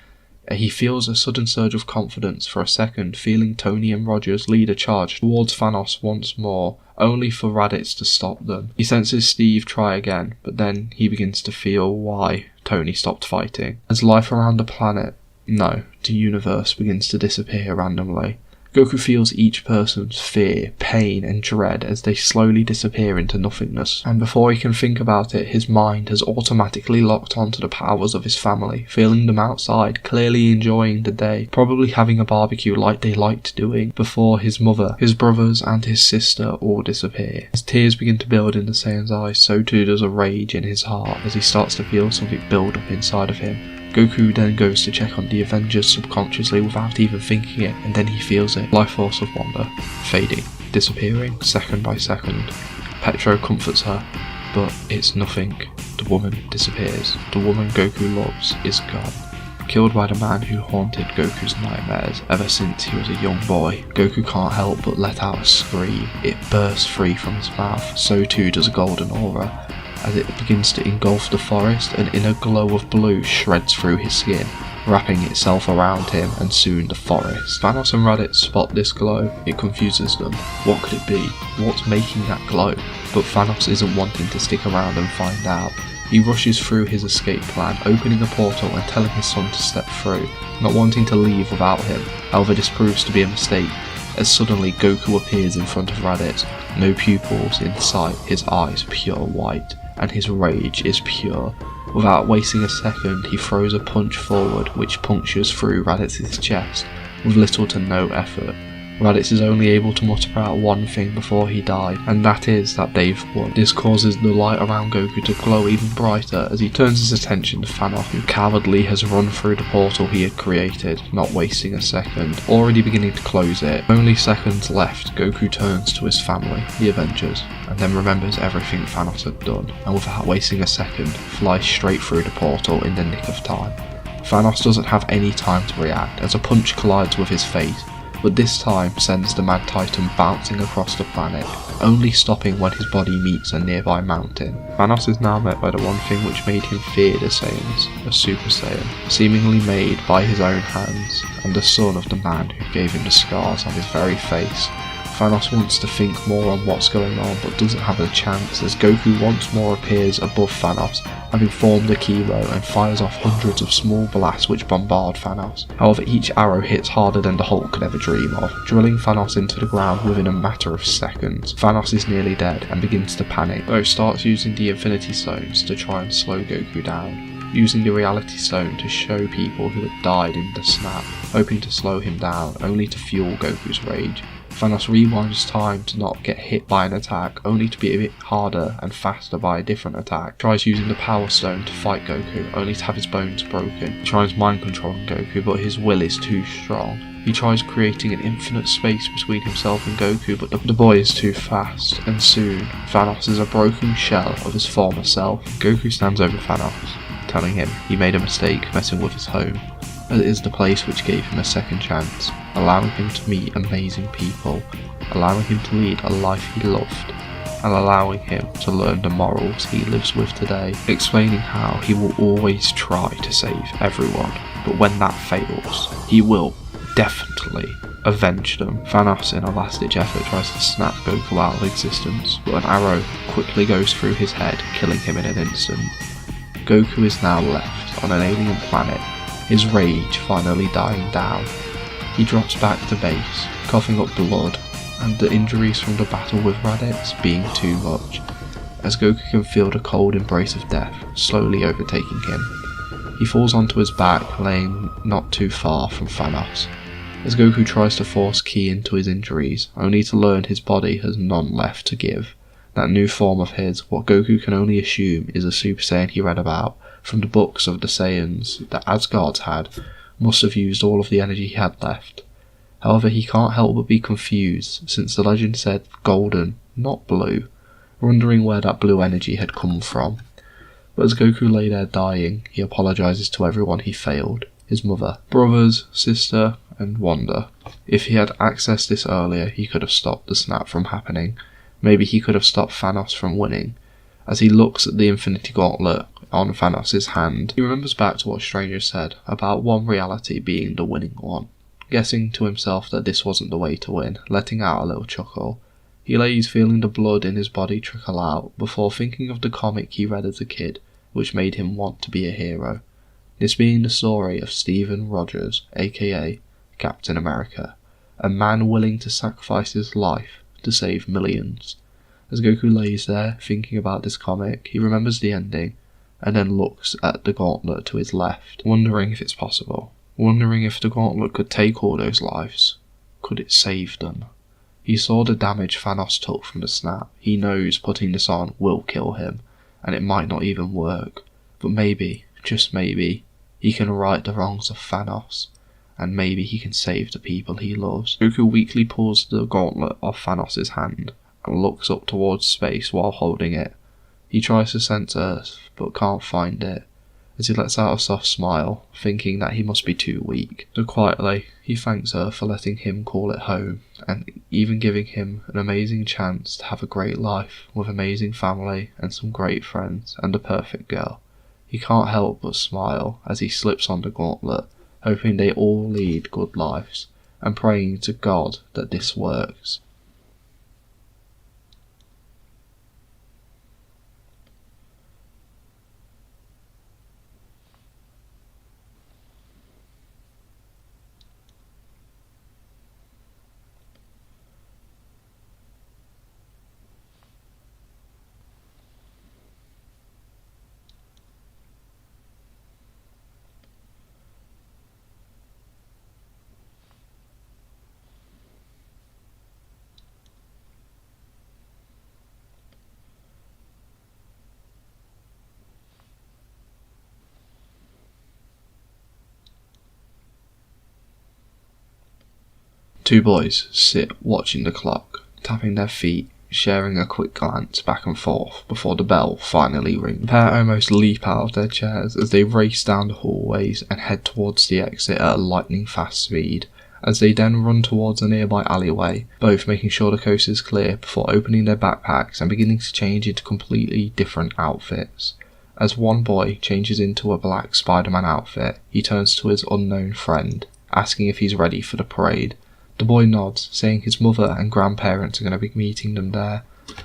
He feels a sudden surge of confidence for a second, feeling Tony and Rogers lead a charge towards Thanos once more, only for Raditz to stop them. He senses Steve try again, but then he begins to feel why Tony stopped fighting. As life around the planet, no, the universe begins to disappear randomly. Goku feels each person's fear, pain and dread as they slowly disappear into nothingness, and before he can think about it, his mind has automatically locked onto the powers of his family, feeling them outside, clearly enjoying the day, probably having a barbecue like they liked doing, before his mother, his brothers and his sister all disappear. As tears begin to build in the Saiyan's eyes, so too does a rage in his heart as he starts to feel something build up inside of him. Goku then goes to check on the Avengers subconsciously without even thinking it, and then he feels it. Life force of Wanda, fading, disappearing, second by second. Petro comforts her, but it's nothing. The woman disappears. The woman Goku loves is gone. Killed by the man who haunted Goku's nightmares ever since he was a young boy. Goku can't help but let out a scream. It bursts free from his mouth, so too does a golden aura, as it begins to engulf the forest, and in a glow of blue shreds through his skin, wrapping itself around him and soon the forest. Thanos and Raditz spot this glow. It confuses them. What could it be? What's making that glow? But Thanos isn't wanting to stick around and find out. He rushes through his escape plan, opening a portal and telling his son to step through, not wanting to leave without him. However, this proves to be a mistake, as suddenly Goku appears in front of Raditz, no pupils in sight, his eyes pure white, and his rage is pure. Without wasting a second, he throws a punch forward which punctures through Raditz's chest with little to no effort. Raditz is only able to mutter out one thing before he died, and that is that they've won. This causes the light around Goku to glow even brighter as he turns his attention to Thanos, who cowardly has run through the portal he had created, not wasting a second, already beginning to close it. Only seconds left, Goku turns to his family, the Avengers, and then remembers everything Thanos had done, and without wasting a second, flies straight through the portal in the nick of time. Thanos doesn't have any time to react as a punch collides with his face, but this time sends the Mad Titan bouncing across the planet, only stopping when his body meets a nearby mountain. Thanos is now met by the one thing which made him fear the Saiyans, a Super Saiyan, seemingly made by his own hands, and the son of the man who gave him the scars on his very face. Thanos wants to think more on what's going on, but doesn't have a chance as Goku once more appears above Thanos, having formed a kilo, and fires off hundreds of small blasts which bombard Thanos. However, each arrow hits harder than the Hulk could ever dream of, drilling Thanos into the ground within a matter of seconds. Thanos is nearly dead and begins to panic, though starts using the Infinity Stones to try and slow Goku down. using the reality stone to show people who had died in the snap, hoping to slow him down, only to fuel Goku's rage. Thanos rewinds time to not get hit by an attack, only to be a bit harder and faster by a different attack. Tries using the Power Stone to fight Goku, only to have his bones broken. He tries mind controlling Goku, but his will is too strong. He tries creating an infinite space between himself and Goku, but the boy is too fast, and soon Thanos is a broken shell of his former self. Goku stands over Thanos, telling him he made a mistake messing with his home, as it is the place which gave him a second chance, allowing him to meet amazing people, allowing him to lead a life he loved, and allowing him to learn the morals he lives with today, explaining how he will always try to save everyone, but when that fails, he will definitely avenge them. Thanos, in a last-ditch effort, tries to snap Goku out of existence, but an arrow quickly goes through his head, killing him in an instant. Goku is now left on an alien planet, his rage finally dying down. He drops back to base, coughing up blood, and the injuries from the battle with Raditz being too much, as Goku can feel the cold embrace of death slowly overtaking him. He falls onto his back, laying not too far from Thanos, as Goku tries to force ki into his injuries, only to learn his body has none left to give. That new form of his, what Goku can only assume is a Super Saiyan he read about from the books of the Saiyans that Asgard's had, must have used all of the energy he had left. However, he can't help but be confused, since the legend said golden, not blue, wondering where that blue energy had come from. But as Goku lay there dying, he apologises to everyone he failed, his mother, brothers, sister, and Wanda. If he had accessed this earlier, he could have stopped the snap from happening. Maybe he could have stopped Thanos from winning. As he looks at the Infinity Gauntlet on Thanos' hand, he remembers back to what Stranger said about one reality being the winning one. Guessing to himself that this wasn't the way to win, letting out a little chuckle. He lays feeling the blood in his body trickle out, before thinking of the comic he read as a kid, which made him want to be a hero. This being the story of Stephen Rogers, aka Captain America, a man willing to sacrifice his life to save millions. As Goku lays there, thinking about this comic, he remembers the ending, and then looks at the gauntlet to his left, wondering if it's possible. Wondering if the gauntlet could take all those lives. Could it save them? He saw the damage Thanos took from the snap. He knows putting this on will kill him, and it might not even work. But maybe, just maybe, he can right the wrongs of Thanos, and maybe he can save the people he loves. Goku weakly pulls the gauntlet off Thanos' hand, and looks up towards space while holding it. He tries to sense Earth, but can't find it, as he lets out a soft smile, thinking that he must be too weak. So quietly, he thanks Earth for letting him call it home, and even giving him an amazing chance to have a great life, with amazing family, and some great friends, and a perfect girl. He can't help but smile as he slips on the gauntlet, hoping they all lead good lives, and praying to God that this works. Two boys sit watching the clock, tapping their feet, sharing a quick glance back and forth before the bell finally rings. The pair almost leap out of their chairs as they race down the hallways and head towards the exit at a lightning fast speed, as they then run towards a nearby alleyway, both making sure the coast is clear before opening their backpacks and beginning to change into completely different outfits. As one boy changes into a black Spider-Man outfit, he turns to his unknown friend, asking if he's ready for the parade. The boy nods, saying his mother and grandparents are going to be meeting them there.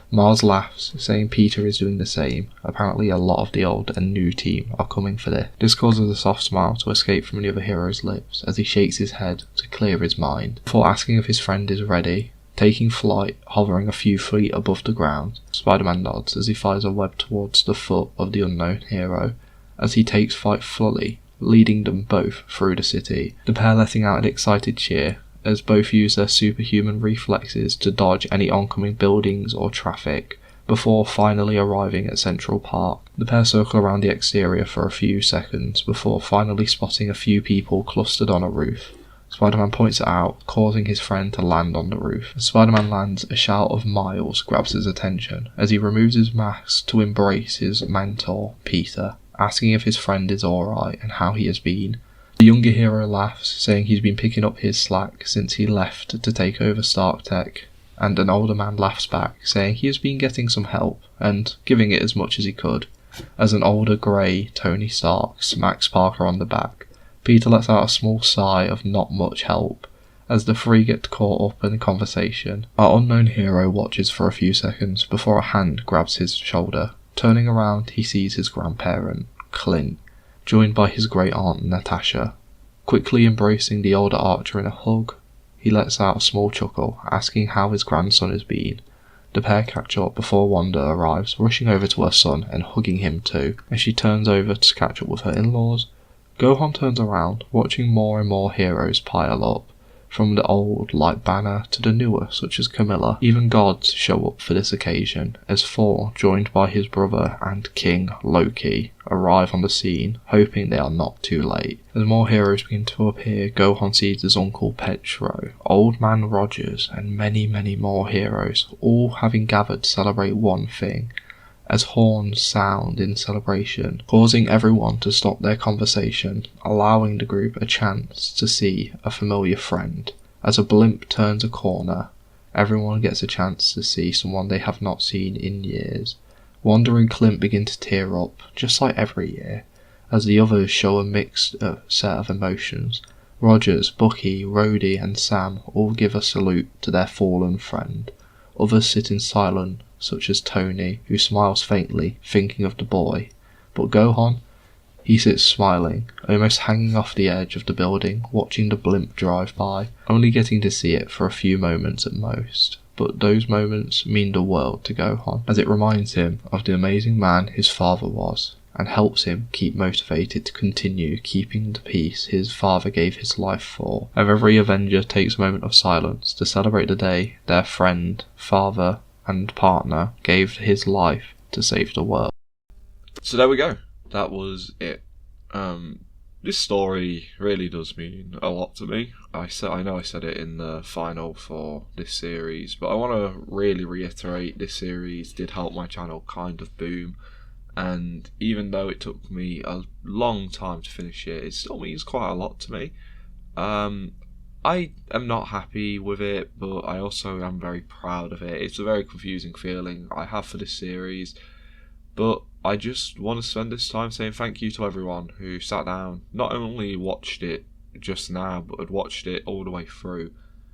Miles laughs, saying Peter is doing the same. Apparently a lot of the old and new team are coming for this. This causes a soft smile to escape from the other hero's lips as he shakes his head to clear his mind, before asking if his friend is ready. Taking flight, hovering a few feet above the ground, Spider-Man nods as he fires a web towards the foot of the unknown hero, as he takes flight fully, leading them both through the city. The pair letting out an excited cheer as both use their superhuman reflexes to dodge any oncoming buildings or traffic before finally arriving at Central Park. The pair circle around the exterior for a few seconds before finally spotting a few people clustered on a roof. Spider-Man points it out, causing his friend to land on the roof. As Spider-Man lands, a shout of Miles grabs his attention as he removes his mask to embrace his mentor, Peter, asking if his friend is alright and how he has been. The younger hero laughs, saying he's been picking up his slack since he left to take over Stark Tech, and an older man laughs back, saying he has been getting some help and giving it as much as he could, as an older grey Tony Stark smacks Parker on the back. Peter lets out a small sigh of not much help, as the three get caught up in the conversation. Our unknown hero watches for a few seconds before a hand grabs his shoulder. Turning around, he sees his grandparent, Clint, joined by his great-aunt Natasha. Quickly embracing the older Archer in a hug, he lets out a small chuckle, asking how his grandson has been. The pair catch up before Wanda arrives, rushing over to her son and hugging him too, as she turns over to catch up with her in-laws. Gohan turns around, watching more and more heroes pile up, from the old like Banner to the newer such as Camilla. Even gods show up for this occasion, as Thor, joined by his brother and King Loki, arrive on the scene, hoping they are not too late. As more heroes begin to appear, Gohan sees his uncle Petro, Old Man Rogers, and many more heroes, all having gathered to celebrate one thing, as horns sound in celebration, causing everyone to stop their conversation, allowing the group a chance to see a familiar friend. As a blimp turns a corner, everyone gets a chance to see someone they have not seen in years. Wanda and Clint begin to tear up, just like every year, as the others show a mixed set of emotions. Rogers, Bucky, Rhodey and Sam all give a salute to their fallen friend. Others sit in silence, such as Tony, who smiles faintly, thinking of the boy. But Gohan, he sits smiling, almost hanging off the edge of the building, watching the blimp drive by, only getting to see it for a few moments at most. But those moments mean the world to Gohan, as it reminds him of the amazing man his father was, and helps him keep motivated to continue keeping the peace his father gave his life for. Every Avenger takes a moment of silence to celebrate the day their friend, father, and partner gave his life to save the world. So there we go. That was it. This story really does mean a lot to me. I know I said it in the final for this series, but I want to really reiterate this series did help my channel kind of boom. And even though it took me a long time to finish it still means quite a lot to me. I am not happy with it, but I also am very proud of it. It's a very confusing feeling I have for this series, but I just want to spend this time saying thank you to everyone who sat down, not only watched it just now, but had watched it all the way through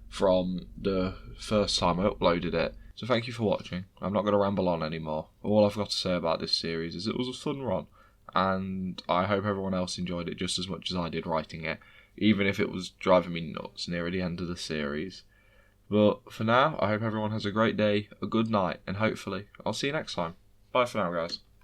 from the first time I uploaded it. So thank you for watching. I'm not going to ramble on anymore. All I've got to say about this series is it was a fun run, and I hope everyone else enjoyed it just as much as I did writing it, even if it was driving me nuts near the end of the series. But for now, I hope everyone has a great day, a good night, and hopefully I'll see you next time. Bye for now, guys.